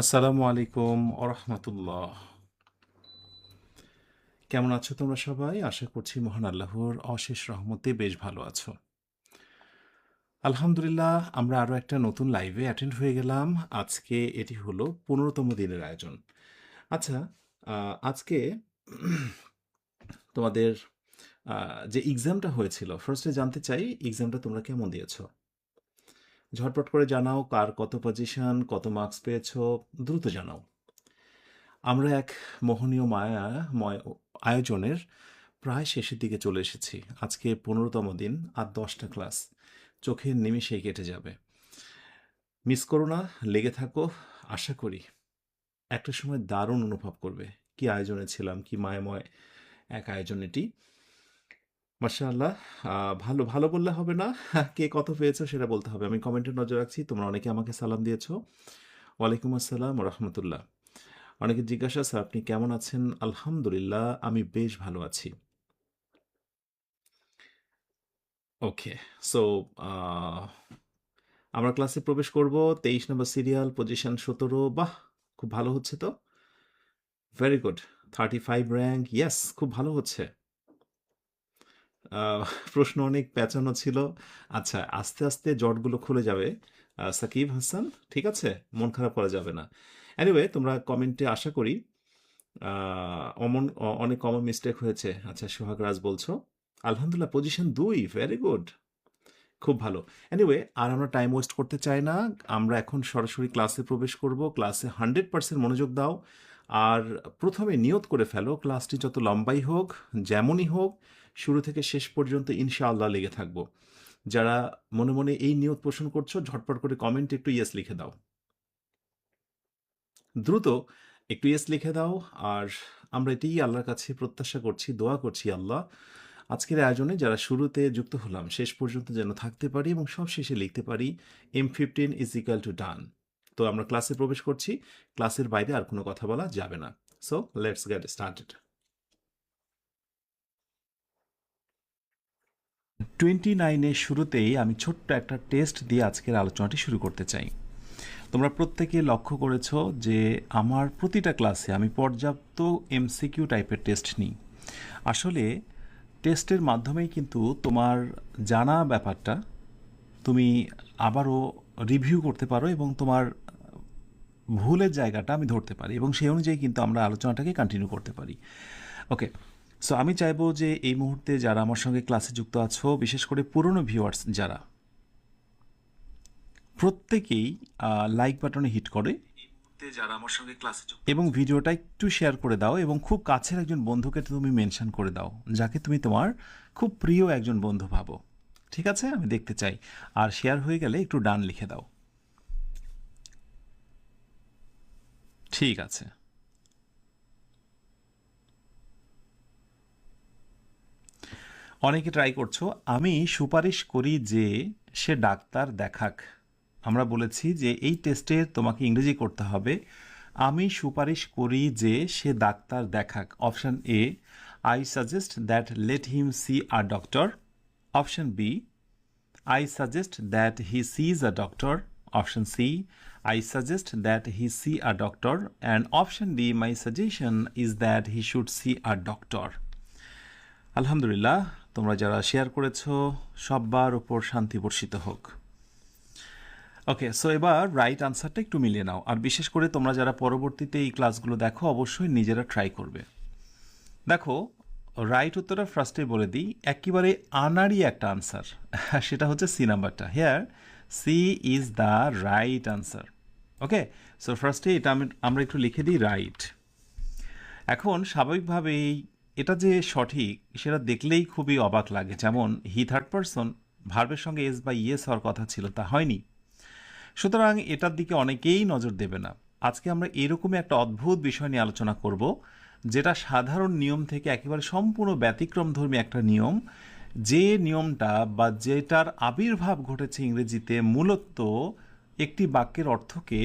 আসসালামু আলাইকুম ওরহমতুল্লাহ। কেমন আছো তোমরা সবাই? আশা করছি মহান আল্লাহর অশেষ রহমতে বেশ ভালো আছো। আলহামদুলিল্লাহ, আমরা আরও একটা নতুন লাইভে অ্যাটেন্ড হয়ে গেলাম। আজকে এটি হলো 15তম দিনের আয়োজন। আচ্ছা, আজকে তোমাদের যে এক্সামটা হয়েছিল, ফার্স্টে জানতে চাই এক্সামটা তোমরা কেমন দিয়েছো। ঝটপট করে জানাও, কার কত পজিশন, কত মার্কস পেয়েছো, দ্রুত জানাও। আমরা এক মোহনীয় মায়াময় আয়োজনের প্রায় শেষের দিকে চলে এসেছি। আজকে 15তম দিন, আর 10টা ক্লাস চোখের নিমেষেই কেটে যাবে। মিস করো না, লেগে থাকো। আশা করি একটা সময় দারুণ অনুভব করবে কি আয়োজনে ছিলাম, কি মায়াময় এক আয়োজন এটি। মাশাআল্লাহ। ভালো ভালো বললে হবে না, কে কত পেয়েছো সেটা বলতে হবে। আমি কমেন্টে নজর রাখছি, তোমরা অনেকে আমাকে সালাম দিয়েছো। ওয়ালাইকুম আসসালাম রহমতুল্লাহ। অনেকে জিজ্ঞাসা, স্যার আপনি কেমন আছেন? আলহামদুলিল্লাহ, আমি বেশ ভালো আছি। ওকে, সো আমরা ক্লাসে প্রবেশ করব। 23 নম্বর সিরিয়াল, পজিশন 17। বাহ, খুব ভালো হচ্ছে তো। Very good. 35 র্যাঙ্ক, ইয়েস, খুব ভালো হচ্ছে। আহ, প্রশ্ন অনেক পেঁচানো ছিল। আচ্ছা, আস্তে আস্তে জটগুলো খুলে যাবে। সাকিব হাসান, ঠিক আছে, মন খারাপ করা যাবে না। এনিওয়ে, তোমরা কমেন্টে আশা করি অনেক কমন মিস্টেক হয়েছে। আচ্ছা, সোহাগ রাজ বলছো আলহামদুলিল্লাহ পজিশন 2, ভেরি গুড, খুব ভালো। এনিওয়ে, আর আমরা টাইম ওয়েস্ট করতে চাই না। আমরা এখন সরাসরি ক্লাসে প্রবেশ করব। ক্লাসে 100% মনোযোগ দাও। আর প্রথমে নিয়ত করে ফেলো, ক্লাসটি যত লম্বাই হোক, যেমনই হোক, শুরু থেকে শেষ পর্যন্ত ইনশাআল্লাহ লেগে থাকবো। যারা মনে মনে এই নিয়ত পোষণ করছো, ঝটপট করে কমেন্টে একটু ইয়েস লিখে দাও, দ্রুত একটু ইয়েস লিখে দাও। আর আমরা এটাই আল্লাহর কাছে প্রত্যাশা করছি, দোয়া করছি, আল্লাহ আজকের আয়োজনে যারা শুরুতে যুক্ত হলাম শেষ পর্যন্ত যেন থাকতে পারি এবং সব শেষে লিখতে পারি M15 ইজ ইকাল টু ডান। তো আমরা ক্লাসে প্রবেশ করছি। ক্লাসের বাইরে আর কোনো কথা বলা যাবে না। So let's get started. 29-এর শুরুতেই আমি ছোট্ট একটা টেস্ট দিয়ে আজকের আলোচনাটি শুরু করতে চাই। তোমরা প্রত্যেকে লক্ষ্য করেছো যে আমার প্রতিটা ক্লাসে আমি পর্যাপ্ত MCQ টাইপের টেস্ট নিই। আসলে টেস্টের মাধ্যমেই কিন্তু তোমার জানা ব্যাপারটা তুমি আবারও রিভিউ করতে পারো এবং তোমার ভুলের জায়গাটা আমি ধরতে পারি এবং সেই অনুযায়ী কিন্তু আমরা আলোচনাটাকে কন্টিনিউ করতে পারি। ওকে, সো আমি চাইবো যে এই মুহূর্তে যারা আমার সঙ্গে ক্লাসে যুক্ত আছো, বিশেষ করে পুরনো ভিউয়ার্স যারা, প্রত্যেকেই লাইক বাটনে হিট করে যারা আমার সঙ্গে ক্লাসে যুক্ত এবং ভিডিওটা একটু শেয়ার করে দাও এবং খুব কাছের একজন বন্ধুকে তুমি মেনশন করে দাও, যাকে তুমি তোমার খুব প্রিয় একজন বন্ধু ভাবো। ঠিক আছে, আমি দেখতে চাই। আর শেয়ার হয়ে গেলে একটু ডান লিখে দাও। ঠিক আছে, অনেকে ট্রাই করছো। আমি সুপারিশ করি যে সে ডাক্তার দেখাক। আমরা বলেছি যে এই টেস্টে তোমাকে ইংরেজি করতে হবে। আমি সুপারিশ করি যে সে ডাক্তার দেখাক। Option A, I suggest that let him see a doctor. Option B, I suggest that he sees a doctor. Option C, I suggest that he see a doctor. And option D, my suggestion is that he should see a doctor. আলহামদুলিল্লাহ, তোমরা যারা share করেছো সবার উপর শান্তি বর্ষিত হোক। ওকে, so এবার রাইট আনসারটা একটু মিলিয়ে নাও। আর বিশেষ করে তোমরা যারা পরবর্তীতে এই ক্লাসগুলো দেখো, অবশ্যই নিজেরা ট্রাই করবে। দেখো, রাইট উত্তরটা ফার্স্টে বলে দিই, একেবারে আনাড়ি একটা আনসার, সেটা হচ্ছে সি নাম্বারটা। Here C is the right answer. Okay, so ফার্স্টে এটা আমরা একটু লিখে দিই রাইট। এখন স্বাভাবিকভাবেই এটা যে সঠিক সেটা দেখলেই খুবই অবাক লাগে। যেমন হি থার্ড পারসন, ভার্বের সঙ্গে এস বা ইয়েস হওয়ার কথা ছিল, তা হয়নি। সুতরাং এটার দিকে অনেকেই নজর দেবে না। আজকে আমরা এরকমই একটা অদ্ভুত বিষয় নিয়ে আলোচনা করব, যেটা সাধারণ নিয়ম থেকে একেবারে সম্পূর্ণ ব্যতিক্রমধর্মী একটা নিয়ম। যে নিয়মটা বা যেটার আবির্ভাব ঘটেছে ইংরেজিতে মূলত একটি বাক্যের অর্থকে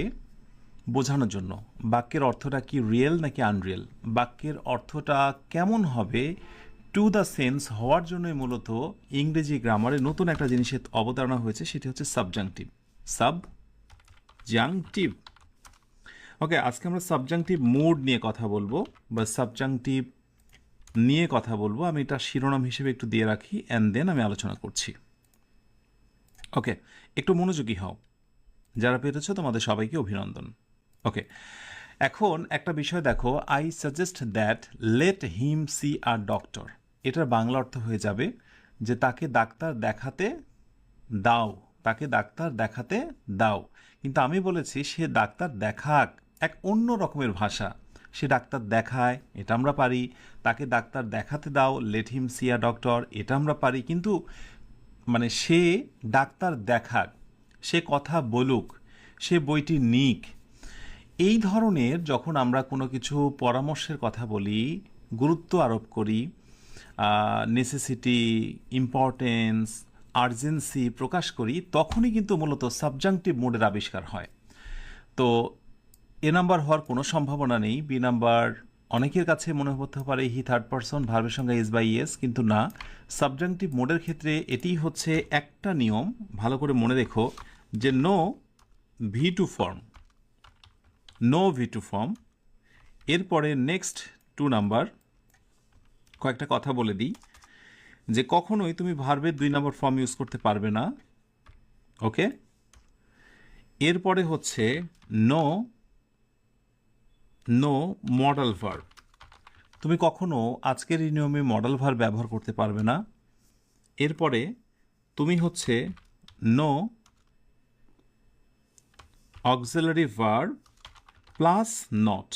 বোঝানোর জন্য। বাক্যের অর্থটা কি রিয়েল নাকি আনরিয়েল, বাক্যের অর্থটা কেমন হবে টু দ্য সেন্স হওয়ার জন্যই মূলত ইংরেজি গ্রামারে নতুন একটা জিনিসের অবতারণা হয়েছে, সেটি হচ্ছে সাবজাংটিভ। সাবজাংটিভ। ওকে, আজকে আমরা সাবজাংটিভ মুড নিয়ে কথা বলবো বা সাবজাংটিভ নিয়ে কথা বলবো। আমি এটা শিরোনাম হিসেবে একটু দিয়ে রাখি অ্যান্ড দেন আমি আলোচনা করছি। ওকে, একটু মনোযোগী হও। যারা পেরেছো তোমাদের সবাইকে অভিনন্দন। ওকে, এখন একটা বিষয় দেখো, I suggest that let him see a doctor. এটার বাংলা অর্থ হয়ে যাবে যে তাকে ডাক্তার দেখাতে দাও, তাকে ডাক্তার দেখাতে দাও। কিন্তু আমি বলেছি সে ডাক্তার দেখাক, এক অন্য রকমের ভাষা। সে ডাক্তার দেখায়, এটা আমরা পারি। তাকে ডাক্তার দেখাতে দাও, late him see a doctor, এটা আমরা পারি। কিন্তু মানে সে ডাক্তার দেখাক, সে কথা বলুক, সে বইটি নিক, এই ধরনের যখন আমরা কোনো কিছু পরামর্শের কথা বলি, গুরুত্ব আরোপ করি, নেসেসিটি, ইম্পর্টেন্স, আর্জেন্সি প্রকাশ করি, তখনই কিন্তু মূলত সাবজাংটিভ মোডের আবিষ্কার হয়। তো এ নাম্বার হওয়ার কোনো সম্ভাবনা নেই। বি নাম্বার অনেকের কাছে মনে হতে পারে হি থার্ড পারসন, ভার্বের সঙ্গে ইজ বাই ইয়েস, কিন্তু না। সাবজাংটিভ মোডের ক্ষেত্রে এটি হচ্ছে একটা নিয়ম, ভালো করে মনে রেখো, যে no V two form, no V two form. এরপরে নেক্সট 2 নাম্বার কয়েকটা কথা বলে দিই, যে কখনোই তুমি ভার্বের 2 নম্বর ফর্ম ইউজ করতে পারবে না। ওকে, এরপরে হচ্ছে নো নো মডাল ভার্ব। তুমি কখনো আজকের এই নিয়মে মডাল ভার্ব ব্যবহার করতে পারবে না। এরপরে তুমি হচ্ছে no auxiliary verb plus not,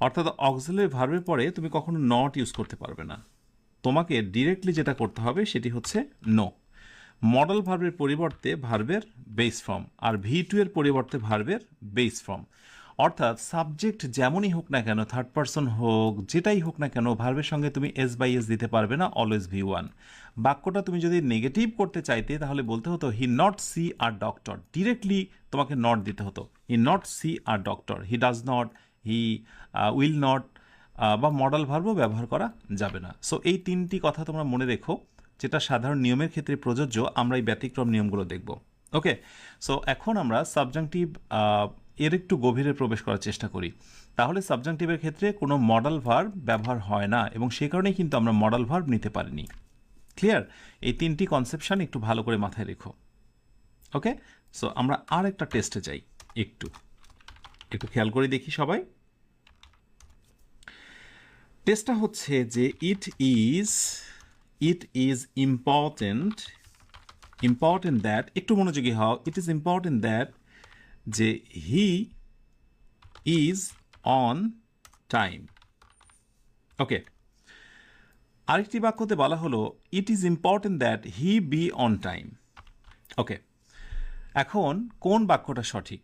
অর্থাৎ অক্সিলারি ভার্বের পরে তুমি কখনো নট ইউজ করতে পারবে না। তোমাকে ডিরেক্টলি যেটা করতে হবে সেটি হচ্ছে নো। মডাল ভার্বের পরিবর্তে ভার্বের বেস ফর্ম, আর ভি2 এর পরিবর্তে ভার্বের বেস ফর্ম। অর্থাৎ সাবজেক্ট যেমনই হোক না কেন, থার্ড পারসন হোক, যেটাই হোক না কেন, ভার্বের সঙ্গে তুমি এস বাই এস দিতে পারবে না, অলওয়েজ ভি1। বাক্যটা তুমি যদি নেগেটিভ করতে চাইতে তাহলে বলতে হতো he not see are doctor, directly তোমাকে নট দিতে হতো। He not see are doctor, he does not, he will not, বা মডাল ভার্বও ব্যবহার করা যাবে না। সো এই 3টি কথা তোমরা মনে রেখো, যেটা সাধারণ নিয়মের ক্ষেত্রে প্রযোজ্য। আমরা এই ব্যতিক্রম নিয়মগুলো দেখব। ওকে, সো এখন আমরা সাবজাংটিভ এর একটু গভীরে প্রবেশ করার চেষ্টা করি। তাহলে সাবজাংটিভের ক্ষেত্রে কোনো মডাল ভার্ব ব্যবহার হয় না, এবং সেই কারণেই কিন্তু আমরা মডাল ভার্ব নিতে পারিনি। ক্লিয়ার? এই 3টি কনসেপশন একটু ভালো করে মাথায় রেখো। ওকে, সো আমরা আর একটা টেস্টে যাই। একটু একটু খেয়াল করে দেখি সবাই। টেস্টটা হচ্ছে যে ইট ইজ ইম্পর্টেন্ট দ্যাট, একটু মনোযোগী হও, ইট ইজ ইম্পর্টেন্ট দ্যাট, যে he is on time. Okay, আরেকটি বাক্যতে বলা হলো it is important that he be on time. Okay, এখন কোন বাক্যটা সঠিক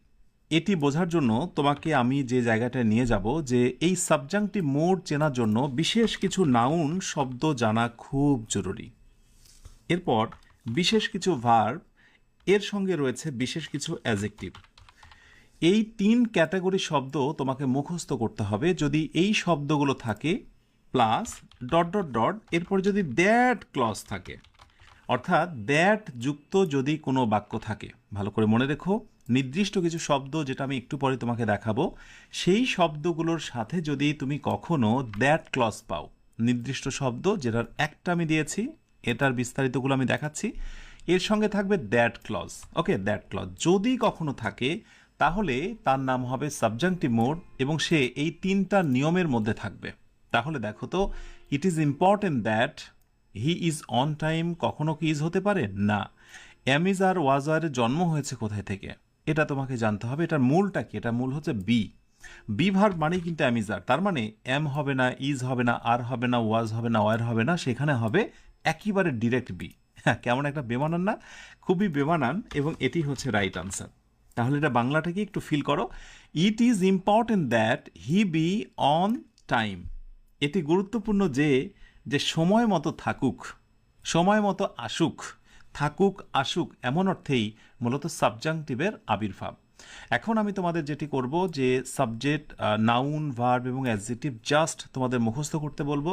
এটি বোঝার জন্য তোমাকে আমি যে জায়গাটায় নিয়ে যাব, যে এই সাবজাংটিভ মোড চেনার জন্য বিশেষ কিছু নাউন শব্দ জানা খুব জরুরি। এরপর বিশেষ কিছু ভার্ব, এর সঙ্গে রয়েছে বিশেষ কিছু অ্যাডজেক্টিভ। এই 3 ক্যাটাগরি শব্দ তোমাকে মুখস্থ করতে হবে। যদি এই শব্দগুলো থাকে প্লাস ডট ডট ডট, এরপর যদি দ্যাট ক্লজ থাকে, অর্থাৎ দ্যাট যুক্ত যদি কোনো বাক্য থাকে, ভালো করে মনে রেখো, নির্দিষ্ট কিছু শব্দ যেটা আমি একটু পরে তোমাকে দেখাবো, সেই শব্দগুলোর সাথে যদি তুমি কখনো দ্যাট ক্লজ পাও, নির্দিষ্ট শব্দ যেটার একটা আমি দিয়েছি, এটার বিস্তারিতগুলো আমি দেখাচ্ছি, এর সঙ্গে থাকবে that clause. Okay, that clause যদি কখনো থাকে তাহলে তার নাম হবে সাবজাংটিভ মোড, এবং সে এই 3টা নিয়মের মধ্যে থাকবে। তাহলে দেখো তো, ইট is important that he is on time কখনো কি ইজ হতে পারে না। এম ইজ আর ওয়াজ আর জন্ম হয়েছে কোথায় থেকে এটা তোমাকে জানতে হবে। এটার মূলটা কি? এটা মূল হচ্ছে বি ভার্ব মানেই কিন্তু এম ইজ আর, তার মানে এম হবে না, ইজ হবে না, আর হবে না, ওয়াজ হবে না, ওয়ার হবে না, সেখানে হবে একেবারে ডিরেক্ট বি। হ্যাঁ, কেমন একটা বেমানান না? খুবই বেমানান, এবং এটি হচ্ছে রাইট আনসার। তাহলে এটা বাংলাটাকে একটু ফিল করো। ইট is important that he be on time. এটি গুরুত্বপূর্ণ যে যে সময় মতো থাকুক, সময় মতো আসুক, থাকুক আসুক, এমন অর্থেই মূলত সাবজাংটিভের আবির্ভাব। এখন আমি তোমাদের যেটি করব, যে সাবজেক্ট, নাউন, ভার্ব এবং অ্যাডজেক্টিভ জাস্ট তোমাদের মুখস্থ করতে বলবো।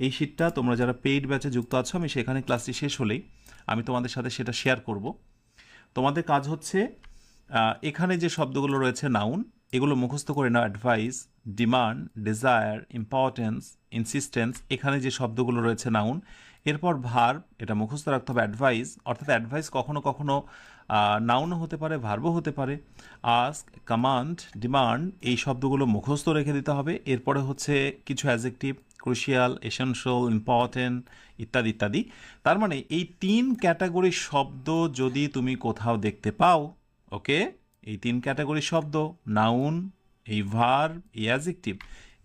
এই শীটটা তোমরা যারা পেইড ব্যাচে যুক্ত আছো, আমি সেখানে ক্লাসটি শেষ হলেই আমি তোমাদের সাথে সেটা শেয়ার করব। তোমাদের কাজ হচ্ছে এখানে যে শব্দগুলো রয়েছে নাউন, এগুলো মুখস্থ করে নাও। অ্যাডভাইস, ডিমান্ড, ডিজায়ার, ইম্পর্টেন্স, ইনসিস্টেন্স, এখানে যে শব্দগুলো রয়েছে নাউন। এরপর ভার্ব, এটা মুখস্থ রাখতে হবে। অ্যাডভাইস, অর্থাৎ অ্যাডভাইস কখনো কখনো নাউনও হতে পারে, ভার্বও হতে পারে। আস্ক, কমান্ড, ডিমান্ড, এই শব্দগুলো মুখস্থ রেখে দিতে হবে। এরপরে হচ্ছে কিছু অ্যাডজেক্টিভ, ক্রুশিয়াল, এসেনশিয়াল, ইম্পর্টেন্ট, ইত্যাদি ইত্যাদি। তার মানে এই 3 ক্যাটাগরির শব্দ যদি তুমি কোথাও দেখতে পাও, ওকে, এই 3 ক্যাটাগরির শব্দ, নাউন, এই ভার্ব, এই অ্যাডজেক্টিভ,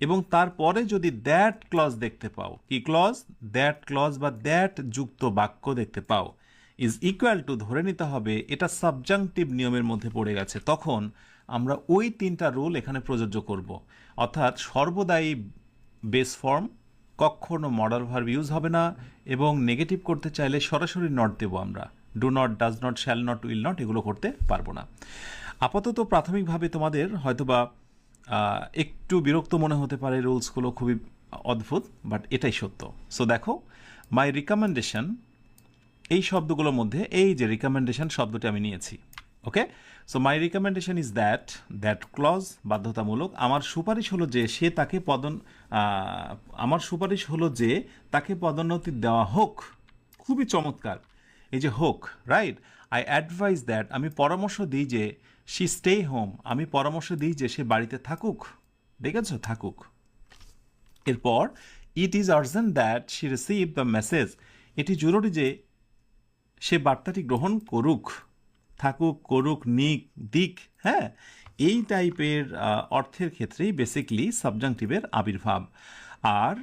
এবং তারপরে যদি দ্যাট ক্লজ দেখতে পাও, কি ক্লজ? দ্যাট ক্লজ বা দ্যাট যুক্ত বাক্য দেখতে পাও, ইজ ইকুয়াল টু, ধরে নিতে হবে এটা সাবজাংটিভ নিয়মের মধ্যে পড়ে গেছে। তখন আমরা ওই 3টা রুল এখানে প্রযোজ্য করব। অর্থাৎ সর্বদাই বেস ফর্ম, কখনো মডাল ভার্ব ইউজ হবে না, এবং নেগেটিভ করতে চাইলে সরাসরি নট দেবো আমরা। Do not, does not, shall not, will not, এগুলো করতে পারবো না। আপাতত প্রাথমিকভাবে তোমাদের হয়তোবা একটু বিরক্ত মনে হতে পারে, রুলসগুলো খুবই অদ্ভুত, বাট এটাই সত্য। সো দেখো, মাই রিকমেন্ডেশন, এই শব্দগুলোর মধ্যে এই যে রিকমেন্ডেশন শব্দটি আমি নিয়েছি, okay. So my recommendation is that, that clause বাধ্যতামূলক। আমার সুপারিশ হলো যে আমার সুপারিশ হলো যে তাকে পদোন্নতি দেওয়া হোক। খুবই চমৎকার, এই যে হোক, রাইট। আই অ্যাডভাইস দ্যাট, আমি পরামর্শ দিই যে শি স্টে হোম, আমি পরামর্শ দিই যে সে বাড়িতে থাকুক। দেখেছো, থাকুক। এরপর ইট is urgent that she receive the message, এটি জরুরি যে সে বার্তাটি গ্রহণ করুক। থাকুক, করুক, নিক, দিক, হ্যাঁ, এই টাইপের অর্থের ক্ষেত্রেই বেসিকলি সাবজাংটিভের আবির্ভাব। আর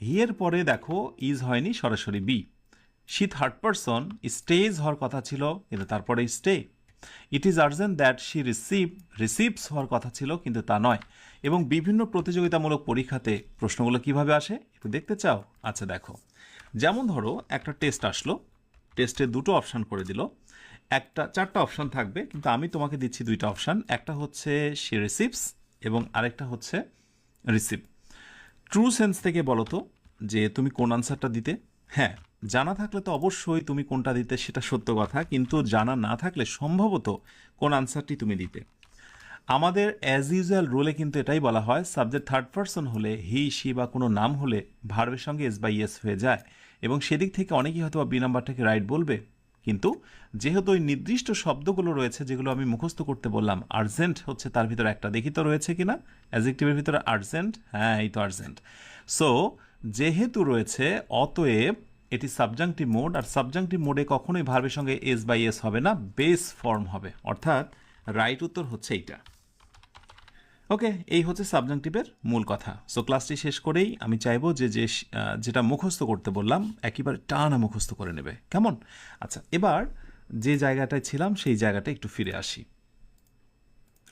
হিয়ের পরে দেখো ইজ হয়নি, সরাসরি be. She third person, stays হওয়ার কথা ছিল, কিন্তু তারপরে stay. It is urgent that she receives হওয়ার কথা ছিল, কিন্তু তা নয়। এবং বিভিন্ন প্রতিযোগিতামূলক পরীক্ষাতে প্রশ্নগুলো কিভাবে আসে একটু দেখতে চাও? আচ্ছা দেখো, যেমন ধরো একটা টেস্ট আসলো, টেস্টে 2টো অপশান করে দিল, 4টা অপশান থাকবে, কিন্তু আমি তোমাকে দিচ্ছি 2টা অপশান। একটা হচ্ছে শি রিসিভস এবং আরেকটা হচ্ছে রিসিভ। ট্রু সেন্স থেকে বলো তো যে তুমি কোন আনসারটা দিতে। হ্যাঁ, জানা থাকলে তো অবশ্যই তুমি কোনটা দিতে সেটা সত্য কথা, কিন্তু জানা না থাকলে সম্ভবত কোন আনসারটি তুমি দিতে। আমাদের অ্যাজ ইউজুয়াল রুলে কিন্তু এটাই বলা হয়, সাবজেক্ট থার্ড পারসন হলে, হি, শি বা কোনো নাম হলে ভার্বের সঙ্গে এস বাই এস হয়ে যায়, এবং সেদিক থেকে অনেকেই হয়তো বি নাম্বারটাকে রাইট বলবে। কিন্তু যেহেতু ওই নির্দিষ্ট শব্দগুলো রয়েছে যেগুলো আমি মুখস্থ করতে বললাম, আর্জেন্ট হচ্ছে তার ভিতরে একটা, দেখি তো রয়েছে কিনা অ্যাডজেক্টিভের ভিতরে আর্জেন্ট, হ্যাঁ এই তো আর্জেন্ট। সো যেহেতু রয়েছে, অতএব এটি সাবজাংটিভ মোড, আর সাবজাংটিভ মোডে কখনোই ভার্বের সঙ্গে এস বাই এস হবে না, বেস ফর্ম হবে। অর্থাৎ রাইট উত্তর হচ্ছে এইটা। ওকে, এই হচ্ছে সাবজাংটিভের মূল কথা। সো ক্লাসটি শেষ করেই আমি চাইবো যে যেটা মুখস্থ করতে বললাম একেবারে টানা মুখস্থ করে নেবে, কেমন? আচ্ছা, এবার যে জায়গাটায় ছিলাম সেই জায়গাটা একটু ফিরে আসি।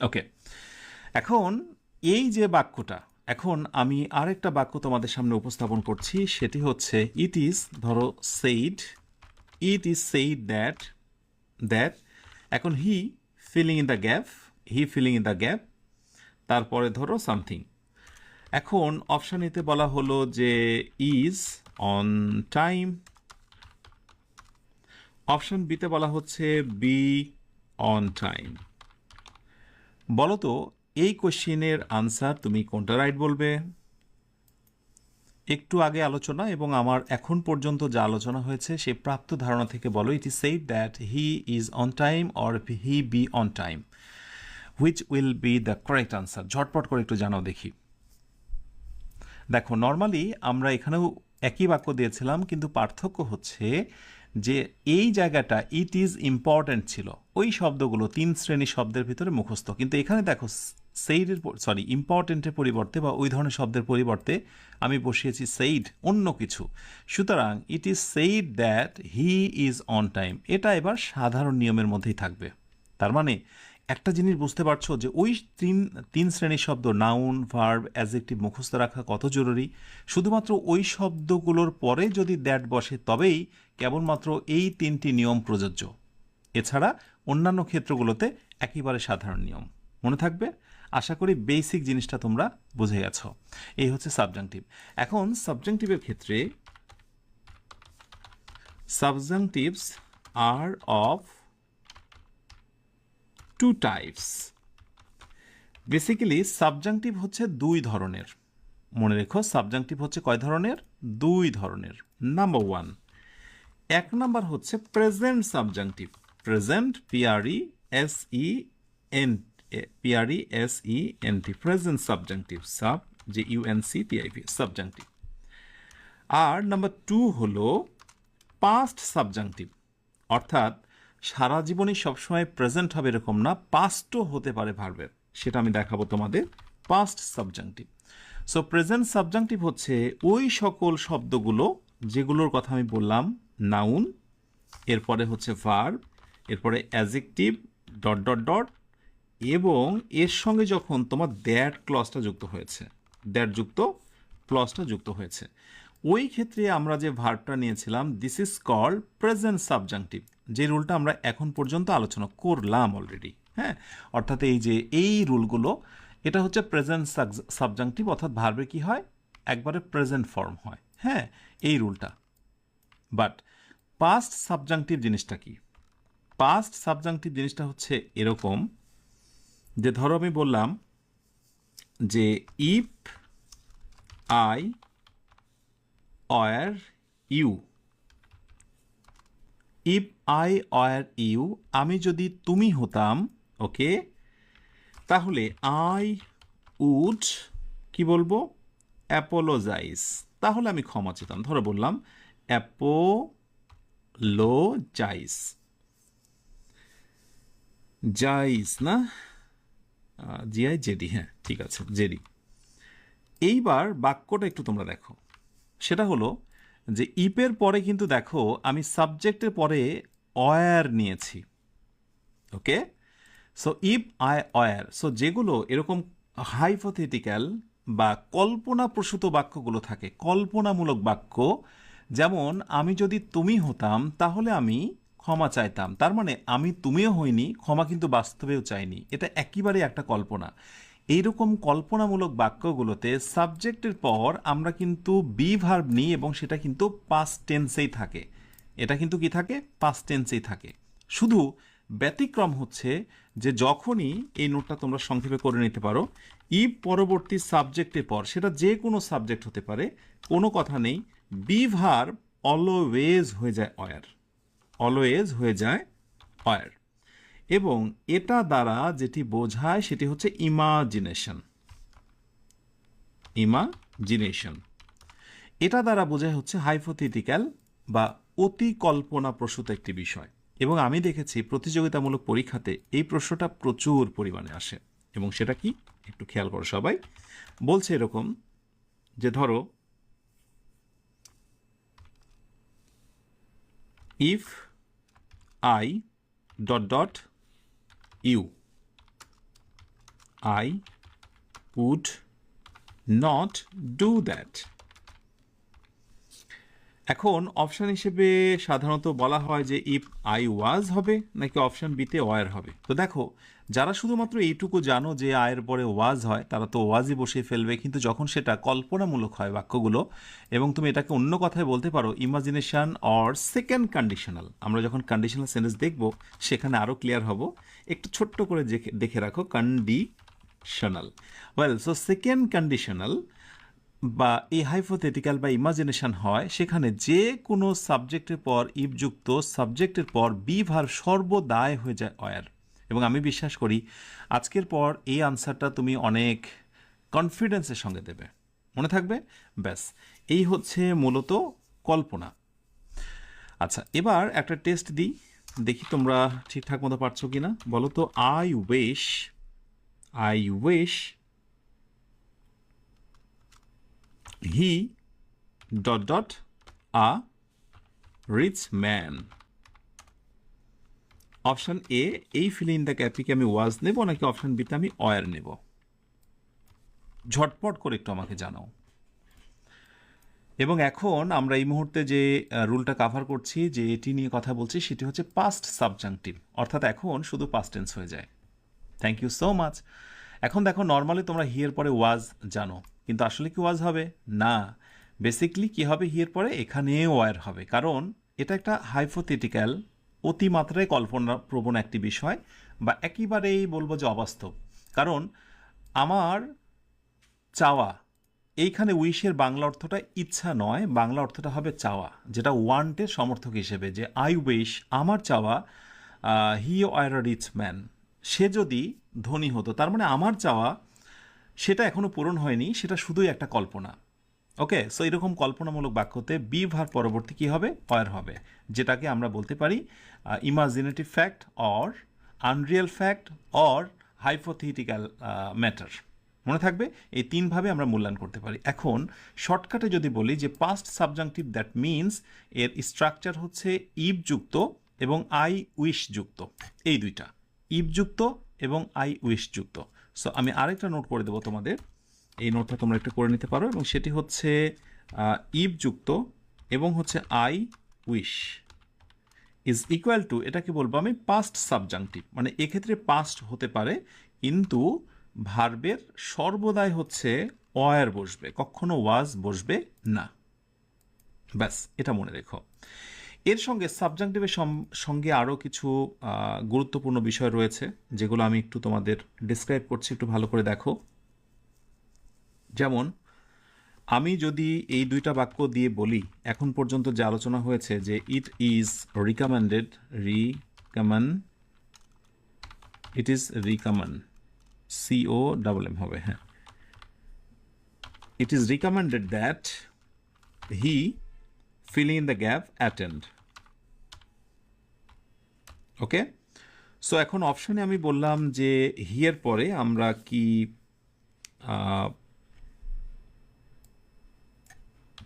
ওকে, এখন এই যে বাক্যটা, এখন আমি আরেকটা বাক্য তোমাদের সামনে উপস্থাপন করছি, সেটি হচ্ছে ইট ইজ, ধরো said, it is said that, that, এখন he filling in the gap, he filling in the gap, তারপরে ধরো সামথিং। এখন অপশান এতে বলা হলো যে ইজ অন টাইম, অপশান বিতে বলা হচ্ছে বি অন টাইম। বলো তো এই কোশ্চেনের আনসার তুমি কোনটা রাইট বলবে? একটু আগে আলোচনা এবং আমার এখন পর্যন্ত যা আলোচনা হয়েছে সেই প্রাপ্ত ধারণা থেকে বলো, ইট is said that he is on time or he be on time, which will be the correct answer? ঝটপট করে একটু জানাও দেখি। দেখো, নর্মালি আমরা এখানেও একই বাক্য দিয়েছিলাম, কিন্তু পার্থক্য হচ্ছে যে এই জায়গাটা ইট ইজ ইম্পর্ট্যান্ট ছিল, ওই শব্দগুলো 3 শ্রেণীর শব্দের ভিতরে মুখস্থ, কিন্তু এখানে দেখো সেইডের, সরি, ইম্পর্ট্যান্টের পরিবর্তে বা ওই ধরনের শব্দের পরিবর্তে আমি বসিয়েছি সেইড, অন্য কিছু। সুতরাং ইট is said that he is on time, এটা এবার সাধারণ নিয়মের মধ্যেই থাকবে। তার মানে একটা জিনিস বুঝতে পারছো যে ওই তিন শ্রেণীর শব্দ, নাউন, ভার্ব, অ্যাডজেক্টিভ মুখস্থ রাখা কত জরুরি। শুধুমাত্র ওই শব্দগুলোর পরে যদি দ্যাট বসে তবেই কেবলমাত্র এই 3টি নিয়ম প্রযোজ্য, এছাড়া অন্যান্য ক্ষেত্রগুলোতে একেবারে সাধারণ নিয়ম। মনে থাকবে? আশা করি বেসিক জিনিসটা তোমরা বুঝে গেছো। এই হচ্ছে সাবজাংটিভ। এখন সাবজাংটিভের ক্ষেত্রে সাবজাংটিভস আর অফ 2 types. বেসিক্যালি সাবজাংটিভ হচ্ছে দুই ধরনের, মনে রেখো সাবজাংটিভ হচ্ছে কয় ধরনের? দুই ধরনের। নাম্বার ওয়ান, এক নাম্বার হচ্ছে present subjunctive. Present, PRESENT, present subjunctive, sub JUNCTIV, subjunctive. আর নাম্বার টু হলো পাস্ট সাবজাংটিভ, অর্থাৎ সারা জীবনই সবসময় প্রেজেন্ট হবে এরকম না, পাস্টও হতে পারে ভার্বের, সেটা আমি দেখাবো তোমাদের। Past subjunctive. So present subjunctive হচ্ছে ওই সকল শব্দগুলো যেগুলোর কথা আমি বললাম, নাউন, এরপরে হচ্ছে ভার্ব, এরপরে অ্যাডজেক্টিভ, ডট ডট ডট, এবং এর সঙ্গে যখন তোমার দ্যাট ক্লজটা যুক্ত হয়েছে, দ্যাট যুক্ত ক্লজটা যুক্ত হয়েছে, ওই ক্ষেত্রে আমরা যে ভার্বটা নিয়েছিলাম, this is called present subjunctive, যে রুলটা আমরা এখন পর্যন্ত আলোচনা করলাম অলরেডি। হ্যাঁ, অর্থাৎ এই যে এই রুলগুলো, এটা হচ্ছে প্রেজেন্ট সাবজাংটিভ, অর্থাৎ ভার্বে কি হয়, একবারে প্রেজেন্ট ফর্ম হয়। হ্যাঁ, এই রুলটা। বাট পাস্ট সাবজাংটিভ জিনিসটা কি? পাস্ট সাবজাংটিভ জিনিসটা হচ্ছে এরকম যে, ধরো আমি বললাম যে if I were you, if I were you, আমি যদি তুমি হতাম, ওকে, তাহলে আই উড কি বলবো, অ্যাপোলোজাইজ, তাহলে আমি ক্ষমা চেতাম। ধরো বললাম অ্যাপোলোজাইজ, জাইজ না, GIJD, হ্যাঁ ঠিক আছে, জেডি। এইবার বাক্যটা একটু তোমরা দেখো, সেটা হলো যে ইপের পরে কিন্তু দেখো আমি সাবজেক্টের পরে অয়ার নিয়েছি। Okay, so if I were, so যেগুলো এরকম হাইপোথেটিক্যাল বা কল্পনাপ্রসূত বাক্যগুলো থাকে, কল্পনামূলক বাক্য, যেমন আমি যদি তুমি হতাম তাহলে আমি ক্ষমা চাইতাম, তার মানে আমি তুমিও হইনি, ক্ষমা কিন্তু বাস্তবেও চাইনি, এটা একেবারে একটা কল্পনা। এইরকম কল্পনামূলক বাক্যগুলোতে সাবজেক্টের পর আমরা কিন্তু বি ভার্ব নিই এবং সেটা কিন্তু পাস্ট টেন্সেই থাকে, এটা কিন্তু কি থাকে, পাস্ট টেন্সেই থাকে। শুধু ব্যতিক্রম হচ্ছে যে যখনই, এই নোটটা তোমরা সংক্ষেপে করে নিতে পারো, ইফ পরবর্তী সাবজেক্টের পর, সেটা যে কোনো সাবজেক্ট হতে পারে, কোনো কথা নেই, বি ভার্ব অলওয়েজ হয়ে যায় অয়ার, অলওয়েজ হয়ে যায় অয়ার। এবং এটা দ্বারা যেটি বোঝায় সেটি হচ্ছে ইমাজিনেশন, ইমাজিনেশন। এটা দ্বারা বোঝায় হচ্ছে হাইপোথেটিক্যাল বা অতি কল্পনা প্রসূত একটি বিষয়। এবং আমি দেখেছি প্রতিযোগিতামূলক পরীক্ষাতে এই প্রশ্নটা প্রচুর পরিমাণে আসে। এবং সেটা কি, একটু খেয়াল করো সবাই। বলছে এরকম যে, ধরো if I dot dot you, I would not do that. এখন অপশান হিসেবে সাধারণত বলা হয় যে ইফ আই ওয়াজ হবে নাকি অপশান বিতে ওয়ার হবে। তো দেখো, যারা শুধুমাত্র এইটুকু জানো যে আয়ের পরে ওয়াজ হয় তারা তো ওয়াজই বসিয়ে ফেলবে, কিন্তু যখন সেটা কল্পনামূলক হয় বাক্যগুলো, এবং তুমি এটাকে অন্য কথায় বলতে পারো ইমাজিনেশন অর সেকেন্ড কন্ডিশনাল, আমরা যখন কন্ডিশনাল সেন্টেন্স দেখব সেখানে আরও ক্লিয়ার হব। একটু ছোট্ট করে দেখে রাখো conditional. Well, so second conditional বা এই হাইপোথেটিক্যাল বা ইমাজিনেশন হয় সেখানে যে কোনো সাবজেক্টের পর ইফ যুক্ত সাবজেক্টের পর বি ভার্ব সর্বদাই হয়ে যায় অয়ার। এবং আমি বিশ্বাস করি আজকের পর এই আনসারটা তুমি অনেক কনফিডেন্সের সঙ্গে দেবে, মনে থাকবে। ব্যাস, এই হচ্ছে মূলত কল্পনা। আচ্ছা, এবার একটা টেস্ট দিই, দেখি তোমরা ঠিকঠাক মতো পারছো কিনা। বলো তো, I wish he dot dot a rich man। Option A, এই ফিল ইন দ্য গ্যাপে কি আমি ওয়াজ নেব নাকি অপশন বিতে আমি অয়ার নেব? ঝটপট করে একটু আমাকে জানাও। এবং এখন আমরা এই মুহূর্তে যে রুলটা কাভার করছি, যে এটি নিয়ে কথা বলছি, সেটি হচ্ছে পাস্ট সাবজাংটিভ, অর্থাৎ এখন শুধু পাস্ট টেন্স হয়ে যায়। Thank you so much. এখন দেখো, নর্মালি তোমরা হিয়ের পরে ওয়াজ জানো, কিন্তু আসলে কি ওয়াজ হবে না। বেসিকলি কি হবে, হিয়ের পরে এখানে ওয়ার হবে, কারণ এটা একটা হাইপোথেটিক্যাল, অতিমাত্রায় কল্পনাপ্রবণ একটি বিষয়, বা একেবারেই বলবো যে অবাস্তব। কারণ আমার চাওয়া, এইখানে উইশের বাংলা অর্থটা ইচ্ছা নয়, বাংলা অর্থটা হবে চাওয়া, যেটা ওয়ান্টের সমর্থক হিসেবে, যে আই উইশ, আমার চাওয়া, he were a rich man, সে যদি ধনী হতো। তার মানে আমার চাওয়া সেটা এখনো পূরণ হয়নি, সেটা শুধুই একটা কল্পনা। ওকে, সো এরকম কল্পনামূলক বাক্যতে বি ভার পরবর্তী কি হবে? ওয়ার হবে, যেটাকে আমরা বলতে পারি imaginative fact or Unreal fact or hypothetical matter. মনে থাকবে, এই তিনভাবে আমরা মূল্যায়ন করতে পারি। এখন শর্টকাটে যদি বলি যে পাস্ট সাবজাংটিভ, দ্যাট মিনস এর স্ট্রাকচার হচ্ছে ইভ যুক্ত এবং আই উইশ যুক্ত, এই দুইটা, ইভ যুক্ত এবং আই উইশ যুক্ত। সো আমি আরেকটা নোট করে দেবো তোমাদের, এই নোটটা তোমরা একটু করে নিতে পারো, এবং সেটি হচ্ছে ইভ যুক্ত এবং হচ্ছে I wish is equal two, এটাকে বলবো আমি পাস্ট সাবজাংটিভ, মানে এক্ষেত্রে পাস্ট হতে পারে কিন্তু ভার্বের সর্বদাই হচ্ছে ওয়ার বসবে, কখনো ওয়াজ বসবে না। ব্যাস, এটা মনে রেখো। এর সঙ্গে সাবজাংটিভের সঙ্গে আরও কিছু গুরুত্বপূর্ণ বিষয় রয়েছে, যেগুলো আমি একটু তোমাদের ডিসক্রাইব করছি, একটু ভালো করে দেখো। যেমন আমি যদি এই দুইটা বাক্য দিয়ে বলি, এখন পর্যন্ত যে আলোচনা হয়েছে যে it is recommended, it is recommend, C O double M হবে, হ্যাঁ, it is recommended that he fill in the gap attend. Okay, so এখন অপশনে আমি বললাম যে হিয়ের পরে আমরা কি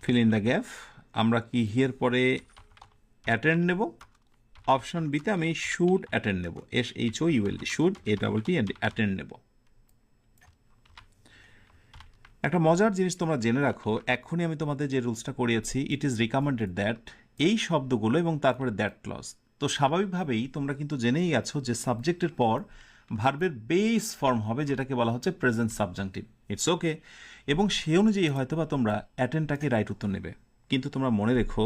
ফিল ইন দ্য গ্যাপ, আমরা কি হিয়ের পরে অ্যাটেন্ড নেব? অপশন বিতে আমি শুড অ্যাটেন্ড নেব, SHOULD, শুড ATT অ্যাটেন্ড নেব। একটা মজার জিনিস তোমরা জেনে রাখো, এক্ষুনি আমি তোমাদের যে রুলসটা করিয়েছি, ইট ইজ রিকমেন্ডেড দ্যাট, এই শব্দগুলো এবং তারপরে দ্যাট ক্লজ, তো স্বাভাবিকভাবেই তোমরা কিন্তু জেনেই গেছো যে সাবজেক্টের পর ভার্বের বেস ফর্ম হবে, যেটাকে বলা হচ্ছে প্রেজেন্ট সাবজাংটিভ। ইটস ওকে, এবং সে অনুযায়ী হয়তো বা তোমরা অ্যাটেন্ডটাকে রাইট উত্তর নেবে। কিন্তু তোমরা মনে রেখো,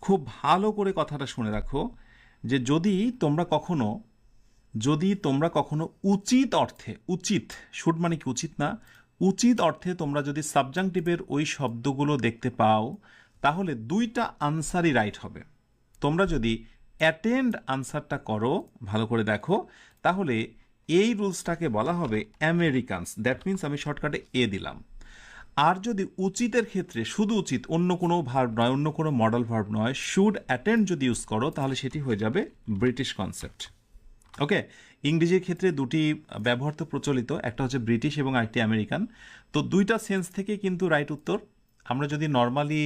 খুব ভালো করে কথাটা শুনে রাখো, যে যদি তোমরা কখনো উচিত অর্থে, উচিত, শুড মানে কি উচিত না, উচিত অর্থে তোমরা যদি সাবজাংটিভের ওই শব্দগুলো দেখতে পাও, তাহলে দুইটা আনসারই রাইট হবে। তোমরা যদি অ্যাটেন্ড আনসারটা করো, ভালো করে দেখো, তাহলে এই রুলসটাকে বলা হবে আমেরিকানস, দ্যাট মিনস আমি শর্টকাটে এ দিলাম। আর যদি উচিতের ক্ষেত্রে শুধু উচিত, অন্য কোনো ভার্ব নয়, অন্য কোনো মডেল ভার্ব নয়, শুড অ্যাটেন্ড যদি ইউজ করো, তাহলে সেটি হয়ে যাবে ব্রিটিশ কনসেপ্ট। ওকে, ইংরেজির ক্ষেত্রে দুটি ব্যবহার তো প্রচলিত, একটা হচ্ছে ব্রিটিশ এবং আরেকটি আমেরিকান। তো দুইটা সেন্স থেকে কিন্তু রাইট উত্তর। আমরা যদি নর্মালি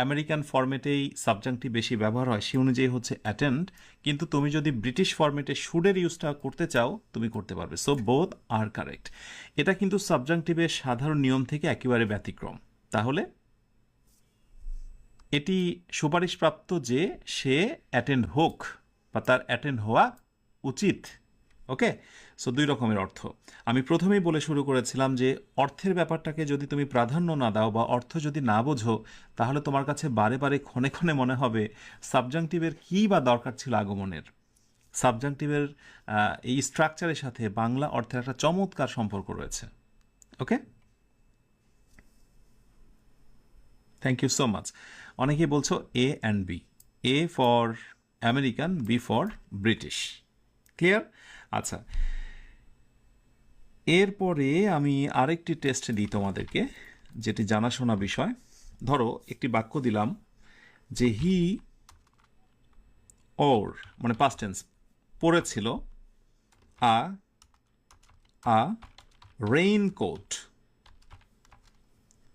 আমেরিকান ফরম্যাটেই সাবজাংটিভ বেশি ব্যবহার হয়, সে অনুযায়ী হচ্ছে অ্যাটেন্ড, কিন্তু তুমি যদি ব্রিটিশ ফরম্যাটে শুডের ইউজটা করতে চাও, তুমি করতে পারবে। So both are correct. এটা কিন্তু সাবজাংটিভের সাধারণ নিয়ম থেকে একেবারে ব্যতিক্রম। তাহলে এটি সুপারিশপ্রাপ্ত যে সে অ্যাটেন্ড হোক, বা তার অ্যাটেন্ড হওয়া উচিত। ওকে, সো দুই রকমের অর্থ। আমি প্রথমেই বলে শুরু করেছিলাম যে অর্থের ব্যাপারটাকে যদি তুমি প্রাধান্য না দাও বা অর্থ যদি না বোঝো, তাহলে তোমার কাছে বারে বারে ক্ষণে ক্ষণে মনে হবে সাবজাংটিভের কী বা দরকার ছিল আগমনের। সাবজাংটিভের এই স্ট্রাকচারের সাথে বাংলা অর্থের একটা চমৎকার সম্পর্ক রয়েছে। Okay, thank you so much. অনেকেই বলছো A and B, A for American, B for British. Clear? আচ্ছা, এরপরে আমি আরেকটি টেস্ট দিই তোমাদেরকে, যেটি জানাশোনা বিষয়। ধরো একটি বাক্য দিলাম যে হি ওর, মানে পাস্ট টেন্স, পরেছিল আ আ রেইনকোট,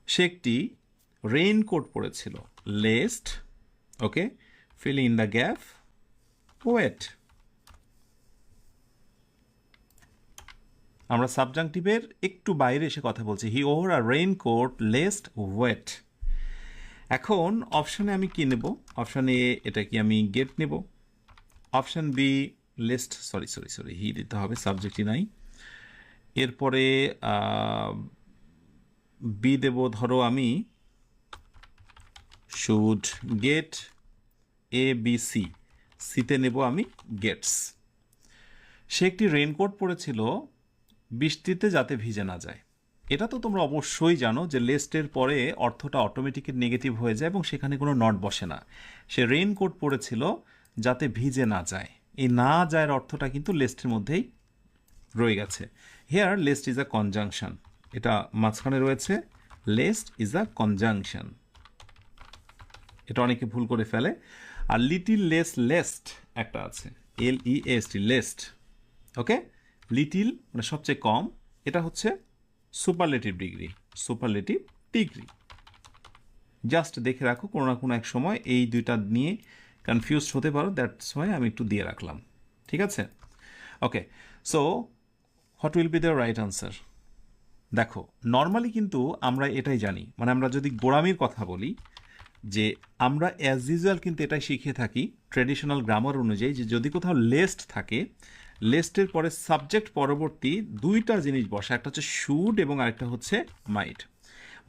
সে একটি রেইনকোট পরেছিল, lest, okay, fill in the gap, wait. আমরা সাবজাংটিভের একটু বাইরে এসে কথা বলছি, he wore a raincoat lest wait. এখন অপশানে আমি কি নেব? অপশান এ এটা কি আমি গেট নেব, option B lest, sorry he দিতে হবে, সাবজেক্টই নাই। এরপরে বি দেব, ধরো আমি should get, A B C, সিতে নেব আমি গেটস। সে একটি রেইনকোট পরেছিল বৃষ্টিতে যাতে ভিজে না যায়। এটা তো তোমরা অবশ্যই জানো যে লেস্টের পরে অর্থটা অটোমেটিক নেগেটিভ হয়ে যায় এবং সেখানে কোনো নট বসে না। সে রেইনকোট পরেছিল যাতে ভিজে না যায়। এই না যায়ের অর্থটা কিন্তু লেস্টের মধ্যেই রয়ে গেছে। Here lest is a conjunction, এটা মাঝখানে রয়েছে, লেস্ট ইজ আ কনজাংশন। এটা অনেকে ভুল করে ফেলে। আর লিটিল লেস লেস্ট একটা আছে, LEST, লেস্ট। ওকে, লিটিল মানে সবচেয়ে কম, এটা হচ্ছে superlative degree, superlative degree. Just দেখে রাখো, কোনো না কোনো এক সময় এই দুইটা নিয়ে কনফিউজড হতে পারো, দ্যাটস ওয়াই আমি একটু দিয়ে রাখলাম। ঠিক আছে, okay. So what will be the right answer? দেখো, নর্মালি কিন্তু আমরা এটাই জানি, মানে আমরা যদি গোড়ামির কথা বলি, যে আমরা অ্যাজ ইউজুয়াল কিন্তু এটাই শিখে থাকি ট্র্যাডিশনাল গ্রামার অনুযায়ী, যে যদি কোথাও লেস্ট থাকে, লেস্টের পরে সাবজেক্ট পরবর্তী দুইটা জিনিস বসে, একটা হচ্ছে শুড এবং আরেকটা হচ্ছে মাইট।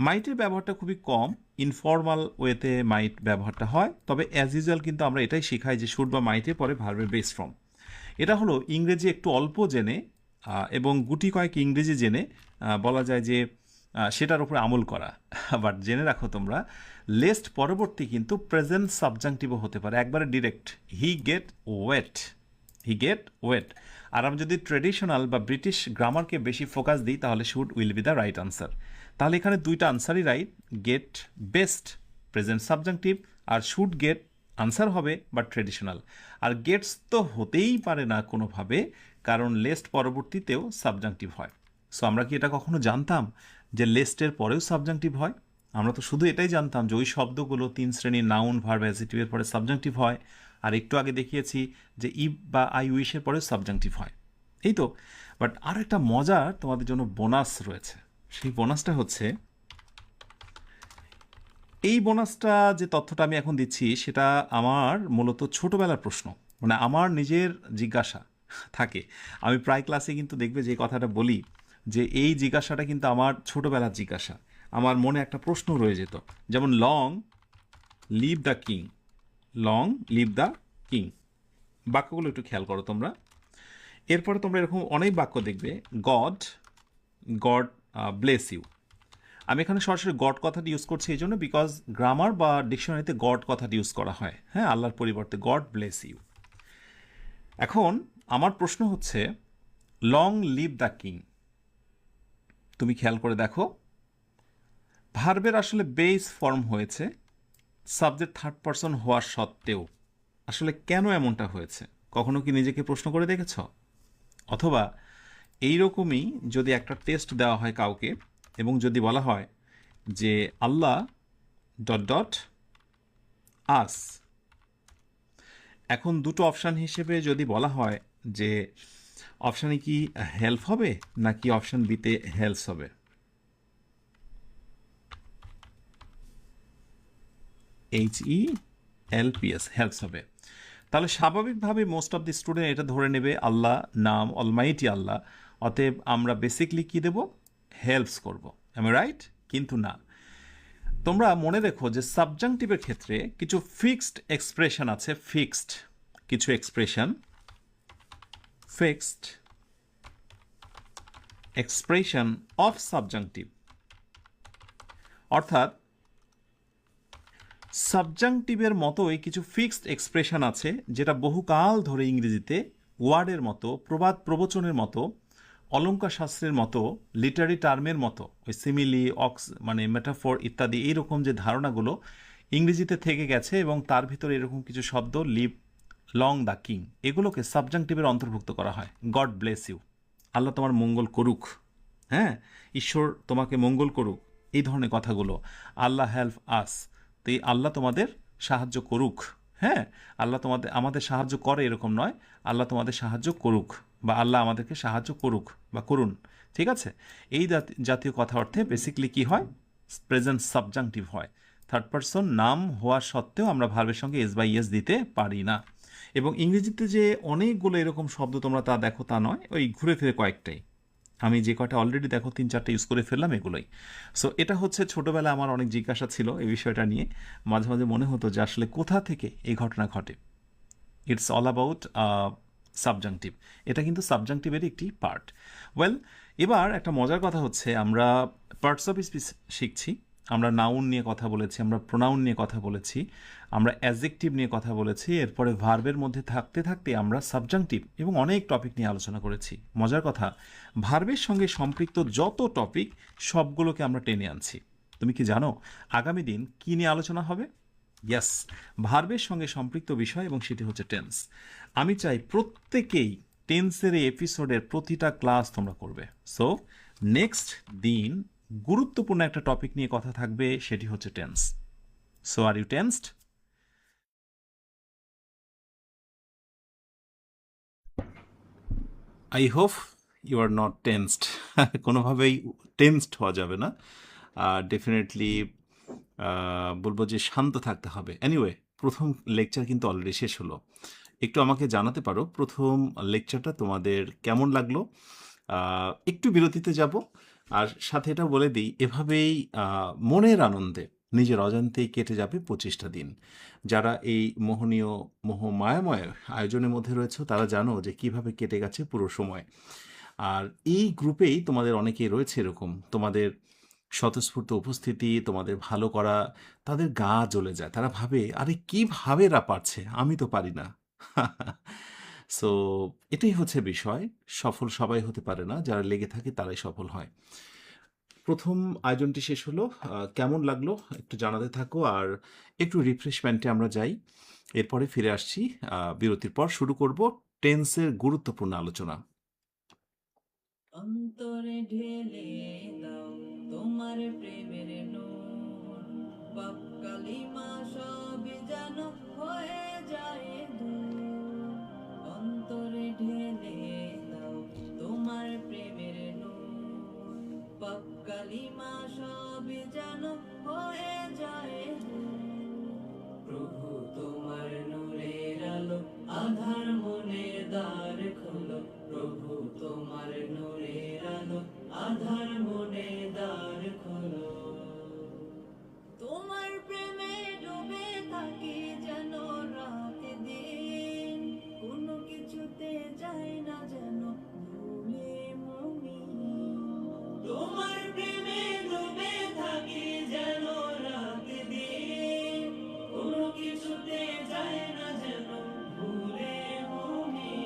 মাইটের ব্যবহারটা খুবই কম, ইনফর্মাল ওয়েতে মাইট ব্যবহারটা হয়, তবে অ্যাজ ইউজুয়াল কিন্তু আমরা এটাই শিখাই যে শুড বা মাইটের পরে ভার্বের বেস ফর্ম। এটা হলো ইংরেজি একটু অল্প জেনে এবং গুটি কয়েক ইংরেজি জেনে বলা যায় যে সেটার উপরে আমল করা। বাট জেনে রাখো তোমরা, লেস্ট পরবর্তী কিন্তু প্রেজেন্ট সাবজাংটিভও হতে পারে, একবারে direct, he get wait, he get wait. আর আমি যদি ট্রেডিশনাল বা ব্রিটিশ গ্রামারকে বেশি ফোকাস দিই, তাহলে should will be the right answer. তাহলে এখানে দুইটা আনসারই right, get best present subjunctive, আর শুড গেট আনসার হবে বা ট্রেডিশনাল। আর গেটস তো হতেই পারে না কোনোভাবে, কারণ লেস্ট পরবর্তীতেও সাবজাংটিভ হয়। সো আমরা কি এটা কখনো জানতাম যে লেস্টের পরেও সাবজাংটিভ হয়? আমরা তো শুধু এটাই জানতাম যে ওই শব্দগুলো তিন শ্রেণীর নাউন, ভার্ব, অ্যাডজেক্টিভের পরে সাবজাংটিভ হয়, আর একটু আগে দেখিয়েছি যে ইফ বা আই উইশের পরেও সাবজাংটিভ হয়, এই তো। বাট আর একটা মজার তোমাদের জন্য বোনাস রয়েছে, সেই বোনাসটা হচ্ছে, এই বোনাসটা যে তথ্যটা আমি এখন দিচ্ছি সেটা আমার মূলত ছোটবেলার প্রশ্ন, মানে আমার নিজের জিজ্ঞাসা থাকে। আমি প্রায় ক্লাসে কিন্তু দেখবে যে কথাটা বলি, যে এই জিজ্ঞাসাটা কিন্তু আমার ছোটবেলার জিজ্ঞাসা। আমার মনে একটা প্রশ্ন রয়ে যেত, যেমন long live the king, long live the king, বাক্যগুলো একটু খেয়াল করো তোমরা। এরপরে তোমরা এরকম অনেক বাক্য দেখবে, গড গড ব্লেস ইউ। আমি এখানে সরাসরি গড কথাটি ইউজ করছি এই জন্য, বিকজ গ্রামার বা ডিকশনারিতে গড কথাটি ইউজ করা হয়, হ্যাঁ, আল্লাহর পরিবর্তে গড ব্লেস ইউ। এখন আমার প্রশ্ন হচ্ছে, লং লিভ দ্য কিং, তুমি খেয়াল করে দেখো, ভার্বের আসলে বেস ফর্ম হয়েছে সাবজেক্ট থার্ড পারসন হওয়ার সত্ত্বেও। আসলে কেন এমনটা হয়েছে, কখনো কি নিজেকে প্রশ্ন করে দেখেছ? অথবা এইরকমই যদি একটা টেস্ট দেওয়া হয় কাউকে, এবং যদি বলা হয় যে আল্লাহ ডট ডট আস, এখন দুটো অপশান হিসেবে যদি বলা হয় যে অপশানে কি হেল্প হবে নাকি অপশান বিতে হেল্পস হবে, HELPS, হেল্পস হবে, তাহলে স্বাভাবিকভাবে মোস্ট অফ দি স্টুডেন্ট এটা ধরে নেবে আল্লাহ নাম অলমাইটি আল্লাহ, অতএব আমরা বেসিকলি কি দেব, হেল্পস করব। আমি রাইট? কিন্তু না, তোমরা মনে রেখো যে সাবজাংটিভের ক্ষেত্রে কিছু ফিক্সড এক্সপ্রেশন আছে, ফিক্সড কিছু expression, fixed expression of subjunctive, অর্থাৎ সাবজাংটিভের মতোই কিছু ফিক্সড এক্সপ্রেশন আছে যেটা বহুকাল ধরে ইংরেজিতে ওয়ার্ডের মতো, প্রবাদ প্রবচনের মতো, অলঙ্কার শাস্ত্রের মতো, লিটারি টার্মের মতো, ওই সিমিলি, অক্স মানে মেটাফোর ইত্যাদি, এইরকম যে ধারণাগুলো ইংরেজিতে থেকে গেছে, এবং তার ভিতরে এরকম কিছু শব্দ, লিভ লং দ্য কিং, এগুলোকে সাবজাংটিভের অন্তর্ভুক্ত করা হয়। গড ব্লেস ইউ, আল্লাহ তোমার মঙ্গল করুক, হ্যাঁ, ঈশ্বর তোমাকে মঙ্গল করুক, এই ধরনের কথাগুলো। আল্লাহ হেল্প আস, তো এই আল্লাহ তোমাদের সাহায্য করুক, হ্যাঁ, আল্লাহ তোমাদের আমাদের সাহায্য করে এরকম নয়, আল্লাহ তোমাদের সাহায্য করুক, বা আল্লাহ আমাদেরকে সাহায্য করুক বা করুন, ঠিক আছে। এই জাতীয় কথা অর্থে বেসিকলি কি হয়, প্রেজেন্ট সাবজাংটিভ হয়। থার্ড পারসন নাম হওয়ার সত্ত্বেও আমরা ভার্বের সঙ্গে এস বাই এস দিতে পারি না। এবং ইংরেজিতে যে অনেকগুলো এরকম শব্দ তোমরা তা দেখো তা নয়, ওই ঘুরে ফিরে কয়েকটাই, আমি যে কয়টা অলরেডি দেখো 3-4টা ইউজ করে ফেললাম, এগুলোই। সো এটা হচ্ছে ছোটোবেলায় আমার অনেক জিজ্ঞাসা ছিল এই বিষয়টা নিয়ে, মাঝে মাঝে মনে হতো যে আসলে কোথা থেকে এই ঘটনা ঘটে। It's all about subjunctive. এটা কিন্তু সাবজাংটিভেরই একটি পার্ট। ওয়েল, এবার একটা মজার কথা হচ্ছে আমরা পার্টস অফ স্পিচ শিখছি। আমরা নাউন নিয়ে কথা বলেছি, আমরা প্রোনাউন নিয়ে কথা বলেছি, আমরা অ্যাডজেক্টিভ নিয়ে কথা বলেছি, এরপরে ভার্বের মধ্যে থাকতে থাকতে আমরা সাবজাংটিভ এবং অনেক টপিক নিয়ে আলোচনা করেছি। মজার কথা, ভার্বের সঙ্গে সম্পৃক্ত যত টপিক সবগুলোকে আমরা টেনে আনছি। তুমি কি জানো আগামী দিন কী নিয়ে আলোচনা হবে? ইয়াস, ভার্বের সঙ্গে সম্পৃক্ত বিষয়, এবং সেটি হচ্ছে টেন্স। আমি চাই প্রত্যেকেই টেন্সের এই এপিসোডের প্রতিটা ক্লাস তোমরা করবে। সো নেক্সট দিন গুরুত্বপূর্ণ একটা টপিক নিয়ে কথা থাকবে, সেটি হচ্ছে tense. So are you tensed? I hope you are not tensed. কোনোভাবেই টেন্সড হওয়া যাবে না। ডেফিনেটলি বলবো যে শান্ত থাকতে হবে। এনিওয়ে, প্রথম লেকচার কিন্তু অলরেডি শেষ হলো। একটু আমাকে জানাতে পারো প্রথম লেকচারটা তোমাদের কেমন লাগলো। একটু বিরতিতে যাব, আর সাথে এটা বলে দিই, এভাবেই মনের আনন্দে নিজের অজান্তেই কেটে যাবে 25টা দিন। যারা এই মোহনীয় মোহমায়াময় আয়োজনের মধ্যে রয়েছে তারা জানো যে কিভাবে কেটে গেছে পুরো সময়। আর এই গ্রুপেই তোমাদের অনেকেই রয়েছে এরকম, তোমাদের স্বতঃস্ফূর্ত উপস্থিতি, তোমাদের ভালো করা, তাদের গা জ্বলে যায়। তারা ভাবে, আরে কিভাবে এরা পারছে, আমি তো পারি না। সো এটাই হচ্ছে বিষয়। সফল সবাই হতে পারে না, যারা লেগে থাকে তারাই সফল হয়। প্রথম আয়োজনটি শেষ হলো, কেমন লাগলো একটু জানাতে থাকো, আর একটু রিফ্রেশমেন্টে আমরা যাই। এরপরে ফিরে আসছি, বিরতির পর শুরু করব টেন্সের গুরুত্বপূর্ণ আলোচনা। অন্তরে ঢেলে দাও তোমার প্রেমের নূর, পাপ কালিমা সব যেন হয়ে যায় দূর। অন্তরে ঢেলে দাও তোমার প্রেমের নূর, পাপ কালিমা সব যেন হয়ে যায় দূর। প্রভু তোমার নূরের আলো, আধার মনের দ্বার খোলো। প্রভু তোমার নূরের আলো, আধার মনের দ্বার খোলো। তোমার প্রেমে ডুবে থাকি যেন রাত দিন, কোনো কিছুতে যায় না যেন ভুলে মমি। তোমার প্রেমে ডুবে থাকি যেন রাত দিন, কোনো কিছুতে যায় না যেন ভুলে মমি।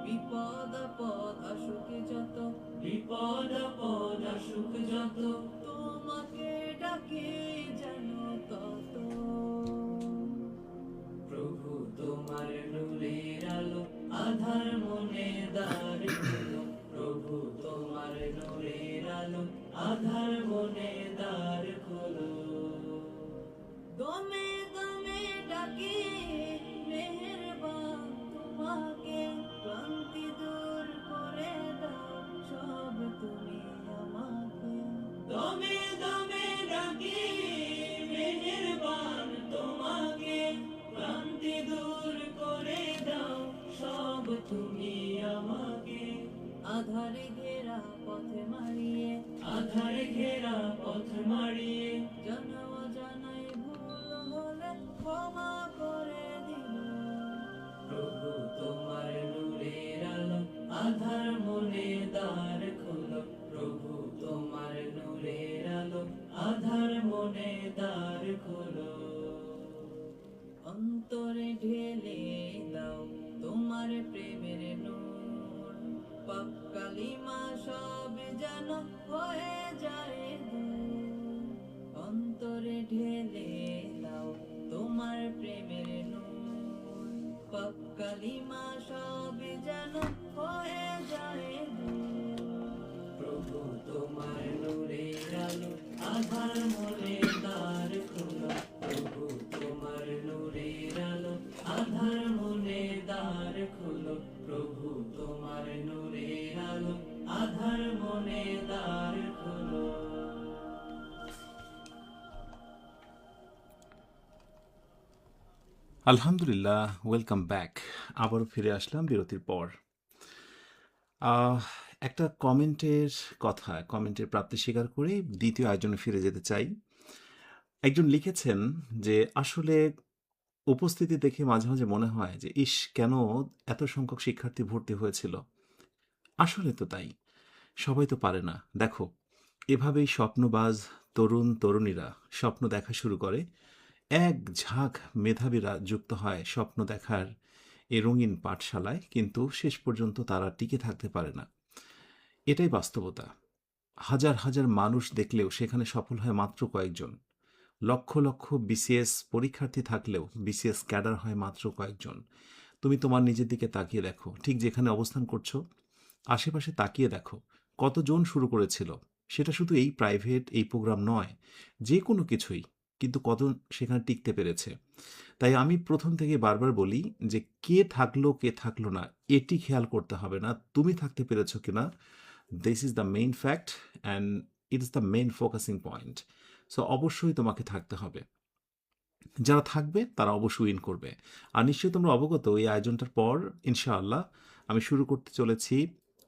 বিপদ আপদ আসুক যত, বিপদ আপদ আসুক যত, তোমাকে ডাকে যেন তত। প্রভু তোমার নূরের আলো, আধার মনে দ্বার খোলো। প্রভু তোমার নূরের আলো, আধার মনে দ্বার খোলো। দমে দমে ডাকি মেহেরবান তোমাকে, ক্লান্তি দূর করে দাও সব তুমি আমাকে। দমে দমে ডাকি মেহেরবান তোমাকে, ক্লান্তি দূর করে দাও সব তুমি আমাকে। আধারে ঘেরা পথে মারিয়ে, আধারে ঘেরা পথ মারিয়ে, জানা অজানাই ভুল হলে ক্ষমা করে দিও। প্রভু তোমার নূরের আলো, আধার মনে দ্বার খোলো। প্রভু তোমার নূরের আলো, আধার মনে দ্বার খোলো। অন্তরে ঢেলে দাও তোমার প্রেমের নূর, পাপ কালিমা সব যেন হয়ে যায় দূর। অন্তরে ঢেলে দাও তোমার প্রেমের নূর, পাপ কালিমা সব যেন হয়ে যায় দূর। প্রভু তোমার নূরের আলো, আধার মনে দ্বার খোলো। প্রভু তোমার নূরের আলো, আধার মনে দ্বার খোলো। প্রভু তোমার নূরের আলো, আধার মনে দ্বার খোলো। আলহামদুলিল্লাহ, ওয়েলকাম ব্যাক। আবারও ফিরে আসলাম বিরতির পর। আহ, একটা কমেন্টের প্রাপ্তি স্বীকার করে দ্বিতীয় আয়োজনে ফিরে যেতে চাই। একজন লিখেছেন যে আসলে উপস্থিতি দেখে মাঝে মাঝে মনে হয় যে ইস, কেন এত সংখ্যক শিক্ষার্থী ভর্তি হয়েছিল। আসলে তো তাই, সবাই তো পারে না। দেখো, এভাবেই স্বপ্নবাজ তরুণ তরুণীরা স্বপ্ন দেখা শুরু করে। এক ঝাঁক মেধাবীরা যুক্ত হয় স্বপ্ন দেখার এ রঙিন পাঠশালায়, কিন্তু শেষ পর্যন্ত তারা টিকে থাকতে পারে না। এটাই বাস্তবতা। হাজার হাজার মানুষ দেখলেও সেখানে সফল হয় মাত্র কয়েকজন। লক্ষ লক্ষ বিসিএস পরীক্ষার্থী থাকলেও বিসিএস ক্যাডার হয় মাত্র কয়েকজন। তুমি তোমার নিজের দিকে তাকিয়ে দেখো, ঠিক যেখানে অবস্থান করছো আশেপাশে তাকিয়ে দেখো, কতজন শুরু করেছিল। সেটা শুধু এই প্রাইভেট এই প্রোগ্রাম নয়, যে কোনো কিছুই, কিন্তু কতজন সেখানে টিকতে পেরেছে। তাই আমি প্রথম থেকে বারবার বলি যে কে থাকলো কে থাকলো না এটি খেয়াল করতে হবে না, তুমি থাকতে পেরেছো কিনা। This is the main fact and it is the main focusing point. So অবশ্যই তোমাকে থাকতে হবে। যারা থাকবে তারা অবশ্যই উইন করবে। আর নিশ্চয়ই তোমরা অবগত, এই আয়োজনটার পর ইনশাআল্লাহ আমি শুরু করতে চলেছি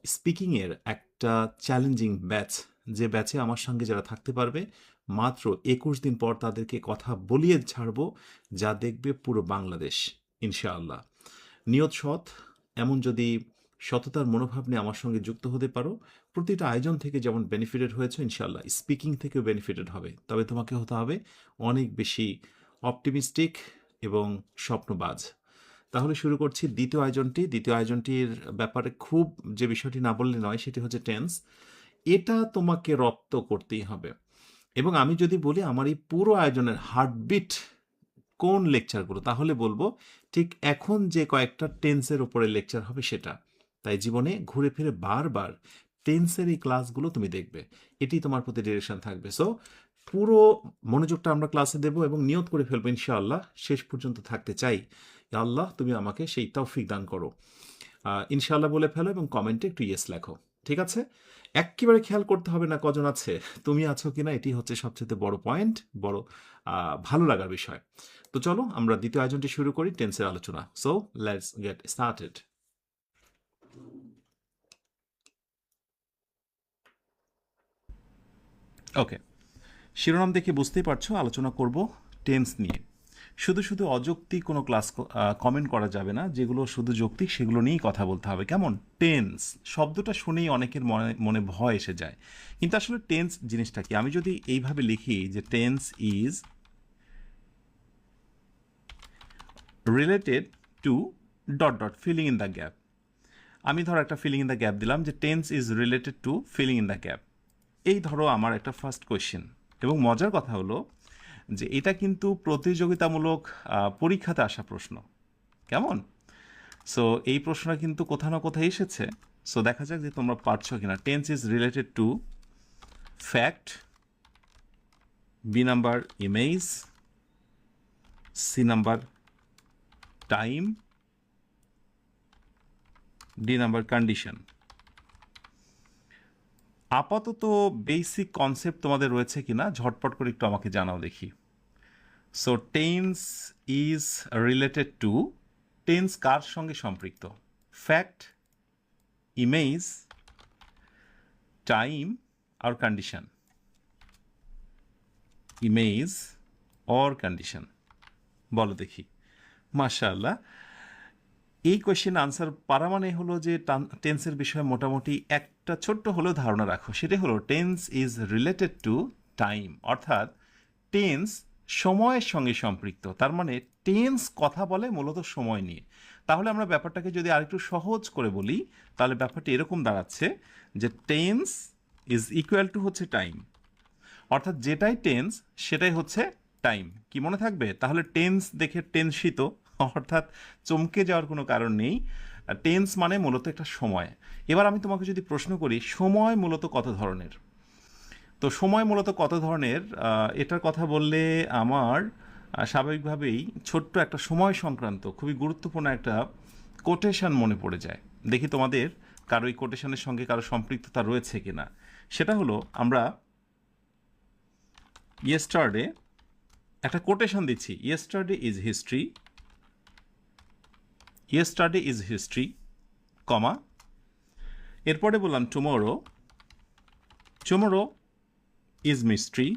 স্পিকিংয়ের একটা চ্যালেঞ্জিং ব্যাচ, যে ব্যাচে আমার সঙ্গে যারা থাকতে পারবে মাত্র 21 দিন পর তাদেরকে কথা বলিয়ে ছাড়বো, যা দেখবে পুরো বাংলাদেশ ইনশাআল্লাহ। নিয়ত সৎ, এমন যদি সততার মনোভাব নিয়ে আমার সঙ্গে যুক্ত হতে পারো, প্রতিটা আয়োজন থেকে যেমন বেনিফিটেড হয়েছে ইনশাআল্লাহ স্পিকিং থেকেও বেনিফিটেড হবে। তবে তোমাকে হতে হবে অনেক বেশি অপটিমিস্টিক এবং স্বপ্নবাজ। তাহলে শুরু করছি দ্বিতীয় আয়োজনটি। দ্বিতীয় আয়োজনটির ব্যাপারে খুব যে বিষয়টি না বললে নয় সেটি হচ্ছে টেন্স। এটা তোমাকে রপ্ত করতেই হবে। এবং আমি যদি বলি আমার এই পুরো আয়োজনের হার্টবিট কোন লেকচারগুলো, তাহলে বলবো ঠিক এখন যে কয়েকটা টেন্সের উপরে লেকচার হবে সেটা। তাই জীবনে ঘুরে ফিরে বারবার টেন্সের এই ক্লাসগুলো তুমি দেখবে, এটি তোমার প্রতি ডিরেকশন থাকবে। সো পুরো মনোযোগটা আমরা ক্লাসে দেবো এবং নিয়ত করে ফেলবো ইনশাআল্লাহ শেষ পর্যন্ত থাকতে চাই। ইয়া আল্লাহ, তুমি আমাকে সেই তৌফিক দান করো। ইনশাআল্লাহ বলে ফেলো এবং কমেন্টে একটু ইয়েস লেখো, ঠিক আছে? এক্কেবারে খেয়াল করতে হবে না কজন আছে, তুমি আছো কিনা, এটি হচ্ছে সবচেয়ে বড় পয়েন্ট, বড় ভালো লাগার বিষয়। তো চলো আমরা দ্বিতীয় আয়োজনটি শুরু করি, টেন্সের আলোচনা। So let's get started. Okay, শিরোনাম দেখে বুঝতেই পারছো আলোচনা করব টেন্স নিয়ে। শুধু শুধু অযৌক্তিক কোনো ক্লাস কমেন্ট করা যাবে না, যেগুলো শুধু যৌক্তিক সেগুলো নিয়েই কথা বলতে হবে। কেমন? টেন্স শব্দটা শুনেই অনেকের মনে মনে ভয় এসে যায়, কিন্তু আসলে টেন্স জিনিসটা কি? আমি যদি এইভাবে লিখি যে tense is related to dot dot filling in the gap. আমি ধরো একটা ফিলিং ইন দ্য গ্যাপ দিলাম যে tense is related to filling in the gap. এই ধরো আমার একটা ফার্স্ট কোয়েশ্চেন। এবং মজার কথা হলো যে এটা কিন্তু প্রতিযোগিতামূলক পরীক্ষাতে আসা প্রশ্ন। কেমন? সো এই প্রশ্নটা কিন্তু কোথাও না কোথায় এসেছে। সো দেখা যাক যে তোমরা পারছো কিনা। Tense is related to fact, B number image, C number time, D number condition. আপাতত বেসিক কনসেপ্ট তোমাদের রয়েছে কিনা ঝটপট করে একটু আমাকে জানাও দেখি। So tense is related to, tense কার সঙ্গে সম্পৃক্ত? ফ্যাক্ট, ইমেজ, টাইম আর কন্ডিশন। ইমেজ অর কন্ডিশন, বলো দেখি। মাশাআল্লাহ, এই কোয়েশ্চেন আনসার পারা মানে হলো যে টেন্সের বিষয়ে মোটামুটি একটা ছোট্ট হলেও ধারণা রাখো। সেটা হলো tense is related to time, অর্থাৎ টেন্স সময়ের সঙ্গে সম্পৃক্ত। তার মানে টেন্স কথা বলে মূলত সময় নিয়ে। তাহলে আমরা ব্যাপারটাকে যদি আরেকটু সহজ করে বলি, তাহলে ব্যাপারটা এরকম দাঁড়াচ্ছে যে টেন্স ইজ ইকুয়াল টু হচ্ছে টাইম, অর্থাৎ যেটাই টেন্স সেটাই হচ্ছে টাইম। কি মনে থাকবে? তাহলে টেন্স দেখে টেনসিত, অর্থাৎ চমকে যাওয়ার কোনো কারণ নেই। টেন্স মানে মূলত একটা সময়। এবার আমি তোমাকে যদি প্রশ্ন করি সময় মূলত কত ধরনের, তো সময় মূলত কত ধরনের এটার কথা বললে আমার স্বাভাবিকভাবেই ছোট্ট একটা সময় সংক্রান্ত খুবই গুরুত্বপূর্ণ একটা কোটেশন মনে পড়ে যায়। দেখি তোমাদের কারো এই কোটেশনের সঙ্গে কারো সম্পৃক্ততা রয়েছে কিনা। সেটা হলো আমরা ইয়েস্টারডে একটা কোটেশন দিচ্ছি, yesterday is history, yesterday is history, comma, এরপরে বললাম tomorrow, tomorrow is mystery.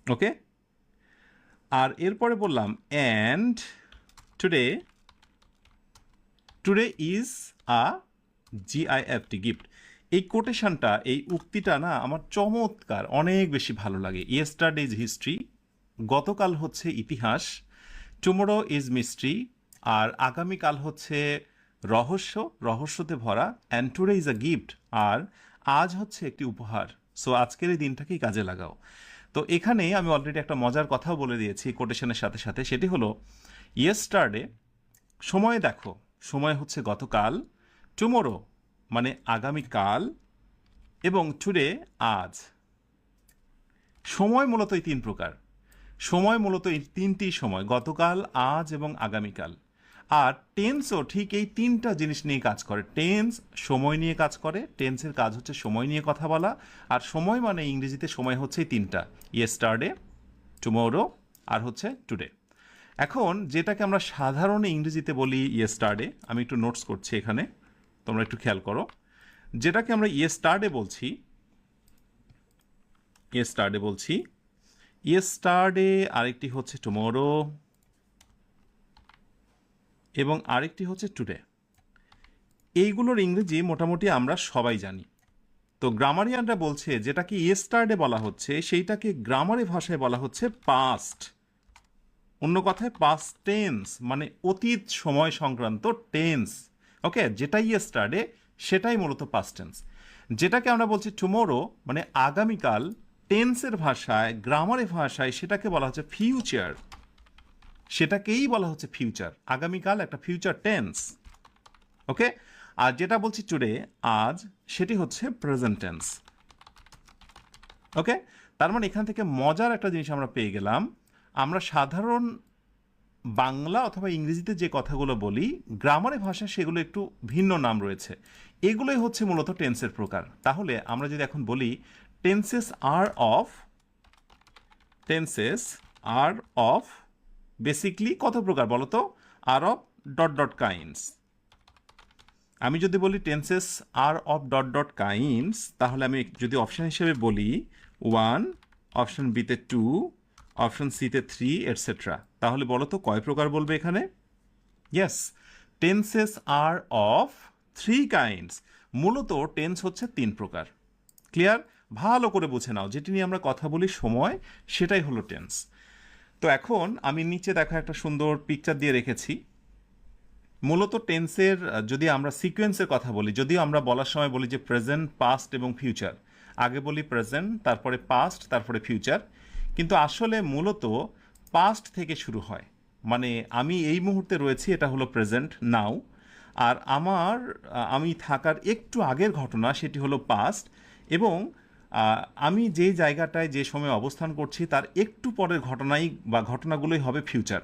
Okay, আর এরপরে বললাম and today, today is a GIFT gift. এই কোটেশনটা, এই উক্তিটা না আমার চমৎকার, অনেক বেশি ভালো লাগে। ইয়েস্টারডে ইজ হিস্ট্রি, গতকাল হচ্ছে ইতিহাস, টুমোরো ইজ মিস্ট্রি, আর আগামীকাল হচ্ছে রহস্য, রহস্যতে ভরা, and today is a gift, আর আজ হচ্ছে একটি উপহার। সো আজকের এই দিনটাকেই কাজে লাগাও। তো এখানে আমি অলরেডি একটা মজার কথাও বলে দিয়েছি কোটেশনের সাথে সাথে, সেটি হলো ইয়েস্টারডে সময় দেখো, সময় হচ্ছে গতকাল, টুমোরো মানে আগামীকাল, এবং টুডে আজ। সময় মূলত এই তিন প্রকার, সময় মূলত এই তিনটি সময়, গতকাল, আজ এবং আগামীকাল। আর টেন্সও ঠিক এই তিনটা জিনিস নিয়ে কাজ করে। টেন্স সময় নিয়ে কাজ করে, টেন্সের কাজ হচ্ছে সময় নিয়ে কথা বলা, আর সময় মানে ইংরেজিতে সময় হচ্ছে এই তিনটা, ইয়েস্টারডে, টুমোরো, আর হচ্ছে টুডে। এখন যেটাকে আমরা সাধারণ ইংরেজিতে বলি ইয়েস্টারডে, আমি একটু নোটস করছি এখানে, তোমরা একটু খেয়াল করো। যেটাকে আমরা ইয়েস্টারডে বলছি, ইয়েস্টারডে বলছি, ইয়েস্টারডে আরেকটি হচ্ছে টুমোরো, এবং আরেকটি হচ্ছে টুডে। এইগুলোর ইংরেজি মোটামুটি আমরা সবাই জানি। তো গ্রামারিয়ানরা বলছে যেটাকে ইয়েস্টারডে বলা হচ্ছে সেইটাকে গ্রামারি ভাষায় বলা হচ্ছে পাস্ট। অন্য কথায় পাস্ট টেন্স, মানে অতীত সময় সংক্রান্ত টেন্স। ওকে, যেটাই ইয়েস্টারডে সেটাই মূলত পাস্ট টেন্স। যেটাকে আমরা বলছি টুমোরো মানে আগামীকাল, টেন্সের ভাষায়, গ্রামারি ভাষায় সেটাকে বলা হচ্ছে ফিউচার, সেটাকেই বলা হচ্ছে ফিউচার। আগামীকাল একটা ফিউচার টেন্স। ওকে, আর যেটা বলছি টুডে আজ, সেটি হচ্ছে প্রেজেন্ট টেন্স। ওকে, তার মানে এখান থেকে মজার একটা জিনিস আমরা পেয়ে গেলাম, আমরা সাধারণ বাংলা অথবা ইংরেজিতে যে কথাগুলো বলি, গ্রামারে ভাষায় সেগুলো একটু ভিন্ন নাম রয়েছে। এগুলোই হচ্ছে মূলত টেন্সের প্রকার। তাহলে আমরা যদি এখন বলি tenses are of, tenses are of basically কত প্রকার বলো তো? Are of dot dot kinds. আমি যদি বলি tenses are of dot dot kinds, তাহলে আমি যদি অপশন হিসেবে বলি 1, অপশন বিতে 2, অপশন সিতে 3, এটসেট্রা, তাহলে বলো তো কয় প্রকার বলবে এখানে? Yes, tenses are of 3 kinds. মূলত টেন্স হচ্ছে 3 প্রকার। ক্লিয়ার? ভালো করে বুঝে নাও, যেটি নিয়ে আমরা কথা বলি সময়, সেটাই হলো টেন্স। তো এখন আমি নিচে দেখা একটা সুন্দর পিকচার দিয়ে রেখেছি। মূলত টেন্সের যদি আমরা সিকোয়েন্সের কথা বলি, যদিও আমরা বলার সময় বলি যে প্রেজেন্ট, পাস্ট এবং ফিউচার, আগে বলি প্রেজেন্ট, তারপরে পাস্ট, তারপরে ফিউচার, কিন্তু আসলে মূলত পাস্ট থেকে শুরু হয়। মানে আমি এই মুহূর্তে রয়েছি, এটা হলো প্রেজেন্ট নাও, আর আমি থাকার একটু আগের ঘটনা সেটি হলো পাস্ট, এবং আমি যে জায়গাটায় যে সময় অবস্থান করছি তার একটু পরের ঘটনাই বা ঘটনাগুলোই হবে ফিউচার।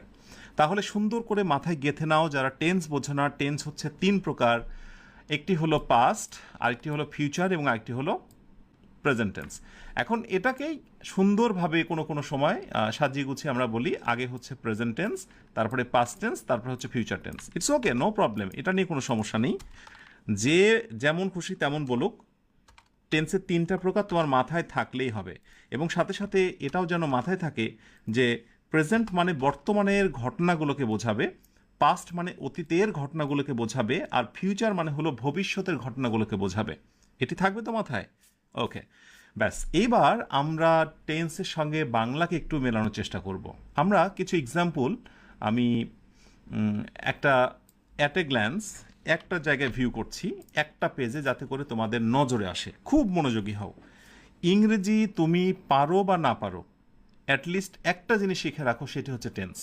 তাহলে সুন্দর করে মাথায় গেঁথে নাও, যারা টেন্স বোঝে না, টেন্স হচ্ছে 3 প্রকার, একটি হলো পাস্ট, আরেকটি হলো ফিউচার, এবং আরেকটি হলো প্রেজেন্ট টেন্স। এখন এটাকেই সুন্দরভাবে কোনো কোনো সময় সাজিয়ে গুছিয়ে আমরা বলি আগে হচ্ছে প্রেজেন্ট টেন্স, তারপরে পাস্ট টেন্স, তারপরে হচ্ছে future tense. It's okay, no problem, এটা নিয়ে কোনো সমস্যা নেই। যে যেমন খুশি তেমন বলুক, টেন্সের 3টা প্রকার তোমার মাথায় থাকলেই হবে। এবং সাথে সাথে এটাও যেন মাথায় থাকে যে প্রেজেন্ট মানে বর্তমানের ঘটনাগুলোকে বোঝাবে, পাস্ট মানে অতীতের ঘটনাগুলোকে বোঝাবে, আর ফিউচার মানে হলো ভবিষ্যতের ঘটনাগুলোকে বোঝাবে। এটি থাকবে তো মাথায়? ওকে, ব্যাস। এইবার আমরা টেন্সের সঙ্গে বাংলাকে একটু মেলানোর চেষ্টা করব। আমরা কিছু এক্সাম্পল আমি একটা অ্যাট এ গ্ল্যান্স একটা জায়গায় ভিউ করছি, একটা পেজে, যাতে করে তোমাদের নজরে আসে। খুব মনোযোগী হও। ইংরেজি তুমি পারো বা না পারো, অ্যাটলিস্ট একটা জিনিস শিখে রাখো, সেটি হচ্ছে টেন্স।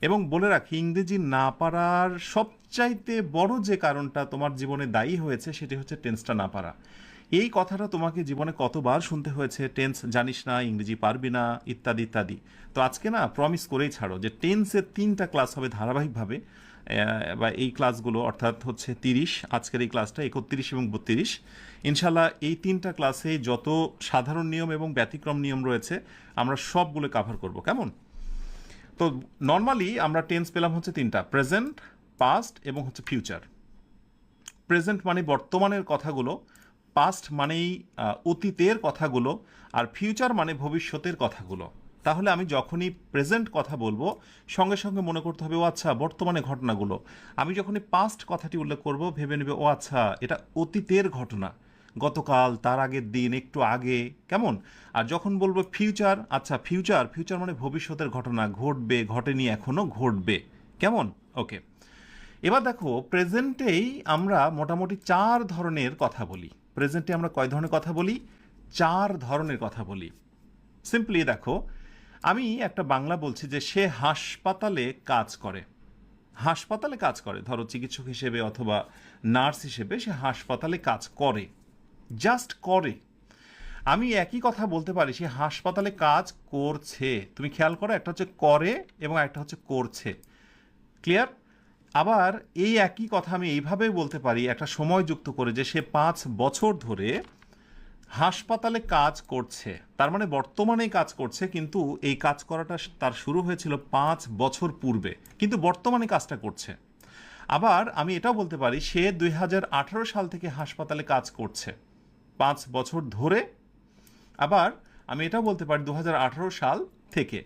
এবং বলে রাখি, ইংরেজি না পারার সবচাইতে বড় যে কারণটা তোমার জীবনে দায়ী হয়েছে সেটি হচ্ছে টেন্সটা না পারা। এই কথাটা তোমাকে জীবনে কতবার শুনতে হয়েছে, টেন্স জানিস না, ইংরেজি পারবি না, ইত্যাদি ইত্যাদি। তো আজকে না প্রমিস করেই ছাড়ো যে টেন্সের 3টা ক্লাস হবে ধারাবাহিকভাবে, বা এই ক্লাসগুলো অর্থাৎ হচ্ছে 30, আজকের এই ক্লাসটা 31 এবং 32। ইনশাল্লাহ এই 3টা ক্লাসে যত সাধারণ নিয়ম এবং ব্যতিক্রম নিয়ম রয়েছে আমরা সবগুলো কাভার করব। কেমন? তো নর্মালি আমরা টেন্স পেলাম হচ্ছে 3টা, প্রেজেন্ট, পাস্ট এবং হচ্ছে ফিউচার। প্রেজেন্ট মানে বর্তমানের কথাগুলো, পাস্ট মানেই অতীতের কথাগুলো, আর ফিউচার মানে ভবিষ্যতের কথাগুলো। তাহলে আমি যখনই প্রেজেন্ট কথা বলবো সঙ্গে সঙ্গে মনে করতে হবে ও আচ্ছা বর্তমানে ঘটনাগুলো। আমি যখনই পাস্ট কথাটি উল্লেখ করব ভেবে নেবে ও আচ্ছা এটা অতীতের ঘটনা, গতকাল, তার আগের দিন, একটু আগে, কেমন। আর যখন বলবো ফিউচার, আচ্ছা ফিউচার, ফিউচার মানে ভবিষ্যতের ঘটনা, ঘটবে, ঘটেনি এখনো, ঘটবে, কেমন। ওকে, এবার দেখো প্রেজেন্টেই আমরা মোটামুটি 4 ধরনের কথা বলি। প্রেজেন্টে আমরা কয় ধরনের কথা বলি? 4 ধরনের কথা বলি। সিম্পলি দেখো, আমি একটা বাংলা বলছি যে সে হাসপাতালে কাজ করে। হাসপাতালে কাজ করে, ধরো চিকিৎসক হিসেবে অথবা নার্স হিসেবে সে হাসপাতালে কাজ করে, জাস্ট করে। আমি একই কথা বলতে পারি সে হাসপাতালে কাজ করছে। তুমি খেয়াল করো, একটা হচ্ছে করে এবং একটা হচ্ছে করছে। ক্লিয়ার? আবার এই একই কথা আমি এইভাবে বলতে পারি একটা সময় যুক্ত করে যে সে 5 বছর ধরে হাসপাতালে কাজ করছে। তার মানে বর্তমানেই কাজ করছে, কিন্তু এই কাজ করাটা তার শুরু হয়েছিল 5 বছর পূর্বে, কিন্তু বর্তমানে কাজটা করছে। আবার আমি এটাও বলতে পারি সে 2018 সাল থেকে হাসপাতালে কাজ করছে, 5 বছর ধরে। আবার আমি এটাও বলতে পারি 2018 সাল থেকে।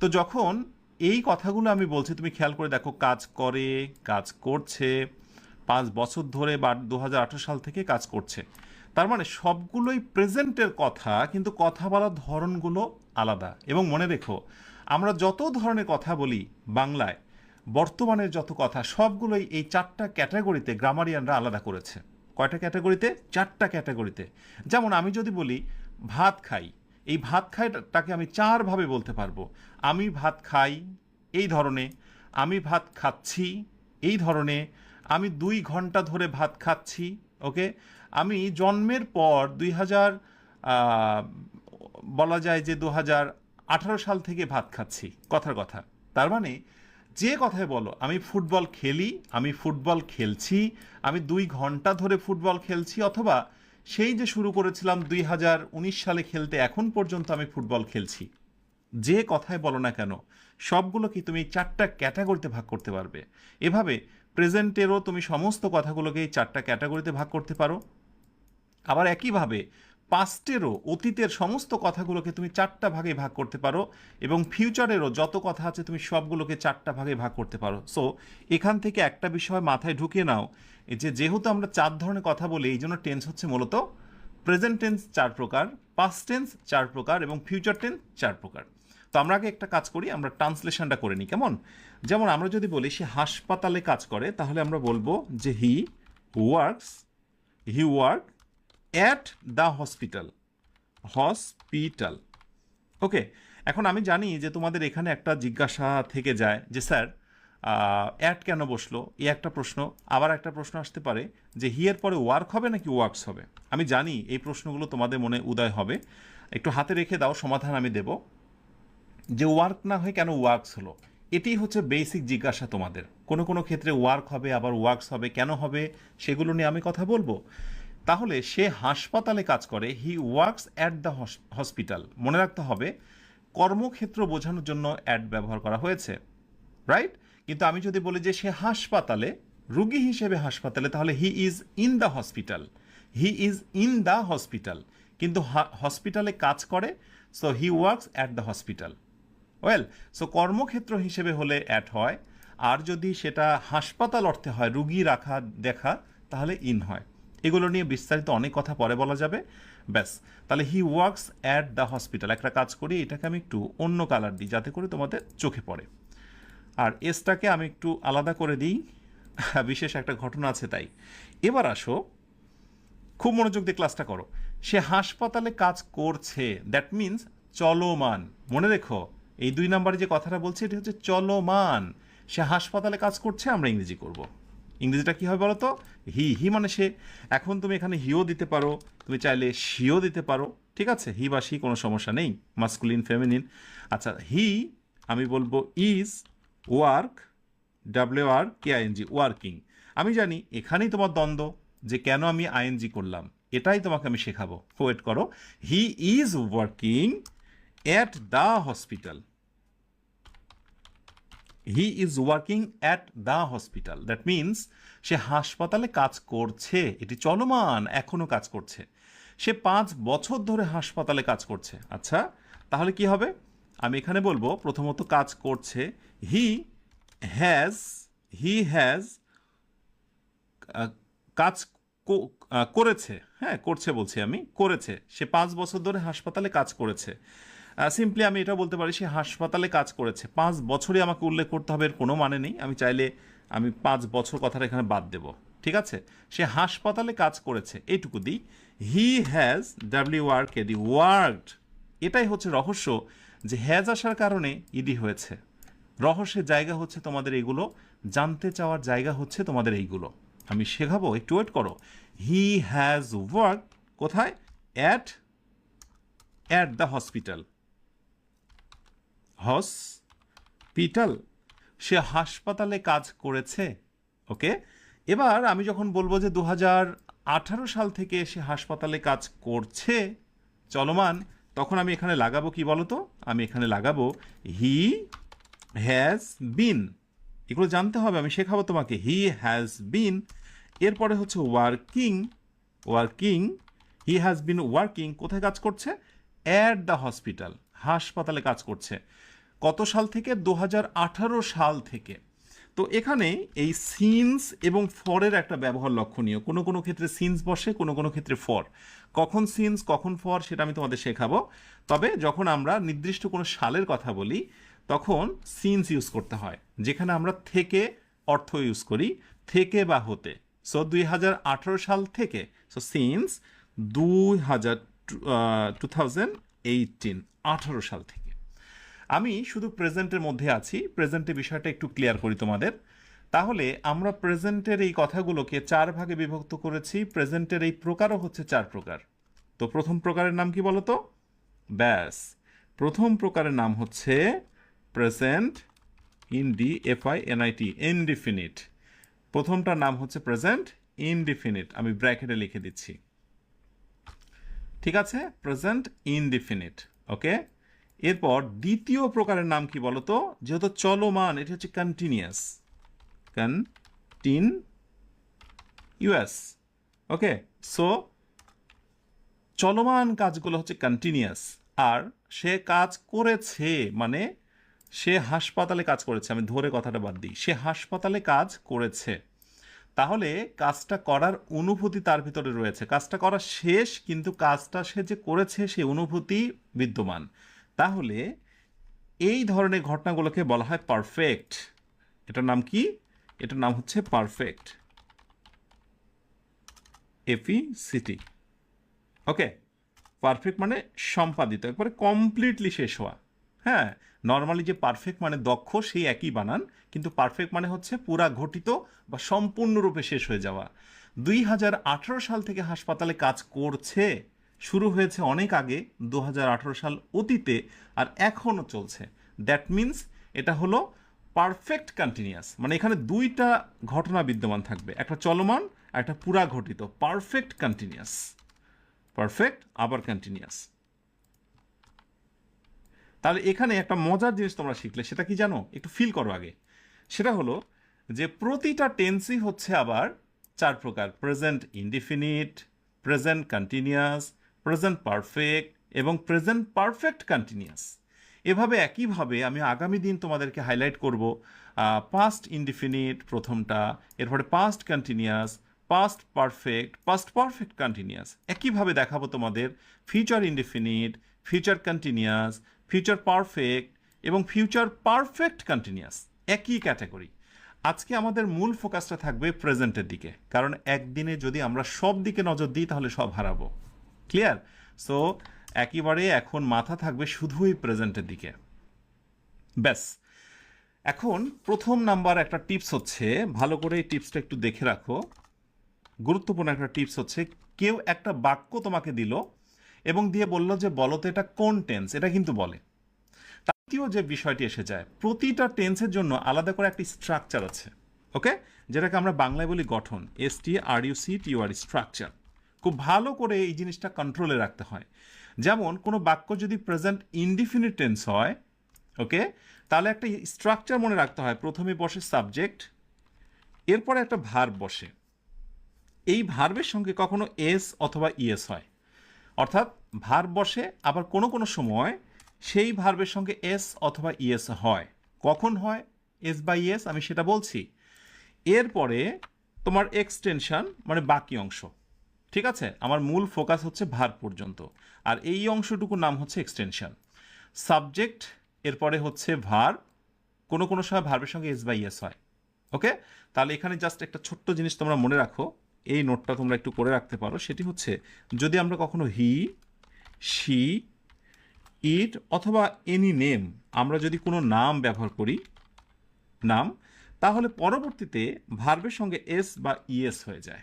তো যখন এই কথাগুলো আমি বলছি তুমি খেয়াল করে দেখো, কাজ করে, কাজ করছে, 5 বছর ধরে বা 2018 সাল থেকে কাজ করছে। তার মানে সবগুলোই প্রেজেন্টের কথা, কিন্তু কথা বলার ধরনগুলো আলাদা। এবং মনে রেখো, আমরা যত ধরনের কথা বলি বাংলায়, বর্তমানের যত কথা সবগুলোই এই 4টা ক্যাটাগরিতে গ্রামারিয়ানরা আলাদা করেছে। কয়টা ক্যাটাগরিতে? 4টা ক্যাটাগরিতে। যেমন আমি যদি বলি ভাত খাই, এই ভাত খাইটাকে আমি 4 ভাবে বলতে পারবো। আমি ভাত খাই এই ধরনে, আমি ভাত খাচ্ছি এই ধরনে, আমি 2 ঘন্টা ধরে ভাত খাচ্ছি। ওকে, আমি জন্মের পর 2000 বলা যায় যে 2018 সাল থেকে ভাত খাচ্ছি, কথার কথা। তার মানে যে কথায় বলো, আমি ফুটবল খেলি, আমি ফুটবল খেলছি, আমি 2 ঘন্টা ধরে ফুটবল খেলছি, অথবা সেই যে শুরু করেছিলাম 2019 সালে খেলতে, এখন পর্যন্ত আমি ফুটবল খেলছি, যে কথায় বলো না কেন সবগুলো কি তুমি 4টা ক্যাটাগরিতে ভাগ করতে পারবে। এভাবে প্রেজেন্টেরও তুমি সমস্ত কথাগুলোকে এই 4টা ক্যাটাগরিতে ভাগ করতে পারো। আবার একইভাবে পাস্টেরও, অতীতের সমস্ত কথাগুলোকে তুমি 4টা ভাগে ভাগ করতে পারো, এবং ফিউচারেরও যত কথা আছে তুমি সবগুলোকে 4টা ভাগে ভাগ করতে পারো। সো এখান থেকে একটা বিষয় মাথায় ঢুকিয়ে নাও, এই যে যেহেতু আমরা 4 ধরনের কথা বলি, এই জন্য টেন্স হচ্ছে মূলত প্রেজেন্ট টেন্স 4 প্রকার, পাস্ট টেন্স 4 প্রকার এবং ফিউচার টেন্স 4 প্রকার। তো আমরা আগে একটা কাজ করি, আমরা ট্রান্সলেশনটা করে নিই, কেমন। যেমন আমরা যদি বলি সে হাসপাতালে কাজ করে, তাহলে আমরা বলবো যে he work at the hospital. Okay, এখন আমি জানি যে তোমাদের এখানে একটা জিজ্ঞাসা থেকে যায় যে স্যার অ্যাট কেন বসলো, এই একটা প্রশ্ন। আবার একটা প্রশ্ন আসতে পারে যে হি এর পরে ওয়ার্ক হবে নাকি ওয়ার্কস হবে। আমি জানি এই প্রশ্নগুলো তোমাদের মনে উদয় হবে, একটু হাতে রেখে দাও, সমাধান আমি দেব। যে ওয়ার্ক না হয়ে কেন ওয়ার্কস হলো, এটি হচ্ছে বেসিক জিজ্ঞাসা তোমাদের। কোনো কোনো ক্ষেত্রে ওয়ার্ক হবে, আবার ওয়ার্কস হবে, কেন হবে সেগুলো নিয়ে আমি কথা বলবো। তাহলে সে হাসপাতালে কাজ করে, he works at the hospital. মনে রাখতে হবে কর্মক্ষেত্র বোঝানোর জন্য অ্যাট ব্যবহার করা হয়েছে, রাইট। কিন্তু আমি যদি বলি যে সে হাসপাতালে, রুগী হিসেবে হাসপাতালে, তাহলে he is in the hospital, he is in the hospital, কিন্তু হসপিটালে কাজ করে, so he works at the hospital. Well, so কর্মক্ষেত্র হিসেবে হলে অ্যাট হয়, আর যদি সেটা হাসপাতাল অর্থে হয়, রুগী রাখা দেখা, তাহলে ইন হয়। এগুলো নিয়ে বিস্তারিত অনেক কথা পরে বলা যাবে। ব্যাস, তাহলে he works at the hospital. একটা কাজ করি, এটাকে আমি একটু অন্য কালার দিই যাতে করে তোমাদের চোখে পড়ে, আর এসটাকে আমি একটু আলাদা করে দিই, বিশেষ একটা ঘটনা আছে তাই। এবার আসো, খুব মনোযোগ দিয়ে ক্লাসটা করো। সে হাসপাতালে কাজ করছে, দ্যাট মিন্স চলমান। মনে রেখো, এই 2 নম্বরে যে কথাটা বলছি এটি হচ্ছে চলমান। সে হাসপাতালে কাজ করছে, আমরা ইংরেজি করব। ইংরেজিটা কী হবে বলো তো? হি মানে সে। এখন তুমি এখানে হিও দিতে পারো, তুমি চাইলে শিও দিতে পারো, ঠিক আছে, হি বা শি কোনো সমস্যা নেই, মাস্কুলিন ফেমিনিন। আচ্ছা, হি আমি বলবো ইজ ওয়ার্ক, WRKING, ওয়ার্কিং। আমি জানি এখানেই তোমার দ্বন্দ্ব যে কেন আমি আইএনজি করলাম, এটাই তোমাকে আমি শেখাবো। ওয়েট করো, he is working at the hospital, he is working at the hospital, that means সে হাসপাতালে কাজ করছে, এটি চলমান, এখনো কাজ করছে। সে 5 বছর ধরে হাসপাতালে কাজ করছে। আচ্ছা, তাহলে কি হবে? আমি এখানে বলবো প্রথমত কাজ করছে, হি হ্যাজ কাজ করেছে, হ্যাঁ করছে বলছি আমি, করেছে, সে 5 বছর ধরে হাসপাতালে কাজ করেছে। সিম্পলি আমি এটা বলতে পারি সে হাসপাতালে কাজ করেছে। 5 বছরই আমাকে উল্লেখ করতে হবে এর কোনো মানে নেই, আমি চাইলে আমি 5 বছর কথাটা এখানে বাদ দেব, ঠিক আছে। সে হাসপাতালে কাজ করেছে এইটুকু দিই। হি হ্যাজ ওয়ার্কড, এটাই হচ্ছে রহস্য যে হ্যাজ আসার কারণে ইডি হয়েছে। রহস্যের জায়গা হচ্ছে তোমাদের এইগুলো, জানতে চাওয়ার জায়গা হচ্ছে তোমাদের এইগুলো। আমি শেখাবো, একটু ওয়েট করো। হি হ্যাজ ওয়ার্ক কোথায়? At the hospital. হসপিটাল, সে হাসপাতালে কাজ করেছে। ওকে, এবার আমি যখন বলবো যে 2018 সাল থেকে সে হাসপাতালে কাজ করছে চলমান, তখন আমি এখানে লাগাবো কি বলতো? আমি এখানে লাগাবো হি হ্যাজ বিন। এগুলো জানতে হবে, আমি শেখাবো তোমাকে। হি হ্যাজ বিন, এরপরে হচ্ছে working, he has been working, কোথায় কাজ করছে? অ্যাট দ্য হসপিটাল, হাসপাতালে কাজ করছে। কত সাল থেকে? 2018 সাল থেকে। তো এখানে এই সিন্স এবং ফরের একটা ব্যবহার লক্ষণীয়, কোনো কোনো ক্ষেত্রে সিন্স বসে, কোনো কোনো ক্ষেত্রে ফর। কখন সিন্স কখন ফর সেটা আমি তোমাদের শেখাবো। তবে যখন আমরা নির্দিষ্ট কোনো সালের কথা বলি তখন সিন্স ইউজ করতে হয়, যেখানে আমরা থেকে অর্থ ইউজ করি, থেকে বা হতে। সো 2018 সাল থেকে, সো সিন্স 2018 সাল থেকে। আমি শুধু প্রেজেন্টের মধ্যে আছি, প্রেজেন্টের বিষয়টা একটু ক্লিয়ার করি তোমাদের। তাহলে আমরা প্রেজেন্টের এই কথাগুলোকে 4 ভাগে বিভক্ত করেছি। প্রেজেন্টের এই প্রকারও হচ্ছে 4 প্রকার। তো প্রথম প্রকারের নাম কি বলতো? ব্যাস, প্রথম প্রকারের নাম হচ্ছে প্রেজেন্ট ইনডিফিনিট। প্রথমটার নাম হচ্ছে প্রেজেন্ট ইনডিফিনিট, আমি ব্র্যাকেটে লিখে দিচ্ছি, ঠিক আছে? প্রেজেন্ট ইনডিফিনিট, ওকে। এরপর দ্বিতীয় প্রকারের নাম কি বলতো? যেহেতু চলমান, এটা হচ্ছে কন্টিনিউয়াস, ওকে। সো চলমান কাজগুলো হচ্ছে কন্টিনিউয়াস, আর সে কাজ করেছে মানে সে হাসপাতালে কাজ করেছে। আমি ধরে কথাটা বাদ দিই, সে হাসপাতালে কাজ করেছে। তাহলে কাজটা করার অনুভূতি তার ভিতরে রয়েছে, কাজটা করা শেষ, কিন্তু কাজটা সে যে করেছে সে অনুভূতি বিদ্যমান। তাহলে এই ধরনের ঘটনাগুলোকে বলা হয় পারফেক্ট। এটার নাম কি? এটার নাম হচ্ছে পারফেক্ট, এফইসিটি, ওকে। পারফেক্ট মানে সম্পাদিত, একবারে কমপ্লিটলি শেষ হওয়া। হ্যাঁ, নর্মালি যে পারফেক্ট মানে দক্ষ, সেই একই বানান, কিন্তু পারফেক্ট মানে হচ্ছে পুরা ঘটিত বা সম্পূর্ণরূপে শেষ হয়ে যাওয়া। 2018 সাল থেকে হাসপাতালে কাজ করছে, শুরু হয়েছে অনেক আগে, 2018 সাল অতীতে, আর এখনও চলছে। দ্যাট মিন্স এটা হলো পারফেক্ট কন্টিনিউয়াস, মানে এখানে দুইটা ঘটনা বিদ্যমান থাকবে, একটা চলমান আর একটা পুরা ঘটিত। পারফেক্ট কন্টিনিউয়াস, পারফেক্ট আবার কন্টিনিউয়াস। তাহলে এখানে একটা মজার জিনিস তোমরা শিখলে, সেটা কি জানো? একটু ফিল করো আগে। সেটা হলো যে প্রতিটা টেন্সই হচ্ছে আবার 4 প্রকার: present indefinite, present continuous, present perfect এবং প্রেজেন্ট পারফেক্ট কন্টিনিউয়াস। এভাবে একইভাবে আমি আগামী দিন তোমাদেরকে হাইলাইট করব পাস্ট ইনডিফিনিট প্রথমটা, এরপরে past continuous, past perfect continuous. একইভাবে দেখাবো তোমাদের future indefinite, future continuous, future perfect এবং ফিউচার পারফেক্ট কন্টিনিউয়াস, একই ক্যাটাগরি। আজকে আমাদের মূল ফোকাসটা থাকবে প্রেজেন্টের দিকে, কারণ একদিনে যদি আমরা সব দিকে নজর দিই তাহলে সব হারাবো। ক্লিয়ার? সো একেবারে এখন মাথা থাকবে শুধুই প্রেজেন্টের দিকে। ব্যাস, এখন প্রথম নাম্বার একটা টিপস হচ্ছে, ভালো করে এই টিপসটা একটু দেখে রাখো। গুরুত্বপূর্ণ একটা টিপস হচ্ছে, কেউ একটা বাক্য তোমাকে দিল এবং দিয়ে বলল যে বলো তো এটা কোন টেন্স, এটা কিন্তু বলে। দ্বিতীয় যে বিষয়টি এসে যায়, প্রতিটা টেন্সের জন্য আলাদা করে একটি স্ট্রাকচার আছে, ওকে, যেটাকে আমরা বাংলায় বলি গঠন, STRUCTUR, স্ট্রাকচার। খুব ভালো করে এই জিনিসটা কন্ট্রোলে রাখতে হয়। যেমন কোনো বাক্য যদি প্রেজেন্ট ইনডিফিনিট টেন্স হয়, ওকে, তাহলে একটা স্ট্রাকচার মনে রাখতে হয়। প্রথমে বসে সাবজেক্ট, এরপরে একটা ভার্ব বসে। এই ভার্বের সঙ্গে কখনো এস অথবা ইএস হয়, অর্থাৎ ভার্ব বসে, আবার কোনো কোনো সময় সেই ভার্বের সঙ্গে এস অথবা ইএস হয়। কখন হয় এস বা ইএস আমি সেটা বলছি। এরপরে তোমার এক্সটেনশন মানে বাকি অংশ, ঠিক আছে? আমার মূল ফোকাস হচ্ছে ভার্ব পর্যন্ত, আর এই অংশটুকুর নাম হচ্ছে এক্সটেনশন। সাবজেক্ট, এরপরে হচ্ছে ভার্ব, কোনো কোনো সময় ভার্বের সঙ্গে এস বা ইএস হয়। ওকে, তাহলে এখানে জাস্ট একটা ছোট্ট জিনিস তোমরা মনে রাখো, এই নোটটা তোমরা একটু করে রাখতে পারো। সেটি হচ্ছে যদি আমরা কখনো হি, শি, ইট অথবা এনি নেম, আমরা যদি কোনো নাম ব্যবহার করি, নাম, তাহলে পরবর্তীতে ভার্বের সঙ্গে এস বা ইএস হয়ে যায়।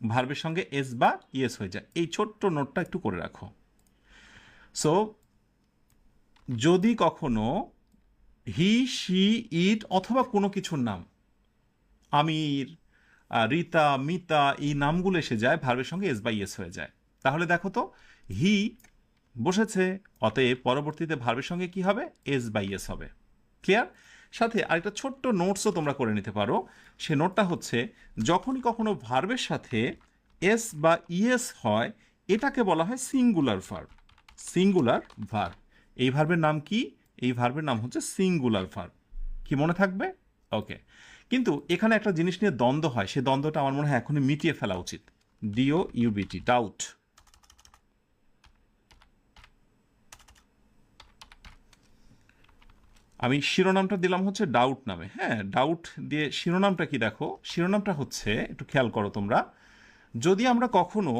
ভার্বের সঙ্গে এস বা ইএস হয়ে যায়। এই ছোট্ট নোটটা একটু করে রাখো। সো যদি কখনো হি, শি, ইট অথবা কোনো কিছুর নাম, আমির, রীতা, মিতা, এই নামগুলো এসে যায়, ভার্বের সঙ্গে এস বা ইএস হয়ে যায়। তাহলে দেখো তো, হি বসেছে, অতএব পরবর্তীতে ভার্বের সঙ্গে কি হবে? এস বা ইএস হবে। ক্লিয়ার? সাথে আরেকটা ছোট্ট নোটসও তোমরা করে নিতে পারো। সে নোটটা হচ্ছে যখনই কখনো ভার্বের সাথে এস বা ইএস হয়, এটাকে বলা হয় সিঙ্গুলার ভার্ব। Singular verb. এই ভার্বের নাম কি? এই ভার্বের নাম হচ্ছে সিঙ্গুলার ভার্ব। কি মনে থাকবে? ওকে। কিন্তু এখানে একটা জিনিস নিয়ে দ্বন্দ্ব হয়, সে দ্বন্দ্বটা আমার মনে হয় এখনই মিটিয়ে ফেলা উচিত। ডিও ইউবিটি, ডাউট। আমি শিরোনামটা দিলাম হচ্ছে ডাউট নামে। হ্যাঁ, ডাউট দিয়ে শিরোনামটা কি দেখো, শিরোনামটা হচ্ছে, একটু খেয়াল করো তোমরা, যদি আমরা কখনো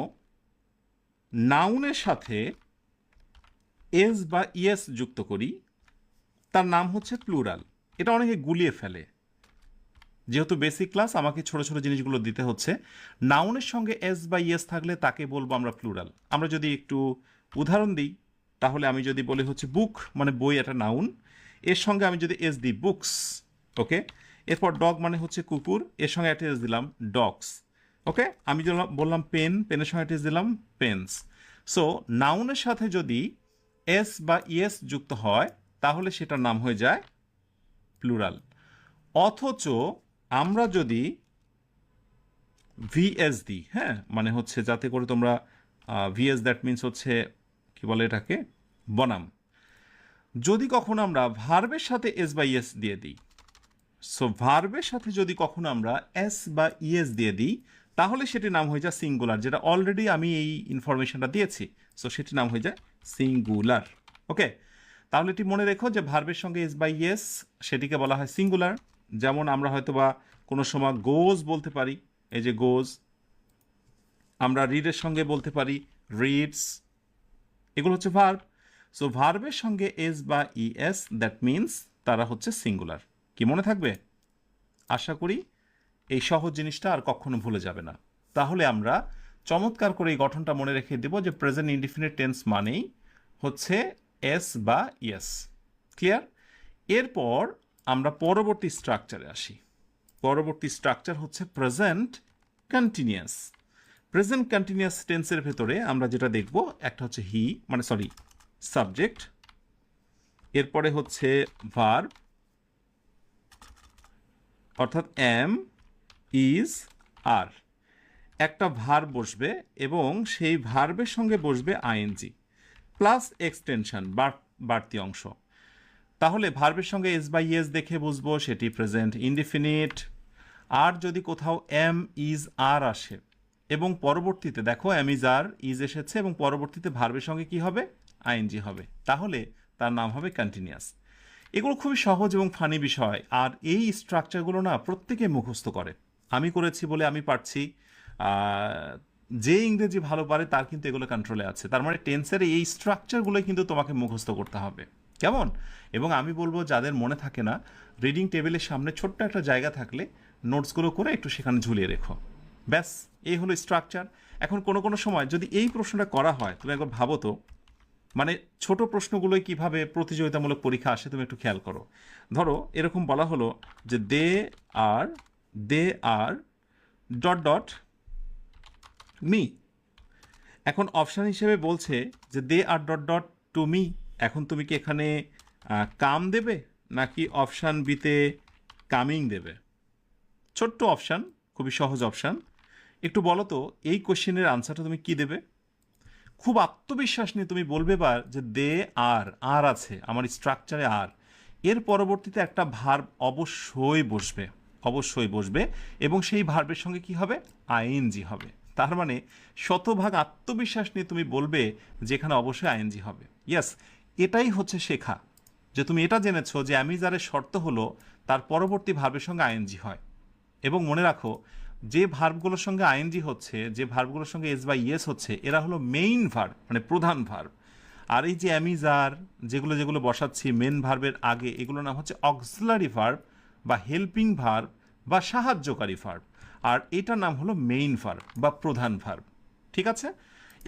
নাউনের সাথে এস বা ইএস যুক্ত করি, তার নাম হচ্ছে প্লুরাল। এটা অনেকে গুলিয়ে ফেলে। যেহেতু বেসিক ক্লাস, আমাকে ছোট ছোট জিনিসগুলো দিতে হচ্ছে। নাউনের সঙ্গে এস বা ইএস থাকলে তাকে বলবো আমরা প্লুরাল। আমরা যদি একটু উদাহরণ দিই, তাহলে আমি যদি বলি হচ্ছে বুক মানে বই, একটা নাউন, এর সঙ্গে আমি যদি এস দিই বুকস, ওকে। এরপর ডগ মানে হচ্ছে কুকুর, এর সঙ্গে একটা এস দিলাম ডগস, ওকে। আমি বললাম পেন, পেনের সঙ্গে একটা এস দিলাম পেন্স। সো নাউনের সাথে যদি এস বা ইএস যুক্ত হয়, তাহলে সেটার নাম হয়ে যায় প্লুরাল। অথচ আমরা যদি ভিএস দিই, হ্যাঁ, মানে হচ্ছে যাতে করে তোমরা, ভিএস দ্যাট মিনস হচ্ছে কি বলে এটাকে, বনাম। যদি কখনো আমরা ভার্বের সাথে এস বা ইএস দিয়ে দিই, সো ভার্বের সাথে যদি কখনো আমরা এস বা ইএস দিয়ে দিই, তাহলে সেটির নাম হয়ে যায় সিঙ্গুলার, যেটা অলরেডি আমি এই ইনফরমেশনটা দিয়েছি। সো সেটির নাম হয়ে যায় সিঙ্গুলার। ওকে, তাহলে এটি মনে রেখো যে ভার্বের সঙ্গে এস বা ইএস, সেটিকে বলা হয় সিঙ্গুলার। যেমন আমরা হয়তো বা কোনো সময় গোজ বলতে পারি, এই যে গোজ। আমরা রিডের সঙ্গে বলতে পারি রিডস, এগুলো হচ্ছে ভার্ব। সো ভার্বের সঙ্গে এস বা ইএস, দ্যাট মিনস তারা হচ্ছে সিঙ্গুলার। কি মনে থাকবে? আশা করি এই সহজ জিনিসটা আর কখনো ভুলে যাবে না। তাহলে আমরা চমৎকার করে এই গঠনটা মনে রেখে দেব যে প্রেজেন্ট ইনডিফিনিট টেন্স মানেই হচ্ছে এস বা ইএস। ক্লিয়ার? এরপর আমরা পরবর্তী স্ট্রাকচারে আসি। পরবর্তী স্ট্রাকচার হচ্ছে প্রেজেন্ট কন্টিনিউয়াস। প্রেজেন্ট কন্টিনিউয়াস টেন্সের ভেতরে আমরা যেটা দেখব, একটা হচ্ছে হি মানে সরি সাবজেক্ট, এরপরে হচ্ছে ভার্ব অর্থাৎ এম, ইজ, আর। একটা ভার্ব বসবে এবং সেই ভার্বের সঙ্গে বসবে আইএনজি প্লাস এক্সটেনশন বাড়তি অংশ। তাহলে ভার্বের সঙ্গে এস বাই এস দেখে বুঝবো সেটি প্রেজেন্ট ইনডিফিনিট। আর যদি কোথাও এম, ইজ, আর আসে এবং পরবর্তীতে দেখো এম, ইজ, আর, ইজ এসেছে এবং পরবর্তীতে ভার্বের সঙ্গে কি হবে? আইএনজি হবে, তাহলে তার নাম হবে কন্টিনিউয়াস। এগুলো খুবই সহজ এবং ফানি বিষয়, আর এই স্ট্রাকচারগুলো না প্রত্যেকে মুখস্থ করে। আমি করেছি বলে আমি পারছি। যে ইংরেজি ভালো পারে তার কিন্তু এগুলো কন্ট্রোলে আছে। তার মানে টেন্সের এই স্ট্রাকচারগুলোই কিন্তু তোমাকে মুখস্থ করতে হবে, কেমন? এবং আমি বলবো যাদের মনে থাকে না, রিডিং টেবিলের সামনে ছোট্ট একটা জায়গা থাকলে নোটসগুলো করে একটু সেখানে ঝুলিয়ে রেখো। ব্যাস, এই হলো স্ট্রাকচার। এখন কোনো কোনো সময় যদি এই প্রশ্নটা করা হয়, তুমি একবার ভাবো তো, মানে ছোট প্রশ্নগুলোই কিভাবে প্রতিযোগিতামূলক পরীক্ষা আসে তুমি একটু খেয়াল করো। ধরো এরকম বলা হলো যে they are dot dot me. এখন অপশান হিসেবে বলছে যে they are dot dot to me. এখন তুমি কি এখানে কাম দেবে নাকি অপশান বিতে কামিং দেবে? ছোট্ট অপশান, খুবই সহজ অপশান। একটু বলো তো এই কোশ্চেনের আনসারটা তুমি কি দেবে? খুব আত্মবিশ্বাস নিয়ে তুমি বলবে বা যে দে আর আছে আমার স্ট্রাকচারে আর, এর পরবর্তীতে একটা ভার্ব অবশ্যই বসবে এবং সেই ভার্বের সঙ্গে কি হবে, আইএনজি হবে। তার মানে শতভাগ আত্মবিশ্বাস নিয়ে তুমি বলবে যেখানে অবশ্যই আইএনজি হবে। ইয়েস, এটাই হচ্ছে শেখা, যে তুমি এটা জেনেছো যে অ্যামিজারের শর্ত হলো তার পরবর্তী ভার্বের সঙ্গে আইএনজি হয়। এবং মনে রাখো, যে ভার্বগুলোর সঙ্গে আইএনজি হচ্ছে, যে ভার্বগুলোর সঙ্গে এস বা ইয়েস হচ্ছে, এরা হলো মেইন ভার্ব, মানে প্রধান ভার্ব। আর এই যে অ্যামিজার যেগুলো যেগুলো বসাচ্ছি মেন ভার্বের আগে, এগুলোর নাম হচ্ছে অক্সিলারি ভার্ব বা হেল্পিং ভার্ব বা সাহায্যকারী ভার্ব। আর এটার নাম হলো মেইন ভার্ব বা প্রধান ভার্ব। ঠিক আছে,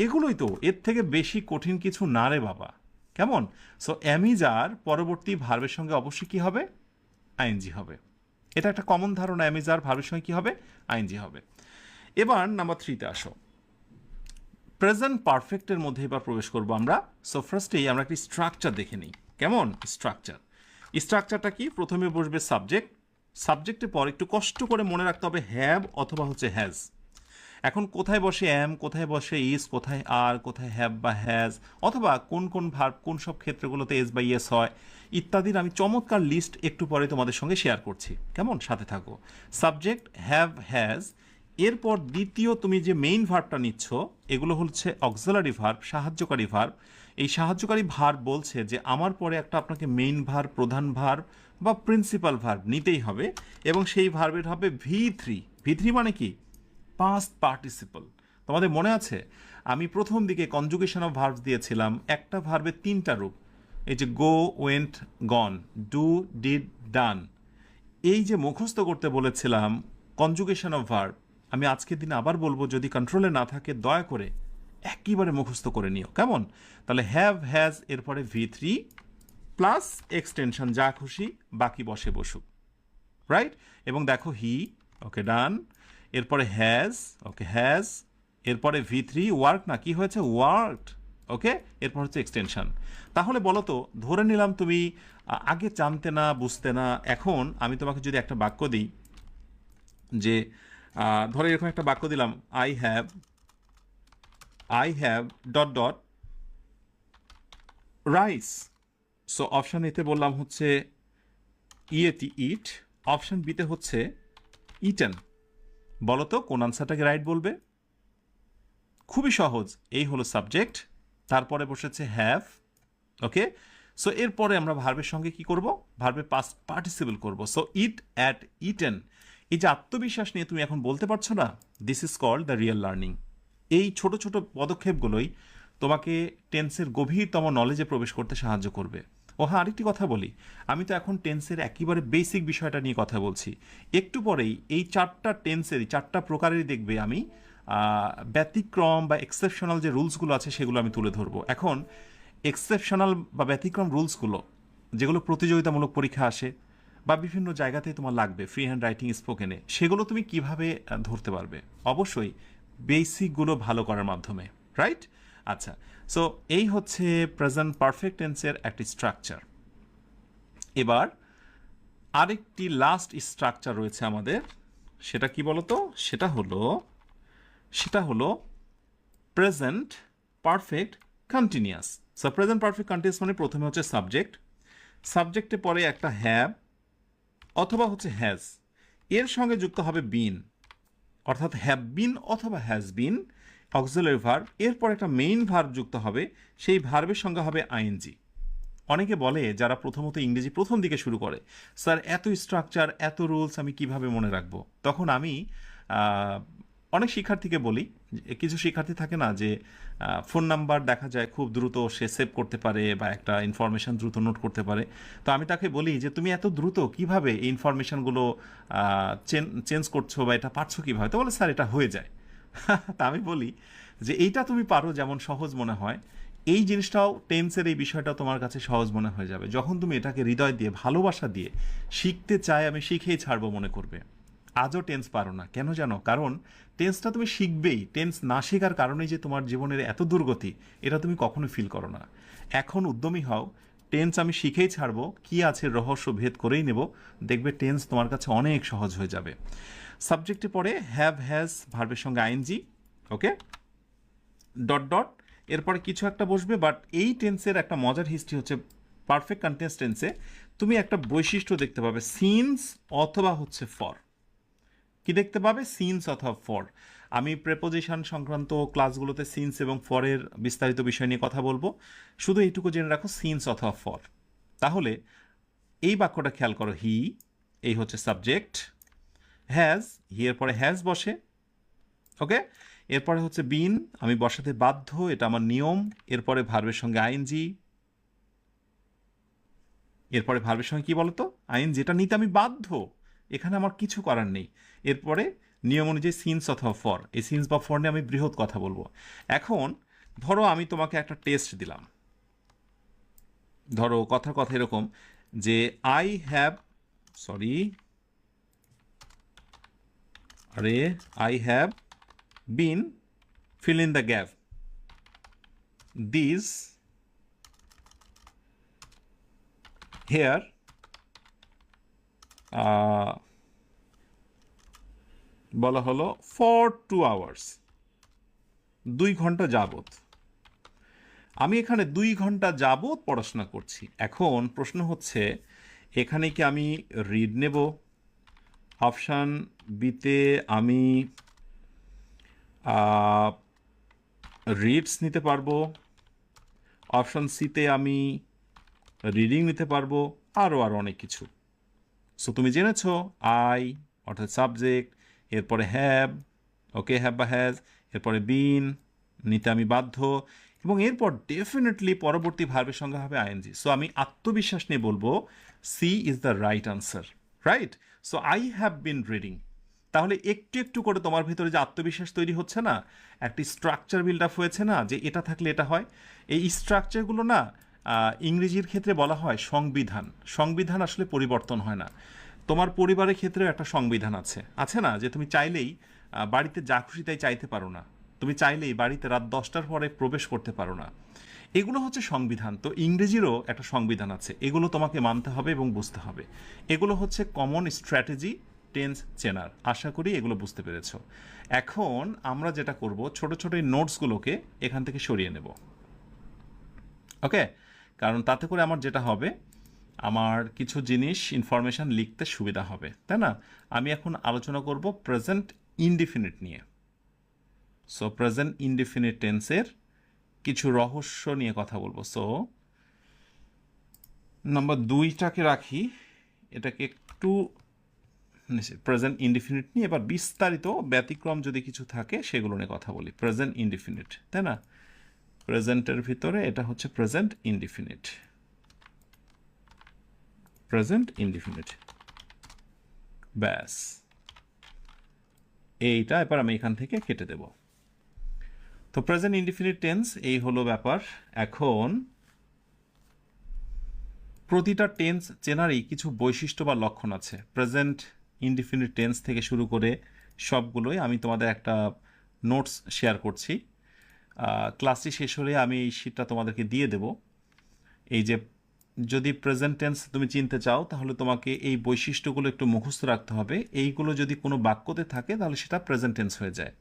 এগুলোই তো, এর থেকে বেশি কঠিন কিছু না রে বাবা। কেমন? সো অ্যামিজার পরবর্তী ভার্বের সঙ্গে অবশ্যই কি হবে, আইএনজি হবে। এটা একটা কমন ধারণা, অ্যামিজার ভার্বের সঙ্গে কি হবে, আইএনজি হবে। এবার নাম্বার 3-তে আসো, প্রেজেন্ট পারফেক্টের মধ্যে এবার প্রবেশ করব আমরা। সো ফার্স্টেই আমরা একটি স্ট্রাকচার দেখে নিই। কেমন স্ট্রাকচারটা কি? প্রথমে বসবে সাবজেক্ট, সাবজেক্টের পর একটু কষ্ট করে মনে রাখতে হবে হ্যাভ অথবা হচ্ছে হ্যাজ। এখন কোথায় বসে অ্যাম, কোথায় বসে ইজ, কোথায় আর, কোথায় হ্যাভ বা হ্যাজ, অথবা কোন কোন ভার্ব কোন সব ক্ষেত্রগুলোতে এস বা ইয়েস হয় ইত্যাদির আমি চমৎকার লিস্ট একটু পরে তোমাদের সঙ্গে শেয়ার করছি। কেমন? সাথে থাকো। সাবজেক্ট, হ্যাভ, হ্যাজ, এরপর দ্বিতীয় তুমি যে মেইন ভার্বটা নিচ্ছ, এগুলো হচ্ছে অক্সিলারি ভার্ব, সাহায্যকারী ভার্ব। এই সাহায্যকারী ভার্ব বলছে যে আমার পরে একটা আপনাকে মেইন ভার্ব, প্রধান ভার্ব বা প্রিন্সিপাল ভার্ব নিতেই হবে, এবং সেই ভার্বের হবে ভি থ্রি মানে কি, পাস্ট পার্টিসিপল। তোমাদের মনে আছে আমি প্রথম দিকে কনজুগেশন অফ ভার্বস দিয়েছিলাম, একটা ভার্বের 3টা রূপ, এই যে গো, ওয়েন্ট, গন, ডু, ডিড, ডান। এই যে মুখস্থ করতে বলেছিলাম কনজুগেশন অফ ভার্ব, আমি আজকের দিনে আবার বলবো, যদি কন্ট্রোলে না থাকে দয়া করে একেবারে মুখস্থ করে নিও। কেমন? তাহলে হ্যাভ, হ্যাজ, এরপরে ভি3 প্লাস এক্সটেনশন, যা খুশি বাকি বসে বসুক, রাইট? এবং দেখো হি, ওকে ডান, এরপরে হ্যাজ, ওকে হ্যাজ, এরপরে ভি3 ওয়ার্ক, না কি হয়েছে, ওয়ার্কড, ওকে, এরপর হচ্ছে এক্সটেনশন। তাহলে বলো তো, ধরে নিলাম তুমি আগে জানতে না, বুঝতে না, এখন আমি তোমাকে যদি একটা বাক্য দিই, যে ধরে এরকম একটা বাক্য দিলাম, I have dot dot rice. So option এতে বললাম হচ্ছে ইয়েটি ইট, অপশান বিতে হচ্ছে ইটেন। বলো তো কোন আনসারটাকে রাইট বলবে? খুবই সহজ, এই হলো সাবজেক্ট, তারপরে বসেছে হ্যাভ, ওকে। সো এরপরে আমরা ভার্বের সঙ্গে কি করব, ভার্বের পাস্ট পার্টিসিপল করব। So eat ate eaten. এই যে আত্মবিশ্বাস নিয়ে তুমি এখন বলতে পারছো না, this is called the real learning. এই ছোট ছোট পদক্ষেপগুলোই তোমাকে টেন্সের গভীরতম নলেজে প্রবেশ করতে সাহায্য করবে। ও হ্যাঁ, আরেকটি কথা বলি, আমি তো এখন টেন্সের একেবারে বেসিক বিষয়টা নিয়ে কথা বলছি। একটু পরেই এই 4টা টেন্সেরই 4টা প্রকারেরই দেখবে আমি ব্যতিক্রম বা এক্সেপশনাল যে রুলসগুলো আছে সেগুলো আমি তুলে ধরবো। এখন এক্সেপশনাল বা ব্যতিক্রম রুলসগুলো যেগুলো প্রতিযোগিতামূলক পরীক্ষা আসে বা বিভিন্ন জায়গাতেই তোমার লাগবে, ফ্রি হ্যান্ড রাইটিং, স্পোকেনে, সেগুলো তুমি কিভাবে ধরতে পারবে? অবশ্যই বেসিকগুলো ভালো করার মাধ্যমে, রাইট? আচ্ছা, সো এই হচ্ছে প্রেজেন্ট পারফেক্ট টেন্সের একটি স্ট্রাকচার। এবার আরেকটি লাস্ট স্ট্রাকচার রয়েছে আমাদের, সেটা কি বলতো? সেটা হলো present perfect continuous. So present perfect continuous মানে প্রথমে হচ্ছে সাবজেক্ট, সাবজেক্টে পরে একটা হ্যাভ অথবা হচ্ছে হ্যাজ, এর সঙ্গে যুক্ত হবে বিন, অর্থাৎ হ্যাভ বিন অথবা হ্যাজ বিন, অক্সিলারি ভার্ব, এরপর একটা মেইন ভার্ব যুক্ত হবে, সেই ভার্বের সঙ্গে হবে আইএনজি। অনেকে বলে যারা প্রথমত ইংরেজি প্রথম দিকে শুরু করে, স্যার এত স্ট্রাকচার, এত রুলস আমি কিভাবে মনে রাখবো? তখন আমি অনেক শিক্ষার্থীকে বলি, কিছু শিক্ষার্থী থাকে না যে ফোন নাম্বার দেখা যায় খুব দ্রুত সে সেভ করতে পারে বা একটা ইনফরমেশন দ্রুত নোট করতে পারে, তো আমি তাকে বলি যে তুমি এত দ্রুত কিভাবে এই ইনফরমেশনগুলো চেঞ্জ করছো বা এটা পারছো কিভাবে? তো বলে স্যার এটা হয়ে যায়। তা আমি বলি যে এইটা তুমি পারো যেমন সহজ মনে হয়, এই জিনিসটাও টেন্সের এই বিষয়টা তোমার কাছে সহজ মনে হয়ে যাবে যখন তুমি এটাকে হৃদয় দিয়ে, ভালোবাসা দিয়ে শিখতে চাই, আমি শিখেই ছাড়বো মনে করবে। আজও টেন্স পারো না কেন জানো? কারণ টেন্সটা তুমি শিখবেই, টেন্স না শেখার কারণেই যে তোমার জীবনের এত দুর্গতি, এটা তুমি কখনো ফিল করো না। এখন উদ্যমী হও, টেন্স আমি শিখেই ছাড়বো, কি আছে রহস্য ভেদ করেই নেব, দেখবে টেন্স তোমার কাছে অনেক সহজ হয়ে যাবে। সাবজেক্টে পরে হ্যাভ, হ্যাজ, ভার্বের সঙ্গে আইএনজি, ওকে, ডট ডট, এরপরে কিছু একটা বসবে, বাট এই টেন্সের একটা মজার হিস্ট্রি হচ্ছে পারফেক্ট কন্টিনিউয়াস টেন্সে তুমি একটা বৈশিষ্ট্য দেখতে পাবে, সিন্স অথবা হচ্ছে ফর। কি দেখতে পাবে? সিন্স অথবা ফর। আমি প্রেপোজিশন সংক্রান্ত ক্লাসগুলোতে সিন্স এবং ফরের বিস্তারিত বিষয় নিয়ে কথা বলবো, শুধু এইটুকু জেনে রাখো সিন্স অথবা ফর। তাহলে এই বাক্যটা খেয়াল করো, হি, এই হচ্ছে সাবজেক্ট, হ্যাজ, হি এর পরে হ্যাজ বসে, ওকে। এরপরে হচ্ছে বিন, আমি বসাতে বাধ্য, এটা আমার নিয়ম। এরপরে ভার্বের সঙ্গে আইএনজি, এরপরে ভার্বের সঙ্গে কি বলতো? আইন, যেটা নিতে আমি বাধ্য, এখানে আমার কিছু করার নেই। এরপরে নিয়ম অনুযায়ী সিন্স অথবা ফর, এই সিন্স বা ফর নিয়ে আমি বৃহৎ কথা বলবো। এখন ধরো আমি তোমাকে একটা টেস্ট দিলাম, ধরো কথার কথা এরকম যে আই হ্যাভ, সরি, আরে, I have bin, fill in the gap, these, here, বলা হলো ফর 2 hours, 2 ঘন্টা যাবত। আমি এখানে 2 ঘন্টা যাবত পড়াশোনা করছি। এখন প্রশ্ন হচ্ছে এখানে কি আমি রিড নেব? অপশান বিতে আমি রিডস নিতে পারবো, অপশান সিতে আমি রিডিং নিতে পারবো, আরও অনেক কিছু। সো তুমি জেনেছো আই অর্থাৎ সাবজেক্ট, এরপরে হ্যাভ, ওকে, হ্যাভ বা হ্যাজ, এরপরে বিন, নিতে আমি বাধ্য, এবং এরপর ডেফিনেটলি পরবর্তী ভার্বের সঙ্গে হবে আইএনজি। সো আমি আত্মবিশ্বাস নিয়ে বলবো C is the right answer, right? So I have been reading. তাহলে একটু একটু করে তোমার ভিতরে যে আত্মবিশ্বাস তৈরি হচ্ছে না, একটি স্ট্রাকচার বিল্ড আপ হয়েছে না, যে এটা থাকলে এটা হয়। এই স্ট্রাকচারগুলো না ইংরেজির ক্ষেত্রে বলা হয় সংবিধান। সংবিধান আসলে পরিবর্তন হয় না। তোমার পরিবারের ক্ষেত্রেও একটা সংবিধান আছে, আছে না? যে তুমি চাইলেই বাড়িতে যা খুশি তাই চাইতে পারো না, তুমি চাইলেই বাড়িতে রাত 10টার পরে প্রবেশ করতে পারো না। এগুলো হচ্ছে সংবিধান। তো ইংরেজিরও একটা সংবিধান আছে, এগুলো তোমাকে মানতে হবে এবং বুঝতে হবে। এগুলো হচ্ছে কমন স্ট্র্যাটেজি টেন্স চেনার। আশা করি এগুলো বুঝতে পেরেছো। এখন আমরা যেটা করব, ছোট ছোট এই নোটসগুলোকে এখান থেকে সরিয়ে নেব, ওকে? কারণ তাতে করে আমার যেটা হবে, আমার কিছু জিনিস ইনফরমেশান লিখতে সুবিধা হবে, তাই না? আমি এখন আলোচনা করব প্রেজেন্ট ইনডিফিনিট নিয়ে। সো প্রেজেন্ট ইনডিফিনিট টেন্সের কিছু রহস্য নিয়ে কথা বলবো। সো নাম্বার 2টাকে রাখি, এটাকে একটু প্রেজেন্ট ইনডিফিনিট নিয়ে এবার বিস্তারিত ব্যতিক্রম যদি কিছু থাকে সেগুলো নিয়ে কথা বলি। প্রেজেন্ট ইনডিফিনিট, তাই না? প্রেজেন্টের ভিতরে এটা হচ্ছে প্রেজেন্ট ইনডিফিনিট, প্রেজেন্ট ইনডিফিনিট, ব্যাস। এইটা এবার আমি এখান থেকে কেটে দেব। তো প্রেজেন্ট ইনডিফিনিট টেন্স এই হলো ব্যাপার। এখন প্রতিটা টেন্স চেনারই কিছু বৈশিষ্ট্য বা লক্ষণ আছে। প্রেজেন্ট ইনডিফিনিট টেন্স থেকে শুরু করে সবগুলোই আমি তোমাদের একটা নোটস শেয়ার করছি। ক্লাসটি শেষ হলে আমি এই শিটটা তোমাদেরকে দিয়ে দেব। এই যে যদি প্রেজেন্ট টেন্স তুমি চিনতে চাও তাহলে তোমাকে এই বৈশিষ্ট্যগুলো একটু মুখস্থ রাখতে হবে। এইগুলো যদি কোনো বাক্যতে থাকে তাহলে সেটা প্রেজেন্ট টেন্স হয়ে যায়।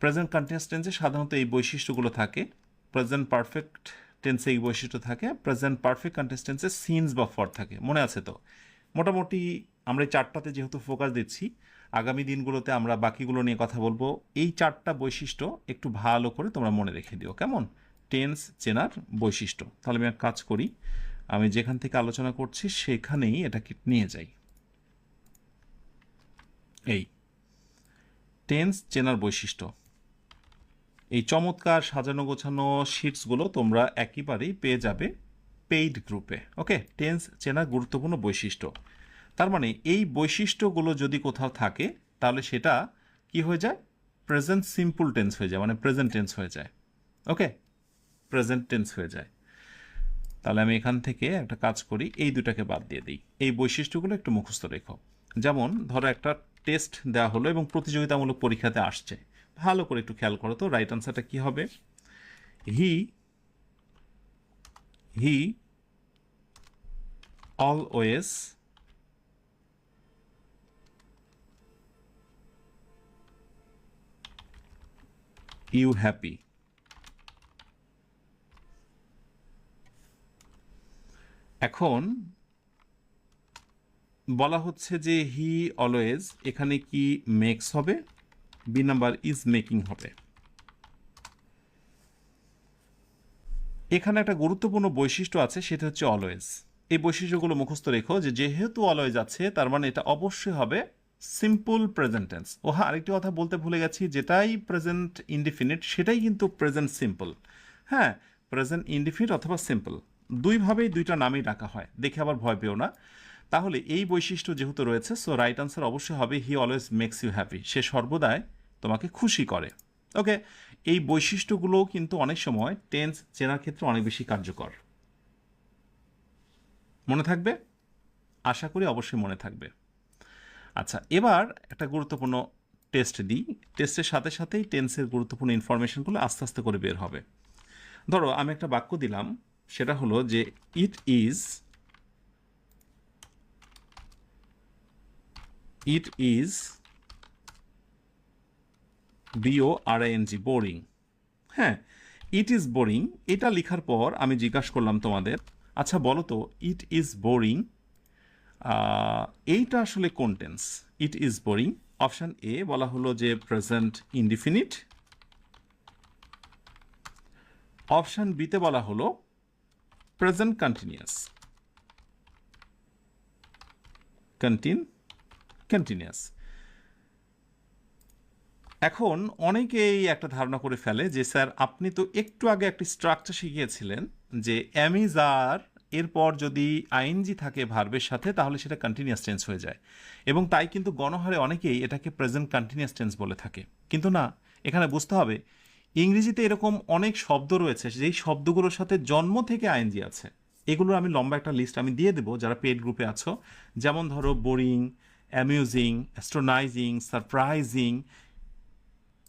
প্রেজেন্ট কন্টিনিউয়াস টেন্সে সাধারণত এই বৈশিষ্ট্যগুলো থাকে। প্রেজেন্ট পারফেক্ট টেন্সে এই বৈশিষ্ট্য থাকে। প্রেজেন্ট পারফেক্ট কন্টিনিউয়াস টেন্সে সিনস বা ফর থাকে। মনে আছে তো? মোটামুটি আমরা এই 4টাতে যেহেতু ফোকাস দিচ্ছি, আগামী দিনগুলোতে আমরা বাকিগুলো নিয়ে কথা বলবো। এই 4টা বৈশিষ্ট্য একটু ভালো করে তোমরা মনে রেখে দিও, কেমন? টেন্স চেনার বৈশিষ্ট্য। তাহলে আমি এক কাজ করি, আমি যেখান থেকে আলোচনা করছি সেখানেই এটাকে নিয়ে যাই। এই টেন্স চেনার বৈশিষ্ট্য, এই চমৎকার সাজানো গোছানো শিটসগুলো তোমরা একেবারেই পেয়ে যাবে পেইড গ্রুপে, ওকে? টেন্স চেনা গুরুত্বপূর্ণ বৈশিষ্ট্য, তার মানে এই বৈশিষ্ট্যগুলো যদি কোথাও থাকে তাহলে সেটা কি হয়ে যায়? প্রেজেন্ট সিম্পল টেন্স হয়ে যায়, মানে প্রেজেন্ট টেন্স হয়ে যায়, ওকে? প্রেজেন্ট টেন্স হয়ে যায়। তাহলে আমি এখান থেকে একটা কাজ করি, এই দুটাকে বাদ দিয়ে দিই। এই বৈশিষ্ট্যগুলো একটু মুখস্থ রেখো। যেমন ধরো একটা টেস্ট দেওয়া হলো এবং প্রতিযোগিতামূলক পরীক্ষাতে আসছে, ভালো করে একটু খেয়াল করো তো রাইট আনসারটা কি হবে? হি হি অলওয়েজ ইউ হ্যাপি, এখন বলা হচ্ছে যে হি অলওয়েজ, এখানে কি মেক্স হবে? বি নাম্বার ইজ মেকিং হবে। এখানে একটা গুরুত্বপূর্ণ বৈশিষ্ট্য আছে, সেটা হচ্ছে অলওয়েজ। এই বৈশিষ্ট্যগুলো মুখস্থ রেখো যে যেহেতু অলওয়েজ আছে তার মানে এটা অবশ্যই হবে সিম্পল প্রেজেন্ট টেন্স। ও হ্যাঁ, আরেকটি কথা বলতে ভুলে গেছি, যেটাই প্রেজেন্ট ইনডিফিনিট সেটাই কিন্তু প্রেজেন্ট সিম্পল। হ্যাঁ, প্রেজেন্ট ইনডিফিনিট অথবা সিম্পল দুইভাবেই দুইটা নামই ডাকা হয়, দেখে আবার ভয় পেও না। তাহলে এই বৈশিষ্ট্য যেহেতু রয়েছে, সো রাইট আনসার অবশ্যই হবে he always makes you happy, সে সর্বদাই তোমাকে খুশি করে। ওকে, এই বৈশিষ্ট্যগুলো কিন্তু অনেক সময় টেন্স চেনার ক্ষেত্রে অনেক বেশি কার্যকর। মনে থাকবে? আশা করি অবশ্যই মনে থাকবে। আচ্ছা, এবার একটা গুরুত্বপূর্ণ টেস্ট দিই। টেস্টের সাথে সাথেই টেন্সের গুরুত্বপূর্ণ ইনফরমেশনগুলো আস্তে আস্তে করে বের হবে। ধরো আমি একটা বাক্য দিলাম, সেটা হলো যে ইট ইজ BORING, বোরিং। হ্যাঁ, ইট ইজ বোরিং, এটা লেখার পর আমি জিজ্ঞাসা করলাম তোমাদের, আচ্ছা বলো তো ইট ইজ বোরিং এইটা আসলে কোন tense? It is boring, option A বলা হলো যে প্রেজেন্ট ইনডিফিনিট, অপশান বিতে বলা হলো প্রেজেন্ট কন্টিনিউয়াস। কন্টিনিউয়াস। এখন অনেকেই একটা ধারণা করে ফেলে যে স্যার আপনি তো একটু আগে একটি স্ট্রাকচার শিখিয়েছিলেন যে অ্যামিজার এরপর যদি আইএনজি থাকে ভার্বের সাথে তাহলে সেটা কন্টিনিউয়াস টেন্স হয়ে যায়, এবং তাই কিন্তু গণহারে অনেকেই এটাকে প্রেজেন্ট কন্টিনিউয়াস টেন্স বলে থাকে। কিন্তু না, এখানে বুঝতে হবে ইংরেজিতে এরকম অনেক শব্দ রয়েছে যেই শব্দগুলোর সাথে জন্ম থেকে আইএনজি আছে। এগুলোর আমি লম্বা একটা লিস্ট আমি দিয়ে দেবো যারা পেড গ্রুপে আছো। যেমন ধরো বোরিং, অ্যামিউজিং, অ্যাস্ট্রোনাইজিং, সারপ্রাইজিং।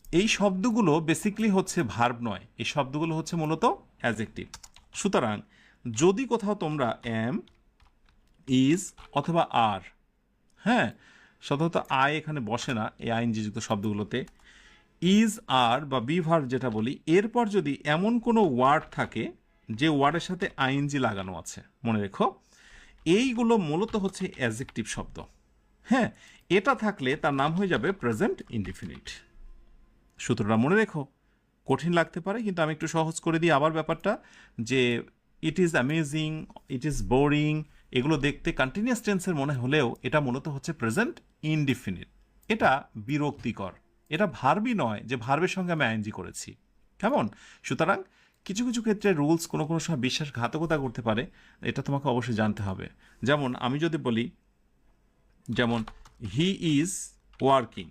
এই শব্দগুলো বেসিক্যালি হচ্ছে ভার্ব নয়, এই শব্দগুলো হচ্ছে মূলত অ্যাডজেক্টিভ। সুতরাং যদি কোথাও তোমরা এম, ইজ অথবা আর, হ্যাঁ সাধারণত আই এখানে বসে না এই আইএনজি যুক্ত শব্দগুলোতে, ইজ আর বা বি ভার্ব যেটা বলি, এরপর যদি এমন কোনো ওয়ার্ড থাকে যে ওয়ার্ডের সাথে আইএনজি লাগানো আছে, মনে রেখো এইগুলো মূলত হচ্ছে অ্যাডজেক্টিভ শব্দ। হ্যাঁ, এটা থাকলে তার নাম হয়ে যাবে প্রেজেন্ট ইনডিফিনিট। সূত্রটা মনে রেখো, কঠিন লাগতে পারে কিন্তু আমি একটু সহজ করে দিই আবার ব্যাপারটা, যে it is amazing, it is boring, এগুলো দেখতে কন্টিনিউয়াস টেন্সের মনে হলেও এটা মূলত হচ্ছে প্রেজেন্ট ইনডিফিনিট। এটা বিরক্তিকর, এটা ভার্বই নয় যে ভার্বের সঙ্গে আমি আইএনজি করেছি। কেমন? সুতরাং কিছু কিছু ক্ষেত্রে রুলস কোনো কোনো সময় বিশ্বাসঘাতকতা করতে পারে, এটা তোমাকে অবশ্যই জানতে হবে। যেমন আমি যদি বলি, যেমন হি is working,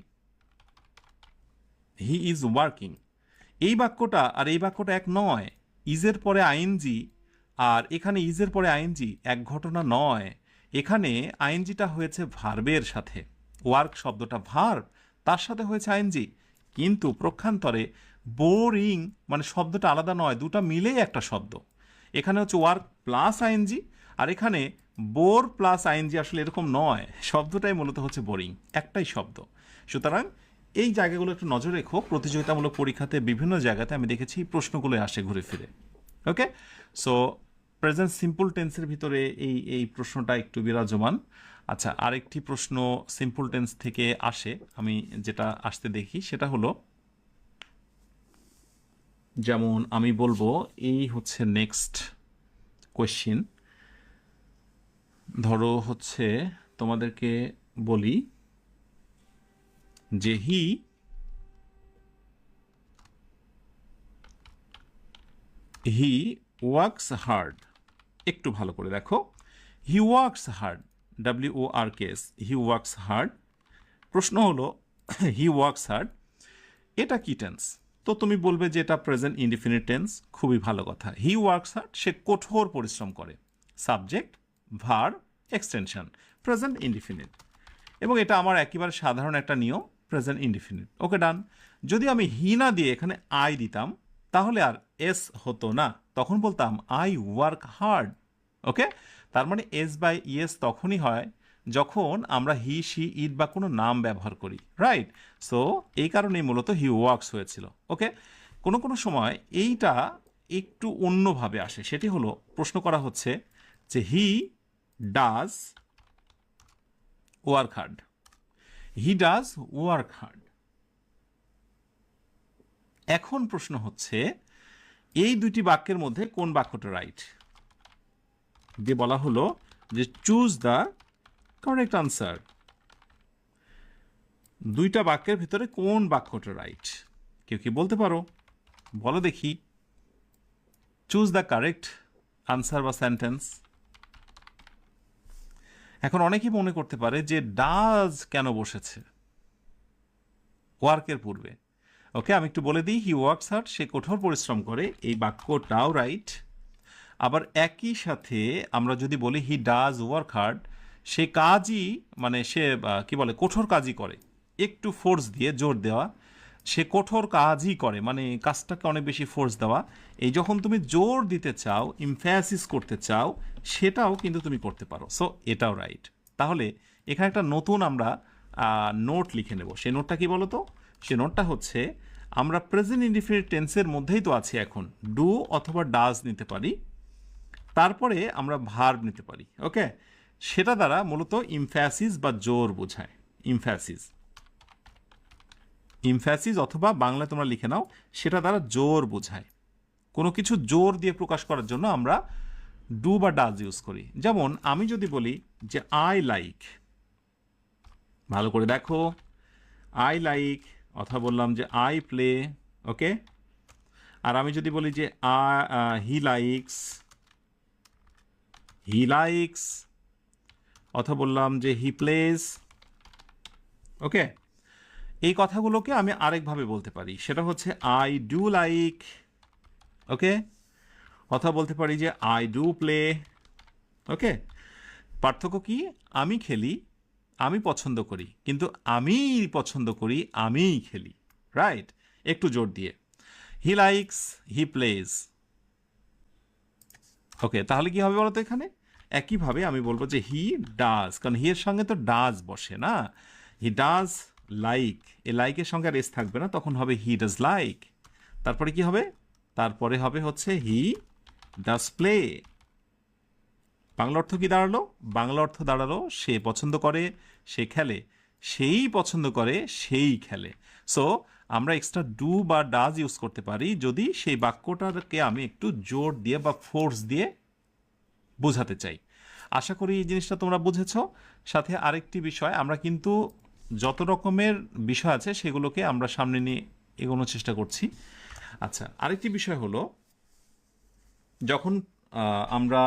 he is working, এই বাক্যটা আর এই বাক্যটা এক নয়। ইজের পরে আইএনজি আর এখানে ইজের পরে আইএনজি এক ঘটনা নয়। এখানে আইএনজিটা হয়েছে ভার্বের সাথে, ওয়ার্ক শব্দটা ভার্ব, তার সাথে হয়েছে আইএনজি। কিন্তু প্রক্ষান্তরে বোরিং মানে শব্দটা আলাদা নয়, দুটা মিলেই একটা শব্দ। এখানে হচ্ছে ওয়ার্ক প্লাস আইএনজি, আর এখানে বোর প্লাস আইএনজি, আসলে এরকম নয়, শব্দটাই মূলত হচ্ছে বোরিং, একটাই শব্দ। সুতরাং এই জায়গাগুলো একটু নজর রেখো, প্রতিযোগিতামূলক পরীক্ষাতে বিভিন্ন জায়গাতে আমি দেখেছি প্রশ্নগুলো আসে ঘুরে ফিরে। ওকে, সো প্রেজেন্ট সিম্পল টেন্সের ভিতরে এই এই প্রশ্নটা একটু বিরাজমান। আচ্ছা, আরেকটি প্রশ্ন সিম্পল টেন্স থেকে আসে, আমি যেটা আসতে দেখি সেটা হলো, যেমন আমি বলবো এই হচ্ছে নেক্সট কোয়েশ্চিন। ধরো হচ্ছে তোমাদেরকে বলি যে হি ওয়ার্কস হার্ড। একটু ভালো করে দেখো, he works hard, WORKS, he works hard. প্রশ্ন হলো হি ওয়ার্কস হার্ড এটা কি টেন্স? তো তুমি বলবে যে এটা প্রেজেন্ট ইনডিফিনিট টেন্স। খুবই ভালো কথা, হি ওয়ার্কস হার্ড, সে কঠোর পরিশ্রম করে। Subject, verb, extension, present indefinite. এবং এটা আমার একেবারে সাধারণ একটা নিয়ম, প্রেজেন্ট ইনডিফিনিট। ওকে, ডান। যদি আমি হি না দিয়ে এখানে আই দিতাম তাহলে আর এস হতো না, তখন বলতাম আই ওয়ার্ক হার্ড। ওকে, তার মানে এস বাই ইয়েস তখনই হয় যখন আমরা হি, শি, ইট বা কোনো নাম ব্যবহার করি, রাইট? সো এই কারণেই মূলত হি ওয়ার্কস হয়েছিল। ওকে, কোনো কোনো সময় এইটা একটু অন্যভাবে আসে, সেটি হলো প্রশ্ন করা হচ্ছে যে he does work hard, he does work hard. এখন প্রশ্ন হচ্ছে এই দুটি বাক্যের মধ্যে কোন বাক্যটা রাইট, দিয়ে বলা হলো যে চুজ দ্য কারেক্ট আনসার। দুইটা বাক্যের ভিতরে কোন বাক্যটা রাইট, কেউ কি বলতে পারো? বলো দেখি, চুজ দ্য কারেক্ট আনসার বা সেন্টেন্স। এখন অনেকেই মনে করতে পারে যে ডাজ কেন বসেছে ওয়ার্কের পূর্বে। ওকে, আমি একটু বলে দিই, হি ওয়ার্কস হার্ড, সে কঠোর পরিশ্রম করে, এই বাক্যটাও রাইট। আবার একই সাথে আমরা যদি বলি হি ডাজ ওয়ার্ক হার্ড, সে কাজই মানে সে কি বলে কঠোর কাজই করে, একটু ফোর্স দিয়ে জোর দেওয়া, সে কঠোর কাজই করে মানে কাজটাকে অনেক বেশি ফোর্স দেওয়া। এই যখন তুমি জোর দিতে চাও, ইমফ্যাসিস করতে চাও, সেটাও কিন্তু তুমি করতে পারো। সো এটাও রাইট। তাহলে এখানে একটা নতুন আমরা নোট লিখে নেব। সেই নোটটা কি বলো তো? সে নোটটা হচ্ছে আমরা প্রেজেন্ট ইনডিফিনিট টেন্সের মধ্যেই তো আছি এখন, ডু অথবা ডাজ নিতে পারি, তারপরে আমরা ভার্ব নিতে পারি। ওকে, সেটা দ্বারা মূলত ইমফ্যাসিস বা জোর বোঝায়। ইমফ্যাসিস, ইমফ্যাসিস অথবা বাংলায় তোমরা লিখে নাও, সেটা দ্বারা জোর বোঝায়। কোনো কিছু জোর দিয়ে প্রকাশ করার জন্য আমরা ডু বা ডাজ ইউজ করি। যেমন আমি যদি বলি যে আই লাইক, ভালো করে দেখো, আই লাইক, অথবা বললাম যে আই প্লে। ওকে, আর আমি যদি বলি যে হি লাইকস, হি লাইকস, অথবা বললাম যে হি প্লেজ। ওকে, এই কথাগুলোকে আমি আরেকভাবে বলতে পারি, সেটা হচ্ছে আই ডু লাইক। ওকে, অথবা বলতে পারি যে আই ডু প্লে। ওকে, পার্থক্য কি? আমি খেলি, আমি পছন্দ করি, কিন্তু আমি পছন্দ করি, আমিই খেলি। রাইট, একটু জোর দিয়ে। He likes, he plays. ওকে, তাহলে কি হবে বলো তো? এখানে একইভাবে আমি বলবো যে হি ডাজ, কারণ হি এর সঙ্গে তো ডাজ বসে না। হি ডাজ লাইক, এ লাইকের সঙ্গে আর এস থাকবে না, তখন হবে হি ডাজ লাইক। তারপরে কি হবে? তারপরে হবে হচ্ছে হি ডাজ প্লে। বাংলা অর্থ কি দাঁড়ালো? বাংলা অর্থ দাঁড়ালো সে পছন্দ করে, সে খেলে, সেই পছন্দ করে, সেই খেলে। সো আমরা এক্সট্রা ডু বা ডাজ ইউজ করতে পারি যদি সেই বাক্যটাকে আমি একটু জোর দিয়ে বা ফোর্স দিয়ে বোঝাতে চাই। আশা করি এই জিনিসটা তোমরা বুঝেছো। সাথে আরেকটি বিষয়, আমরা কিন্তু যত রকমের বিষয় আছে সেগুলোকে আমরা সামনে নিয়ে এগোনোর চেষ্টা করছি। আচ্ছা, আরেকটি বিষয় হলো, যখন আমরা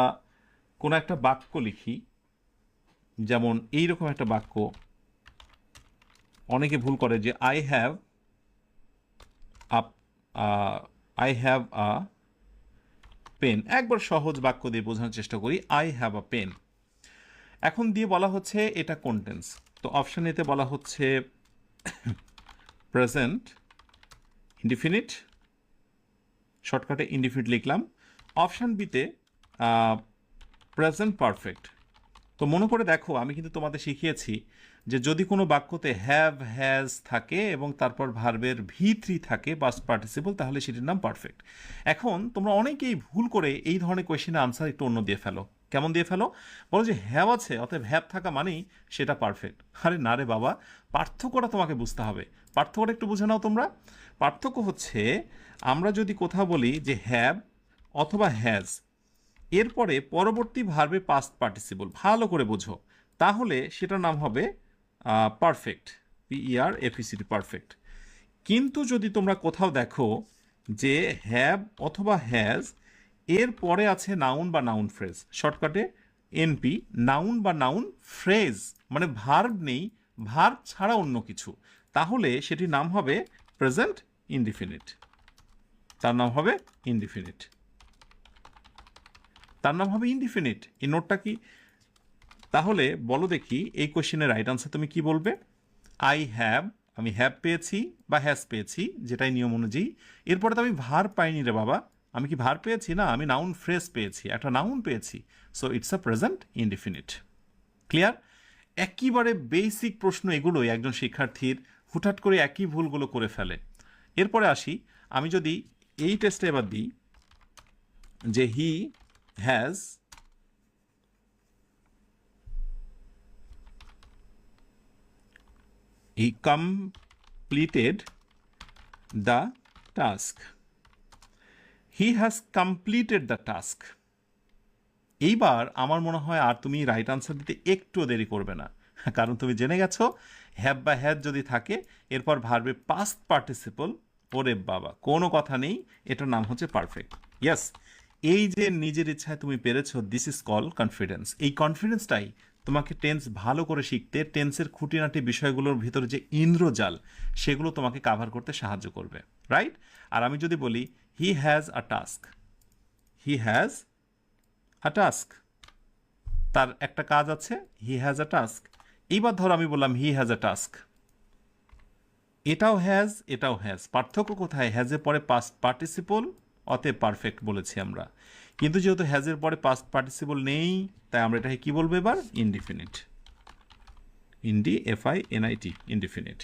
কোনো একটা বাক্য লিখি, যেমন এইরকম একটা বাক্য, অনেকে ভুল করে যে আই হ্যাভ আ পেন। একবার সহজ বাক্য দিয়ে বোঝানোর চেষ্টা করি, আই হ্যাভ আ পেন। এখন দিয়ে বলা হচ্ছে এটা কোন টেন্স? তো অপশন এতে বলা হচ্ছে প্রেজেন্ট ইনডিফিনিট, শর্টকাটে ইনডিফিনিট লিখলাম। অপশন বিতে প্রেজেন্ট পারফেক্ট। তো মনে করে দেখো, আমি কিন্তু তোমাদের শিখিয়েছি যে যদি কোনো বাক্যতে হ্যাভ, হ্যাজ থাকে এবং তারপর ভার্বের ভি3 থাকে পাস্ট পার্টিসিপল, তাহলে সেটির নাম পারফেক্ট। এখন তোমরা অনেকেই ভুল করে এই ধরনের কোয়েশ্চেনের আনসার একটু অন্য দিয়ে ফেলো। কেমন দিয়ে ফেলো? বলো যে হ্যাভ আছে, অতএব হ্যাভ থাকা মানেই সেটা পারফেক্ট। আরে না রে বাবা, পার্থক্যটা তোমাকে বুঝতে হবে। পার্থক্যটা একটু বুঝে নাও তোমরা। পার্থক্য হচ্ছে, আমরা যদি কোথাও বলি যে হ্যাভ অথবা হ্যাজ, এরপরে পরবর্তী ভার্বে পাস্ট পার্টিসিপল, ভালো করে বোঝো, তাহলে সেটার নাম হবে পারফেক্ট, PERFECT, পারফেক্ট। কিন্তু যদি তোমরা কোথাও দেখো যে হ্যাভ অথবা হ্যাজ এর পরে আছে নাউন বা নাউন ফ্রেজ, শর্টকাটে NP, নাউন বা নাউন ফ্রেজ, মানে ভার্ব নেই, ভার্ব ছাড়া অন্য কিছু, তাহলে সেটির নাম হবে প্রেজেন্ট ইনডিফিনিট। তার নাম হবে ইনডিফিনিট, তার নাম হবে ইনডিফিনিট। এই নোটটা কি? তাহলে বলো দেখি, এই কোশ্চেনের রাইট আনসার তুমি কি বলবে? আই হ্যাভ, আমি হ্যাভ পেয়েছি বা হ্যাজ পেয়েছি, যেটাই নিয়ম অনুযায়ী। এরপরে তো আমি ভার্ব পাইনি রে বাবা, আমি কি ভার্ব পেয়েছি? না, আমি নাউন ফ্রেজ পেয়েছি, একটা নাউন পেয়েছি। So it's a present indefinite. Clear? একেবারে বেসিক প্রশ্ন এগুলোই একজন শিক্ষার্থীর হুটহাট করে একই ভুলগুলো করে ফেলে। এরপরে আসি, আমি যদি এই টেস্টে এবার দিই যে he has he completed the task, he has completed the task. এইবার আমার মনে হয় আর তুমি রাইট আনসার দিতে একটুও দেরি করবে না, কারণ তুমি জেনে গেছো হ্যাভ বা হ্যাজ যদি থাকে এরপর ভার্বে পাস্ট পার্টিসিপল, ওরে বাবা কোনো কথা নেই, এটার নাম হচ্ছে পারফেক্ট। ইয়েস, এই যে নিজের ইচ্ছায় তুমি পেরেছো, দিস ইজ কল কনফিডেন্স। এই কনফিডেন্সটাই তোমাকে টেন্স ভালো করে শিখতে, টেন্সের খুঁটিনাটি বিষয়গুলোর ভিতরে যে ইন্দ্রজাল সেগুলো তোমাকে কাভার করতে সাহায্য করবে, রাইট? আর আমি যদি বলি he has a task, he has a task, তার একটা কাজ আছে, হি হ্যাজ আ টাস্ক। এইবার ধরো আমি বললাম হি হ্যাজ আ টাস্ক, এটাও হ্যাজ এটাও হ্যাজ, পার্থক্য কোথায়? হ্যাজের পরে পাস্ট পার্টিসিপল, অতএব পারফেক্ট বলেছি আমরা। কিন্তু যেহেতু হ্যাজের পরে পাস্ট পার্টিসিপল নেই, তাই আমরা এটাকে কি বলবো এবার? Indefinite, INDEFINIT, indefinite.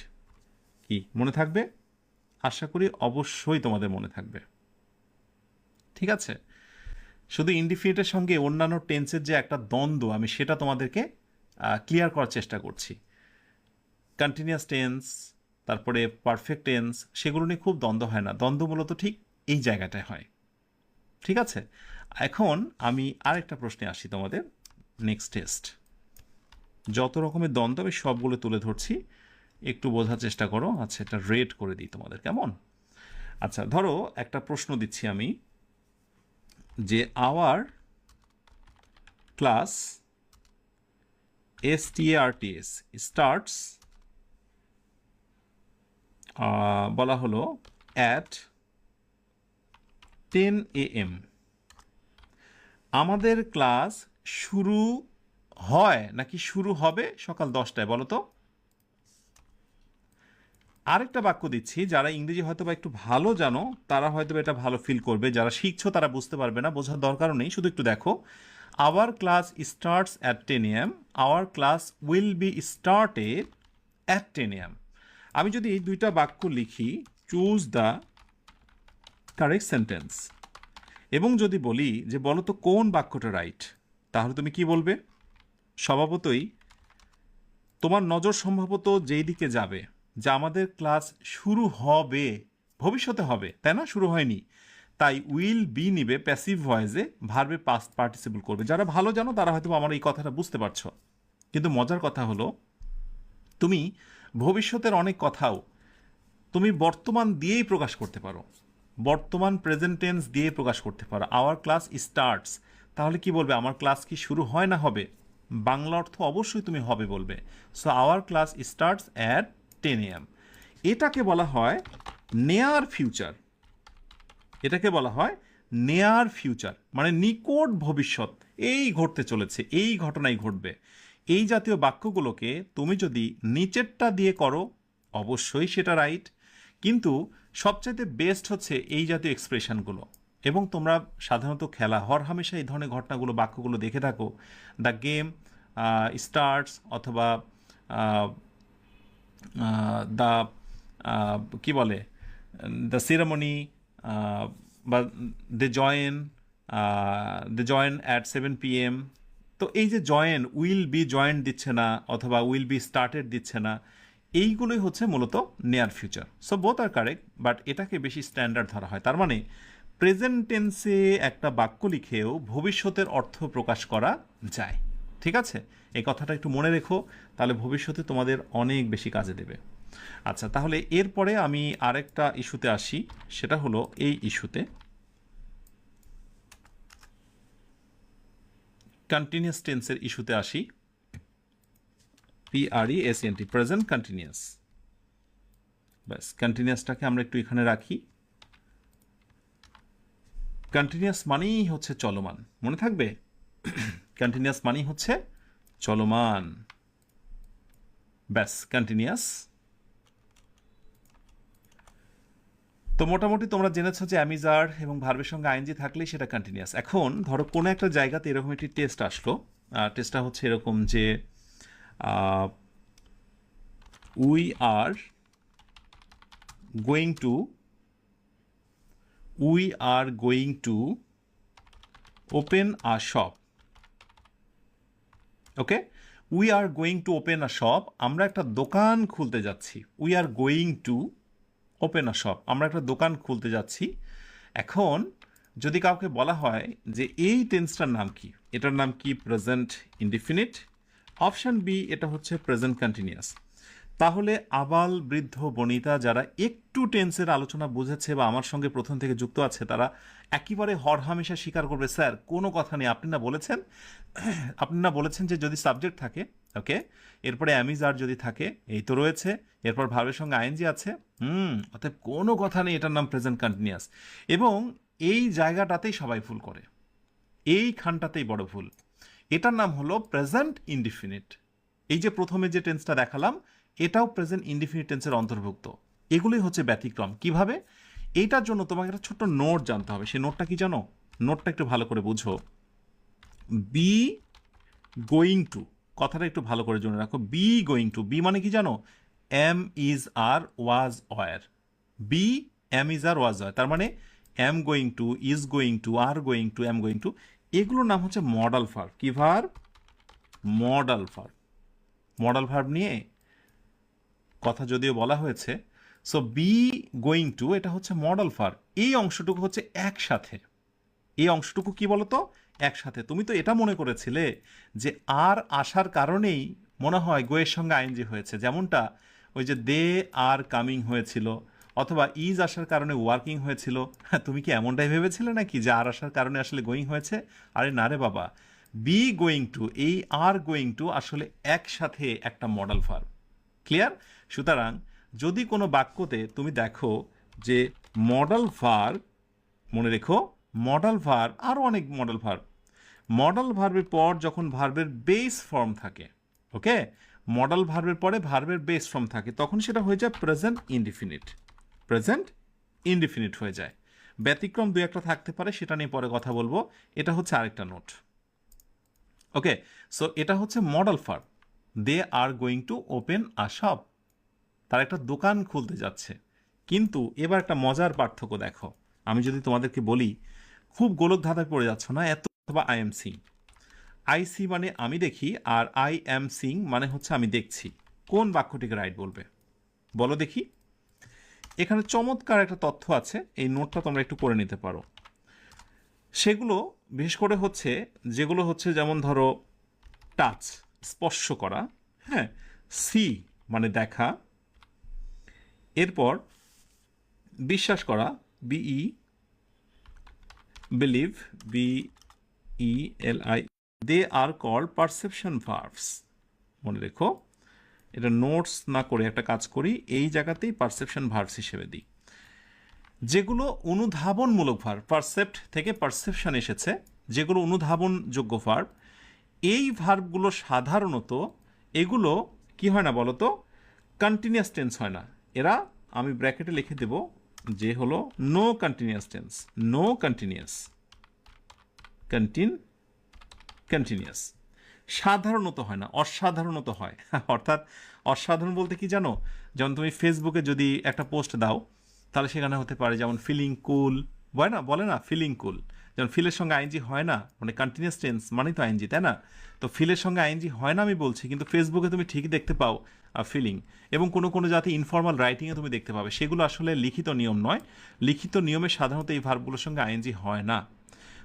কি মনে থাকবে? আশা করি অবশ্যই তোমাদের মনে থাকবে। ঠিক আছে, শুধু ইনডিফিনিটের সঙ্গে অন্যান্য টেন্সের যে একটা দ্বন্দ্ব, আমি সেটা তোমাদেরকে ক্লিয়ার করার চেষ্টা করছি। কন্টিনিউয়াস টেন্স, তারপরে পারফেক্ট টেন্স, সেগুলো নিয়ে খুব দ্বন্দ্ব হয় না, দ্বন্দ্ব মূলত ঠিক এই জায়গাটায় হয়। ঠিক আছে, এখন আমি আরেকটা প্রশ্নে আসি তোমাদের, নেক্সট টেস্ট। যত রকমের দ্বন্দ্ব আমি সবগুলো তুলে ধরছি, একটু বোঝার চেষ্টা করো। আচ্ছা, এটা রেড করে দিই তোমাদের, কেমন? আচ্ছা, ধরো একটা প্রশ্ন দিচ্ছি আমি, যে আওয়ার ক্লাস STARTS স্টার্টস, বলা হলো অ্যাট 10 AM, আমাদের ক্লাস শুরু হয় নাকি শুরু হবে সকাল 10টায়, বলো তো? আরেকটা বাক্য দিচ্ছি, যারা ইংরেজি হয়তো বা একটু ভালো জানো তারা হয়তো বা এটা ভালো ফিল করবে, যারা শিখছো তারা বুঝতে পারবে না, বোঝার দরকারও নেই, শুধু একটু দেখো। Our class starts at 10 AM, our class will be started at 10 AM। আমি যদি এই দুইটা বাক্য লিখি, চুজ দ্য কারেক্ট সেন্টেন্স, এবং যদি বলি যে বলো তো কোন বাক্যটা রাইট, তাহলে তুমি কি বলবে? স্বভাবতই তোমার নজর সম্ভবত যেই দিকে যাবে, যে আমাদের ক্লাস শুরু হবে, ভবিষ্যতে হবে, তাই না? শুরু হয়নি, তাই উইল বি নিবে প্যাসিভ ভয়েসে, ভার্বে পাস্ট পার্টিসিপল করবে। যারা ভালো জানো তারা হয়তো আমার এই কথাটা বুঝতে পারছো, কিন্তু মজার কথা হলো তুমি ভবিষ্যতের অনেক কথাও তুমি বর্তমান দিয়েই প্রকাশ করতে পারো, বর্তমান প্রেজেন্ট টেন্স দিয়ে প্রকাশ করতে পারো। আওয়ার ক্লাস স্টার্টস, তাহলে কি বলবে? আমার ক্লাস কি শুরু হয় না হবে? বাংলা অর্থ অবশ্যই তুমি হবে বলবে। So our class starts at 10 AM। এটাকে বলা হয় নেয়ার ফিউচার, এটাকে বলা হয় নেয়ার ফিউচার, মানে নিকট ভবিষ্যৎ, এই ঘটতে চলেছে, এই ঘটনাই ঘটবে। এই জাতীয় বাক্যগুলোকে তুমি যদি নিচেরটা দিয়ে করো, অবশ্যই সেটা রাইট, কিন্তু সবচাইতে বেস্ট হচ্ছে এই জাতীয় এক্সপ্রেশনগুলো। এবং তোমরা সাধারণত খেলা হরহামেশা এই ধরনের ঘটনাগুলো, বাক্যগুলো দেখে থাকো, দ্য গেম স্টার্টস, অথবা দ্য কি বলে, দ্য সিরামনি, বা দে জয়েন অ্যাট 7 PM। তো এই যে জয়েন, উইল বি জয়েন দিচ্ছে না, অথবা উইল বি স্টার্টেড দিচ্ছে না, এইগুলোই হচ্ছে মূলত near future. So both are correct, but এটাকে বেশি স্ট্যান্ডার্ড ধরা হয়। তার মানে প্রেজেন্ট টেন্সে একটা বাক্য লিখেও ভবিষ্যতের অর্থ প্রকাশ করা যায়। ঠিক আছে, এই কথাটা একটু মনে রেখো, তাহলে ভবিষ্যতে তোমাদের অনেক বেশি কাজে দেবে। আচ্ছা, তাহলে এরপরে আমি আরেকটা ইস্যুতে আসি, সেটা হলো এই ইস্যুতে কন্টিনিউয়াস টেন্সের ইস্যুতে আসি। PRESENT, present continuous. ব্যাস, কন্টিনিউয়াসটাকে আমরা একটু এখানে রাখি। কন্টিনিউয়াস মানেই হচ্ছে চলমান, মনে থাকবে? কন্টিনিউয়াস মানেই হচ্ছে চলমান। ব্যাস, কন্টিনিউয়াস। তো মোটামুটি তোমরা জেনেছো যে অ্যামিজার এবং ভার্বের সঙ্গে আইএনজি থাকলেই সেটা কন্টিনিউয়াস। এখন ধরো কোনো একটা জায়গাতে এরকম একটি টেস্ট আসলো, টেস্টটা হচ্ছে এরকম যে we are going to open a shop. Okay, we are going to open a shop, আমরা একটা দোকান খুলতে যাচ্ছি। We are going to open a shop, আমরা একটা দোকান খুলতে যাচ্ছি। এখন যদি কাউকে বলা হয় যে এই টেন্সটার নাম কি, এটার নাম কি প্রেজেন্ট ইনডিফিনিট, অপশান বি এটা হচ্ছে প্রেজেন্ট কন্টিনিউয়াস। তাহলে আবাল বৃদ্ধ বনিতা যারা একটু টেন্সের আলোচনা বুঝেছে বা আমার সঙ্গে প্রথম থেকে যুক্ত আছে তারা একেবারে হরহামেশা স্বীকার করবে, স্যার কোনো কথা নেই, আপনি না বলেছেন আপনি না বলেছেন যে যদি সাবজেক্ট থাকে, ওকে, এরপরে অ্যামিজ আর যদি থাকে, এই তো রয়েছে, এরপর ভার্বের সঙ্গে আইএনজি আছে, অতএব কোনো কথা নেই, এটার নাম প্রেজেন্ট কন্টিনিউয়াস। এবং এই জায়গাটাতেই সবাই ভুল করে, এইখানটাতেই বড় ভুল। এটার নাম হলো প্রেজেন্ট ইনডিফিনিট। এই যে প্রথমে যে টেন্সটা দেখালাম এটাও প্রেজেন্ট ইনডিফিনিট টেন্সের অন্তর্ভুক্ত। এগুলোই হচ্ছে ব্যতিক্রম। কিভাবে? এইটার জন্য তোমাকে একটা ছোট্ট নোট জানতে হবে। সেই নোটটা কি জানো? নোটটা একটু ভালো করে বুঝো। বি গোয়িং টু কথাটা একটু ভালো করে জেনে রাখো। বি গোয়িং টু, বি মানে কি জানো? Am is are was were. Be am is are was were, তার মানে am going to, is going to, are going to, am going to, এগুলোর নাম হচ্ছে মডাল ভার্ব। কি ভার্ব? Modal verb. মডাল ভার্ব নিয়ে কথা যদিও বলা হয়েছে। সো বি গোয়িং টু এটা হচ্ছে মডাল ভার্ব। এই অংশটুকু হচ্ছে একসাথে। এই অংশটুকু কি বলতো? একসাথে। তুমি তো এটা মনে করেছিলে যে আর আসার কারণেই মনে হয় গোয়ের সঙ্গে আইএনজি হয়েছে, যেমনটা ওই যে দে আর কামিং হয়েছিল, অথবা ইজ আসার কারণে ওয়ার্কিং হয়েছিল। তুমি কি এমনটাই ভেবেছিলে নাকি যে আর আসার কারণে আসলে গোয়িং হয়েছে? আরে না রে বাবা, বি গোয়িং টু, এই আর গোয়িং টু আসলে একসাথে একটা মডাল ভার্ব। ক্লিয়ার? সুতরাং যদি কোনো বাক্যতে তুমি দেখো যে মডাল ভার্ব, মনে রেখো মডাল ভার্ব, আরও অনেক মডাল ভার্ব, মডাল ভার্বের পর যখন ভার্বের বেস ফর্ম থাকে, ওকে, মডাল ভার্বের পরে ভার্বের বেস ফর্ম থাকে, তখন সেটা হয়ে যায় প্রেজেন্ট ইনডিফিনিট। প্রেজেন্ট ইনডিফিনিট হয়ে যায়। ব্যতিক্রম দু একটা থাকতে পারে, সেটা নিয়ে পরে কথা বলবো। এটা হচ্ছে আরেকটা নোট। ওকে, সো এটা হচ্ছে modal verb. They are going to open a shop, তার একটা দোকান খুলতে যাচ্ছে। কিন্তু এবার একটা মজার পার্থক্য দেখো। আমি যদি তোমাদেরকে বলি, খুব গোলক ধাঁধায় পড়ে যাচ্ছ না এত, অথবা I am seeing. I see মানে আমি দেখি, আর আই এম সিং মানে হচ্ছে আমি দেখছি। কোন বাক্যটিকে রাইট বলবে বলো দেখি? এখানে চমৎকার একটা তথ্য আছে, এই নোটটা তোমরা একটু করে নিতে পারো। সেগুলো বিশেষ করে হচ্ছে যেগুলো হচ্ছে যেমন ধরো টাচ, স্পর্শ করা, হ্যাঁ, সি মানে দেখা, এরপর বিশ্বাস করা, B E, believe, BELI, they are called perception verbs. মনে রেখো, এটা নোটস না করে একটা কাজ করি, এই জায়গাতেই পারসেপশন ভার্বস হিসেবে দিই। যেগুলো অনুধাবনমূলক ভার্ব, পারসেপ্ট থেকে পারসেপশন এসেছে, যেগুলো অনুধাবনযোগ্য ভার্ব, এই ভার্বগুলো সাধারণত এগুলো কি হয় না বলো তো? কন্টিনিউয়াস টেন্স হয় না। এরা, আমি ব্র্যাকেটে লিখে দেব যে হলো no continuous tense. No continuous, continuous সাধারণত হয় না, অসাধারণত হয়। অর্থাৎ অসাধারণ বলতে কি জানো? যেমন তুমি ফেসবুকে যদি একটা পোস্ট দাও, তাহলে সেখানে হতে পারে যেমন ফিলিং কুল, বলে না ফিলিং কুল, যেমন ফিলের সঙ্গে আইএনজি হয় না, মানে কন্টিনিউয়াস টেন্স মানেই তো আইএনজি, তাই না? তো ফিলের সঙ্গে আইএনজি হয় না আমি বলছি, কিন্তু ফেসবুকে তুমি ঠিকই দেখতে পাও ফিলিং। এবং কোনো কোনো জাতি ইনফর্মাল রাইটিংয়ে তুমি দেখতে পাবে, সেগুলো আসলে লিখিত নিয়ম নয়। লিখিত নিয়মে সাধারণত এই ভার্বগুলোর সঙ্গে আইএনজি হয় না।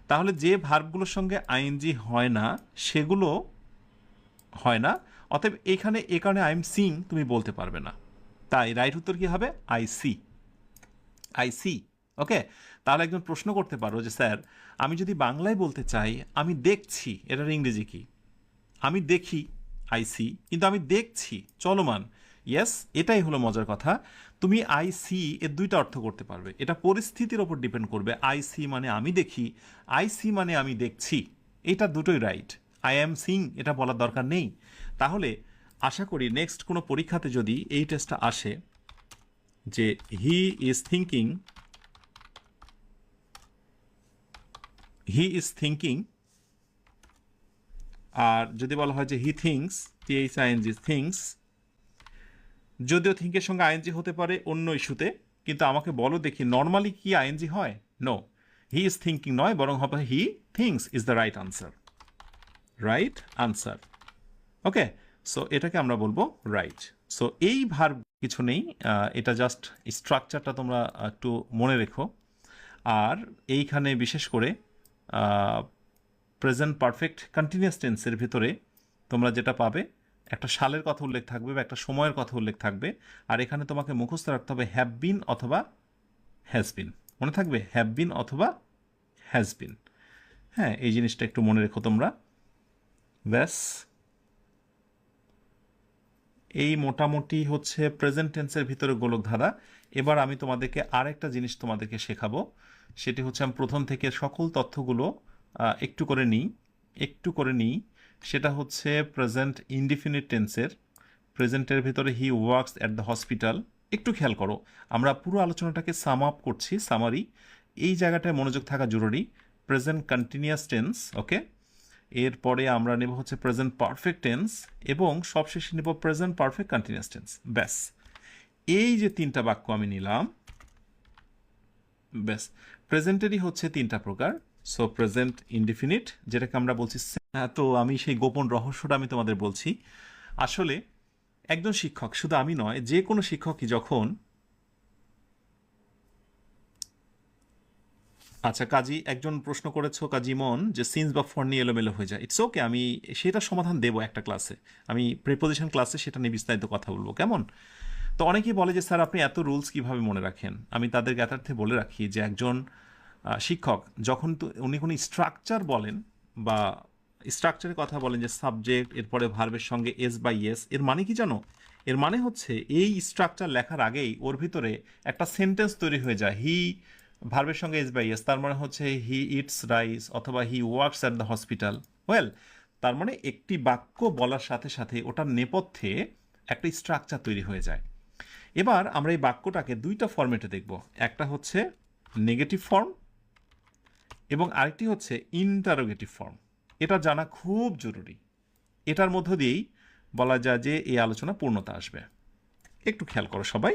তাহলে যে ভার্বগুলোর সঙ্গে আইএনজি হয় না সেগুলো হয় না। অতএব এখানে এ কারণে আই এম সিং তুমি বলতে পারবে না। তাই রাইট উত্তর কি হবে? I see. I see. Okay, তাহলে একজন প্রশ্ন করতে পারো যে স্যার, আমি যদি বাংলায় বলতে চাই আমি দেখছি, এটার ইংরেজি কি? আমি দেখি, আই সি, কিন্তু আমি দেখছি চলমান। ইয়েস, এটাই হলো মজার কথা। তুমি আই সি এর দুইটা অর্থ করতে পারবে, এটা পরিস্থিতির ওপর ডিপেন্ড করবে। আই সি মানে আমি দেখি, আই সি মানে আমি দেখছি, এটা দুটোই রাইট। আই অ্যাম সিং এটা বলার দরকার নেই। তাহলে আশা করি নেক্সট কোনো পরীক্ষাতে যদি এই টেস্টটা আসে যে he is thinking, he is thinking, আর যদি বলা হয় যে হি থিংস, THING থিংস, যদিও থিঙ্কের সঙ্গে আইএনজি হতে পারে অন্য ইস্যুতে, কিন্তু আমাকে বলো দেখি নর্মালি কি আইএনজি হয়? নো, হি ইজ থিঙ্কিং নয়, বরং হবে he thinks is the right answer. Right answer. Okay, so এটাকে আমরা বলবো রাইট। সো এই ভার্ব কিছু নেই, এটা জাস্ট স্ট্রাকচারটা তোমরা একটু মনে রেখো। আর এইখানে বিশেষ করে প্রেজেন্ট পারফেক্ট কন্টিনিউয়াস টেন্সের ভিতরে তোমরা যেটা পাবে, একটা সালের কথা উল্লেখ থাকবে বা একটা সময়ের কথা উল্লেখ থাকবে। আর এখানে তোমাকে মুখস্থ রাখতে হবে হ্যাভ বিন অথবা হ্যাজ বিন। মনে থাকবে হ্যাভ বিন অথবা হ্যাজ বিন। হ্যাঁ, এই জিনিসটা একটু মনে রেখো তোমরা। ব্যাস, এই মোটামুটি হচ্ছে প্রেজেন্ট টেন্সের ভিতরে গোলকধাঁধা। এবার আমি তোমাদেরকে আরেকটা জিনিস তোমাদেরকে শেখাবো, সেটি হচ্ছে আমি প্রথম থেকে সকল তথ্যগুলো একটু করে নিই। সেটা হচ্ছে প্রেজেন্ট ইনডিফিনিট টেন্সের। প্রেজেন্টের ভিতরে he works at the hospital. একটু খেয়াল করো, আমরা পুরো আলোচনাটাকে সাম আপ করছি, সামারি। এই জায়গাটায় মনোযোগ থাকা জরুরি। প্রেজেন্ট কন্টিনিউয়াস টেন্স, ওকে। এরপরে আমরা নেব হচ্ছে প্রেজেন্ট পারফেক্ট টেন্স, এবং সবশেষে নেব প্রেজেন্ট পারফেক্ট কন্টিনিউয়াস টেন্স। ব্যাস, এই যে তিনটা বাক্য আমি নিলাম, ব্যাস। প্রেজেন্টেরই হচ্ছে তিনটা প্রকার। সো প্রেজেন্ট ইনডিফিনিট, যেটাকে আমরা বলছি। তো আমি সেই গোপন রহস্যটা আমি তোমাদের বলছি। আসলে একজন শিক্ষক, শুধু আমি নয়, যে কোনো শিক্ষকই যখন, আচ্ছা কাজী একজন প্রশ্ন করেছো কাজী মন, যে সিন্স বা ফর নিয়ে এলোমেলো হয়ে যায়। ইটস ওকে, আমি সেটা সমাধান দেবো একটা ক্লাসে। আমি প্রিপোজিশন ক্লাসে সেটা নিয়ে বিস্তারিত কথা বলবো, কেমন? তো অনেকেই বলে যে স্যার আপনি এত রুলস কিভাবে মনে রাখেন। আমি তাদের জ্ঞাতার্থে বলে রাখি যে একজন শিক্ষক যখন উনি কোনো স্ট্রাকচার বলেন বা স্ট্রাকচারের কথা বলেন, যে সাবজেক্ট এরপরে ভার্বের সঙ্গে এস বাই এস, এর মানে কি জানো? এর মানে হচ্ছে এই স্ট্রাকচার লেখার আগেই ওর ভিতরে একটা সেন্টেন্স তৈরি হয়ে যায়। হি ভার্বের সঙ্গে এস বাই এস, তার মানে হচ্ছে হি ইটস রাইস অথবা he works at the hospital. Well, তার মানে একটি বাক্য বলার সাথে সাথে ওটার নেপথ্যে একটা স্ট্রাকচার তৈরি হয়ে যায়। এবার আমরা এই বাক্যটাকে দুইটা ফরম্যাটে দেখব, একটা হচ্ছে নেগেটিভ ফর্ম এবং আরেকটি হচ্ছে ইন্টারোগেটিভ ফর্ম। এটা জানা খুব জরুরি। এটার মধ্য দিয়েই বলা যায় যে এই আলোচনা পূর্ণতা আসবে। একটু খেয়াল করো সবাই,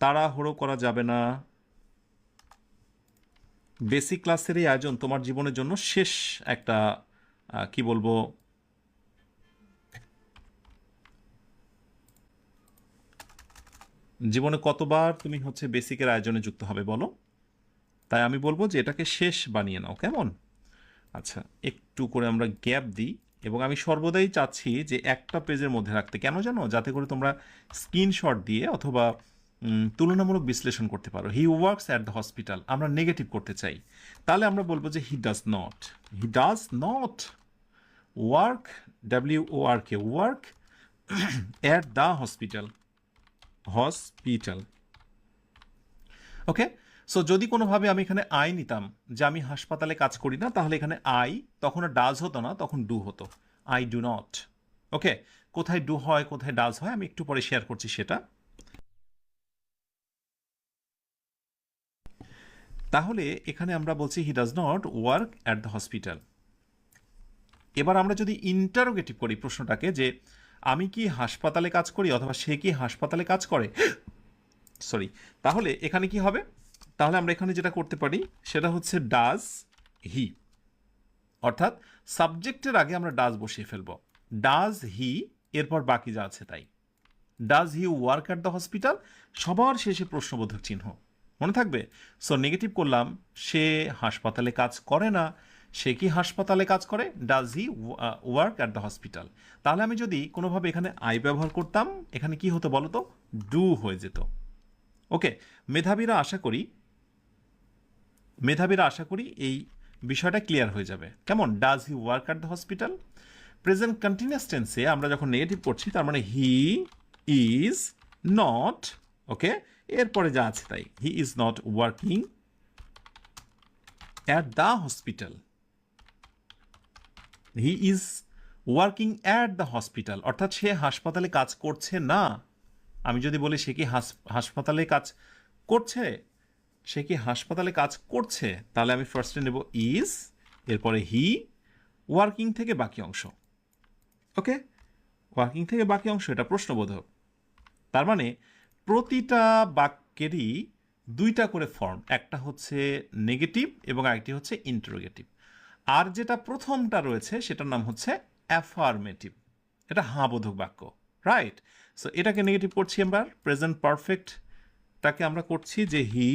তাড়াহুড়ো করা যাবে না। বেসিক ক্লাসের এই আয়োজন তোমার জীবনের জন্য শেষ একটা কি বলবো, জীবনে কতবার তুমি হচ্ছে বেসিকের আয়োজনে যুক্ত হবে বলো? তাই আমি বলবো যে এটাকে শেষ বানিয়ে নাও, কেমন? আচ্ছা, একটু করে আমরা গ্যাপ দিই, এবং আমি সর্বদাই চাচ্ছি যে একটা পেজের মধ্যে রাখতে। কেন জানো? যাতে করে তোমরা স্ক্রিনশট দিয়ে অথবা তুলনামূলক বিশ্লেষণ করতে পারো। He works at the hospital, আমরা নেগেটিভ করতে চাই, তাহলে আমরা বলবো যে হি does not work, WORK, work at the hospital. Okay, so যদি কোনোভাবে আমি এখানে আই নিতাম, যে আমি হাসপাতালে কাজ করি না, তাহলে এখানে আই তখন ডাজ হতো না, তখন ডু হতো। I do not. ওকে, কোথায় ডু হয় কোথায় ডাজ হয় আমি একটু পরে শেয়ার করছি সেটা। তাহলে এখানে আমরা বলছি হি does not work at the hospital. এবার আমরা যদি ইন্টারোগেটিভ করি প্রশ্নটাকে, যে আমি কি হাসপাতালে কাজ করি অথবা সে কি হাসপাতালে কাজ করে, সরি, তাহলে এখানে কি হবে? তাহলে আমরা এখানে যেটা করতে পারি সেটা হচ্ছে ডাজ হি, অর্থাৎ সাবজেক্টের আগে আমরা ডাজ বসিয়ে ফেলবো। ডাজ হি, এরপর বাকি যা আছে তাই। Does he work at the hospital, সবার শেষে প্রশ্নবোধক চিহ্ন। মনে থাকবে? সো নেগেটিভ করলাম, সে হাসপাতালে কাজ করে না, সে কি হাসপাতালে কাজ করে? Does he work at the hospital. তাহলে আমি যদি কোনোভাবে এখানে আই ব্যবহার করতাম, এখানে কি হতো বলো তো? ডু হয়ে যেত। ওকে, মেধাবীরা আশা করি এই বিষয়টা ক্লিয়ার হয়ে যাবে, কেমন? Does he work at the hospital. Present continuous টেন্সে আমরা যখন নেগেটিভ করছি, তার মানে হি ইজ নট, ওকে, এরপরে যা আছে তাই, he is not working at the hospital. He is working at the hospital, অর্থাৎ সে হাসপাতালে কাজ করছে না। আমি যদি বলি সে কি হাসপাতালে কাজ করছে, সে কি হাসপাতালে কাজ করছে, তাহলে আমি ফার্স্টে নেব ইজ, এরপরে হি, ওয়ার্কিং থেকে বাকি অংশ। ওকে, ওয়ার্কিং থেকে বাকি অংশ, এটা প্রশ্নবোধক। তার মানে প্রতিটা বাক্যেরই দুইটা করে ফর্ম, একটা হচ্ছে নেগেটিভ এবং আরেকটি হচ্ছে ইন্টারোগেটিভ। আর যেটা প্রথমটা রয়েছে সেটার নাম হচ্ছে অ্যাফার্মেটিভ। এটা হ্যাঁ বোধক বাক্য, রাইট? সো এটাকে নেগেটিভ করছি আমরা, প্রেজেন্ট পারফেক্টটাকে আমরা করছি যে he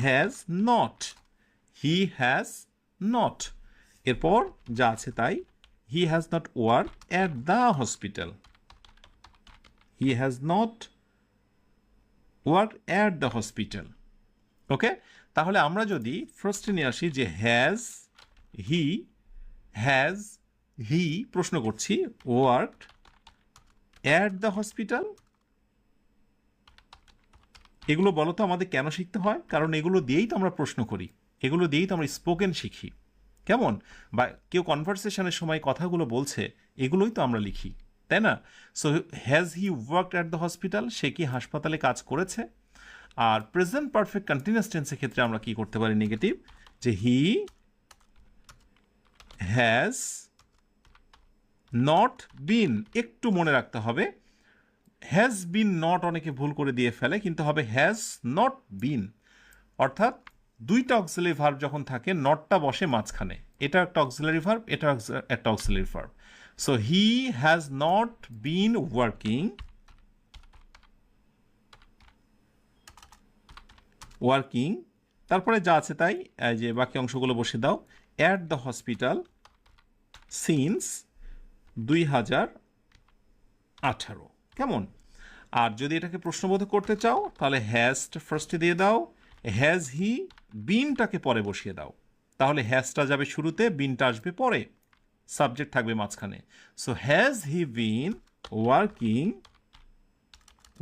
has not, he has not, এরপর যা আছে তাই, he has not work at the hospital, he has not work at the hospital. Okay, তাহলে আমরা যদি ফার্স্টে নিয়ে আসি যে হি হ্যাজ হি প্রশ্ন করছি ওয়ার্কড অ্যাট দ্য হসপিটাল, এগুলো বলো তো আমাদের কেন শিখতে হয়? কারণ এগুলো দিয়েই তো আমরা প্রশ্ন করি, এগুলো দিয়েই তো আমরা স্পোকেন শিখি, কেমন? বা কেউ কনভারসেশনের সময় কথাগুলো বলছে, এগুলোই তো আমরা লিখি, তাই না? So has he worked at the hospital, সে কি হাসপাতালে কাজ করেছে? আর প্রেজেন্ট পারফেক্ট কন্টিনিউয়াস টেন্সের ক্ষেত্রে আমরা কি করতে পারি নেগেটিভ, যে হি হ্যাজ নট বিন, একটু মনে রাখতে হবে হ্যাজ বিন নট অনেকে ভুল করে দিয়ে ফেলে, কিন্তু হবে হ্যাজ নট বিন, অর্থাৎ দুইটা অক্সিলারি ভার্ব যখন থাকে নটটা বসে মাঝখানে, এটা একটা অক্সিলারি ভার্ব, এটা একটা auxiliary verb. So he has not been working, তারপরে যা আছে তাই, এই যে বাকি অংশগুলো বসে দাও, অ্যাট দ্য হসপিটাল সিন্স 2018, কেমন? আর যদি এটাকে প্রশ্নবোধক করতে চাও তাহলে হ্যাজটা ফার্স্টে দিয়ে দাও, হ্যাজ হি বিনটাকে পরে বসিয়ে দাও, তাহলে হ্যাজটা যাবে শুরুতে, বিনটা আসবে পরে, সাবজেক্ট থাকবে মাঝখানে। So has he been working,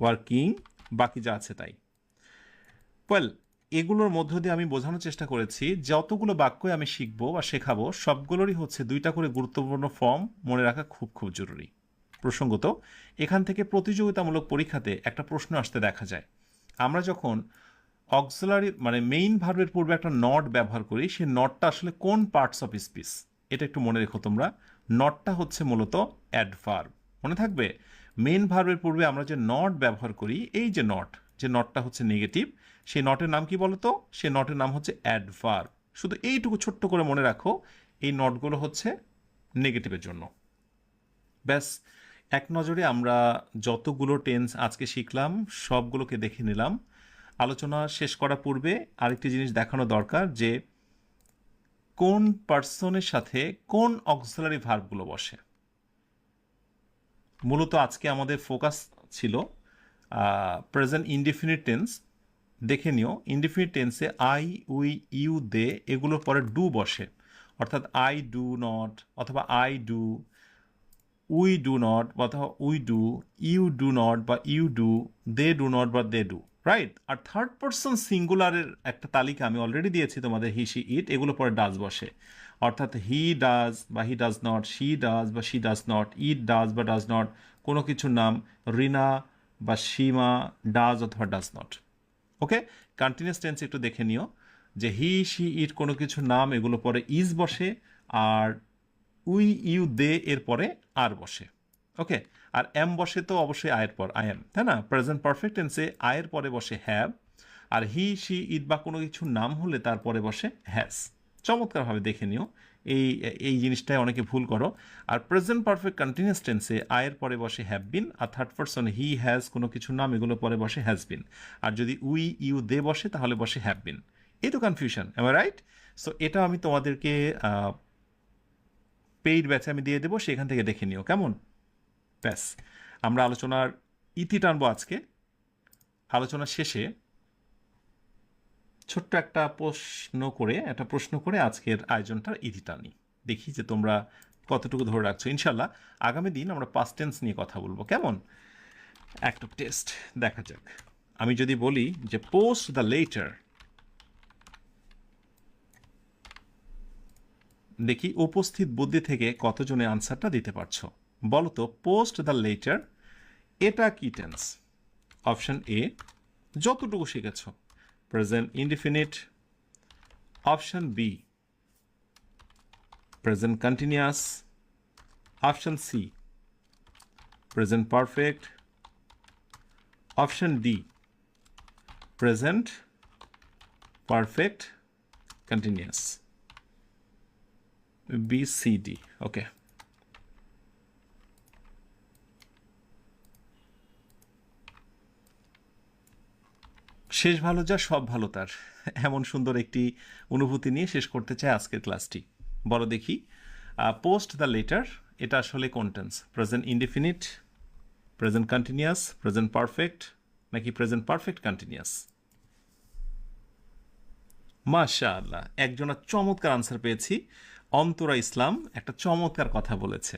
working, বাকি যা আছে তাই। ওয়েল, এগুলোর মধ্য দিয়ে আমি বোঝানোর চেষ্টা করেছি যতগুলো বাক্যই আমি শিখবো বা শেখাবো সবগুলোরই হচ্ছে দুইটা করে গুরুত্বপূর্ণ ফর্ম মনে রাখা খুব খুব জরুরি। প্রসঙ্গত, এখান থেকে প্রতিযোগিতামূলক পরীক্ষাতে একটা প্রশ্ন আসতে দেখা যায়, আমরা যখন অক্সিলারি মানে মেইন ভার্বের পূর্বে একটা নট ব্যবহার করি, সেই নটটা আসলে কোন পার্টস অফ স্পিচ, এটা একটু মনে রেখো তোমরা। নটটা হচ্ছে মূলত অ্যাডভার্ব, মনে থাকবে। মেইন ভার্বের পূর্বে আমরা যে নট ব্যবহার করি, এই যে নট, যে নটটা হচ্ছে নেগেটিভ, সেই নটের নাম কি বলতো? সেই নটের নাম হচ্ছে অ্যাডভার্ব। শুধু এইটুকু ছোট্ট করে মনে রাখো, এই নটগুলো হচ্ছে নেগেটিভের জন্য। ব্যাস, এক নজরে আমরা যতগুলো টেন্স আজকে শিখলাম সবগুলোকে দেখে নিলাম। আলোচনা শেষ করার পূর্বে আরেকটি জিনিস দেখানো দরকার, যে কোন পার্সনের সাথে কোন অক্সিলারি ভার্বগুলো বসে। মূলত আজকে আমাদের ফোকাস ছিল প্রেজেন্ট ইনডিফিনিট টেন্স। দেখে নিও, ইনডিফিনিট টেন্সে আই, উই, ইউ, দে এগুলোর পরে ডু বসে, অর্থাৎ আই ডু নট অথবা I do, we do not অথবা we do, you do not বা you do, they do not বা দে ডু, রাইট? আর থার্ড পার্সন সিঙ্গুলারের একটা তালিকা আমি অলরেডি দিয়েছি তোমাদের, হি, শি, ইট, এগুলো পরে ডাজ বসে, অর্থাৎ হি ডাজ বা he does not, she does বা she does not, it does বা ডাজ নট, কোনো কিছুর নাম রিনা বা সীমা ডাজ অথবা does not. Okay, continuous tense একটু দেখে নিও, যে হি, শি, ইট কোনো কিছু নাম, এগুলো পরে ইজ বসে, আর উই, ইউ, দে এর পরে আর বসে। ওকে, আর এম বসে তো অবশ্যই আয়ের পর, আই এম, তাই না? প্রেজেন্ট পারফেক্ট টেন্সে আয়ের পরে বসে হ্যাভ, আর হি, শি, ইট বা কোনো কিছু নাম হলে তারপরে বসে হ্যাজ। চমৎকারভাবে দেখে নিও, এই এই জিনিসটাই অনেকে ভুল করো। আর প্রেজেন্ট পারফেক্ট কন্টিনিউয়াস টেন্সে আয়ের পরে বসে হ্যাভ বিন, আর থার্ড পারসন হি, হ্যাজ কোনো কিছু নাম, এগুলো পরে বসে হ্যাজ বিন, আর যদি উই, ইউ, দে বসে তাহলে বসে হ্যাভ বিন। এই তো confusion, am I right? So এটা আমি তোমাদেরকে পেইড ব্যাচে আমি দিয়ে দেবো, সেখান থেকে দেখে নিও, কেমন? ব্যাস, আমরা আলোচনার ইতি টানবো আজকে। আলোচনার শেষে ছোট্ট একটা প্রশ্ন করে আজকের আয়োজনটার ইতি টানি, দেখি যে তোমরা কতটুকু ধরে রাখছো। ইনশাল্লাহ আগামী দিন আমরা পাস্ট টেন্স নিয়ে কথা বলবো, কেমন? একটা টেস্ট দেখা যাক। আমি যদি বলি যে পোস্ট দ্য লেটার, দেখি উপস্থিত বুদ্ধি থেকে কতজনে আনসারটা দিতে পারছো। বলো তো, পোস্ট দ্য লেটার এটা কি টেন্স? অপশন এ যতটুকু শিখেছ, present indefinite. Option B present continuous. Option C present perfect. Option D present perfect continuous. B, C, D. Okay, শেষ ভালো যা সব ভালো তার, এমন সুন্দর একটি অনুভূতি নিয়ে শেষ করতে চাই আজকের ক্লাসটি। বলো দেখি, পোস্ট দ্য লেটার এটা আসলে কোন tense? Present indefinite, present continuous, present perfect, নাকি প্রেজেন্ট পারফেক্ট কন্টিনিউয়াস? মাশাআল্লাহ, একজনের চমৎকার আনসার পেয়েছি। অন্তরা ইসলাম একটা চমৎকার কথা বলেছে।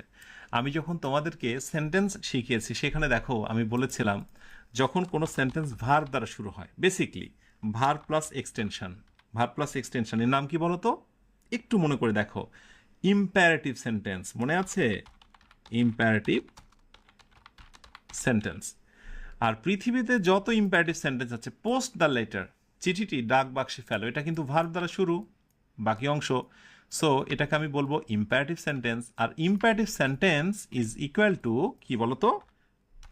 আমি যখন তোমাদেরকে সেন্টেন্স শিখিয়েছি সেখানে দেখো আমি বলেছিলাম যখন কোনো সেন্টেন্স ভার্ব দ্বারা শুরু হয়, basically verb plus extension, verb plus extension এর নাম কি বলো তো? একটু মনে করে দেখো, ইম্প্যারেটিভ সেন্টেন্স, মনে আছে? Imperative sentence. আর পৃথিবীতে যত ইম্প্যারেটিভ সেন্টেন্স আছে, পোস্ট দ্য লেটার, চিঠিটি ডাক বাক্সে ফেলো, এটা কিন্তু ভার্ব দ্বারা শুরু, বাকি অংশ। সো এটাকে আমি বলবো ইম্প্যারেটিভ সেন্টেন্স। আর imperative sentence is equal to কি বলতো?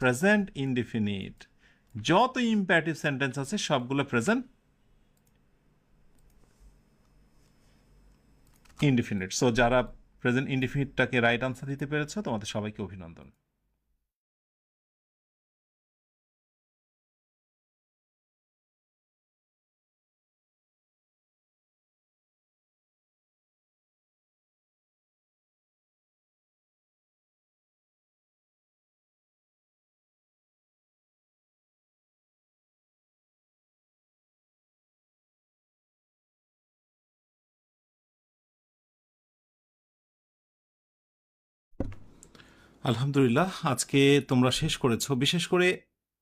Present indefinite. যত ইম্প্যারেটিভ সেন্টেন্স আছে সবগুলো প্রেজেন্ট ইনডিফিনিট। সো যারা প্রেজেন্ট ইনডিফিনিটটাকে রাইট আনসার দিতে পেরেছো তোমাদের সবাইকে অভিনন্দন। আলহামদুলিল্লাহ, আজকে তোমরা শেষ করেছো। বিশেষ করে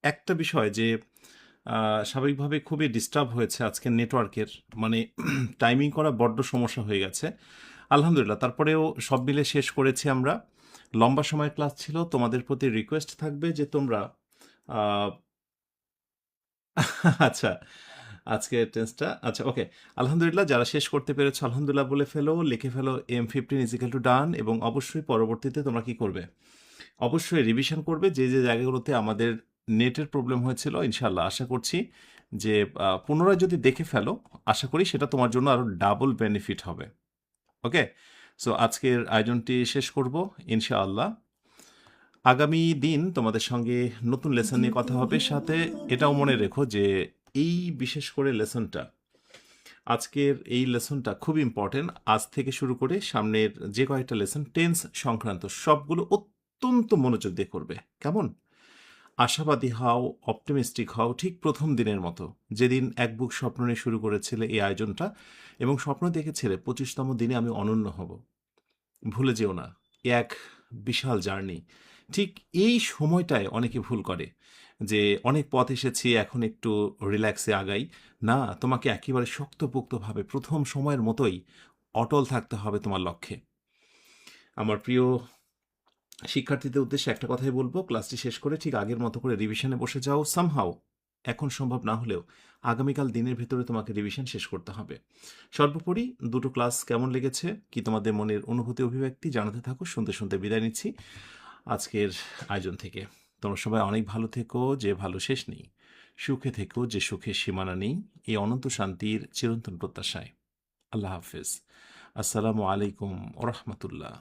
একটা বিষয় যে স্বাভাবিকভাবে খুবই ডিস্টার্ব হয়েছে আজকের নেটওয়ার্কের, মানে টাইমিং করা বড্ড সমস্যা হয়ে গেছে। আলহামদুলিল্লাহ, তারপরেও সব মিলে শেষ করেছি আমরা। লম্বা সময় ক্লাস ছিল, তোমাদের প্রতি রিকোয়েস্ট থাকবে যে তোমরা আহ, আচ্ছা, আজকে টেন্সটা আচ্ছা, ওকে। আলহামদুলিল্লাহ, যারা শেষ করতে পেরেছো আলহামদুলিল্লাহ বলে ফেলো, লিখে ফেলো M15 ইজিক্যাল টু ডান। এবং অবশ্যই পরবর্তীতে তোমরা কি করবে? অবশ্যই রিভিশন করবে যে যে জায়গাগুলোতে আমাদের নেটের প্রবলেম হয়েছিল। ইনশাল্লাহ আশা করছি যে পুনরায় যদি দেখে ফেলো, আশা করি সেটা তোমার জন্য আরও ডাবল বেনিফিট হবে। ওকে, সো আজকের আয়োজনটি শেষ করব ইনশাআল্লাহ। আগামী দিন তোমাদের সঙ্গে নতুন লেসন নিয়ে কথা হবে। সাথে এটাও মনে রেখো যে এই বিশেষ করে লেসনটা, আজকের এই লেসনটা খুব ইম্পর্টেন্ট। আজ থেকে শুরু করে সামনের যে কয়েকটা লেসন টেন্স সংক্রান্ত সবগুলো অত্যন্ত মনোযোগ দিয়ে করবে, কেমন? আশাবাদী হও, অপটিমিস্টিক হও, ঠিক প্রথম দিনের মতো, যেদিন এক বুক স্বপ্ন নিয়ে শুরু করেছিলে এই আয়োজনটা এবং স্বপ্ন দেখেছিলে 25তম দিনে আমি অনন্য হব। ভুলে যেও না, এ এক বিশাল জার্নি। ঠিক এই সময়টায় অনেকে ভুল করে যে অনেক পথ এসেছি, এখন একটু রিল্যাক্সে আগাই। না, তোমাকে একেবারে শক্তপোক্তভাবে প্রথম সময়ের মতোই অটল থাকতে হবে তোমার লক্ষ্যে। আমার প্রিয় শিক্ষার্থীদের উদ্দেশ্যে একটা কথাই বলবো, ক্লাসটি শেষ করে ঠিক আগের মতো করে রিভিশনে বসে যাও। সামহাও এখন সম্ভব না হলেও আগামীকাল দিনের ভেতরে তোমাকে রিভিশন শেষ করতে হবে। সর্বোপরি দুটো ক্লাস কেমন লেগেছে, কি তোমাদের মনের অনুভূতি অভিব্যক্তি জানাতে থাকো। শুনতে শুনতে বিদায় নিচ্ছি আজকের আয়োজন থেকে। তোমরা সবাই অনেক ভালো থেকো, যে ভালো শেষ নেই। সুখে থেকো, যে সুখের সীমানা নেই। এই অনন্ত শান্তির চিরন্তন প্রত্যাশায়। আল্লাহ হাফেজ। আসসালামু আলাইকুম ওরহমতুল্লাহ।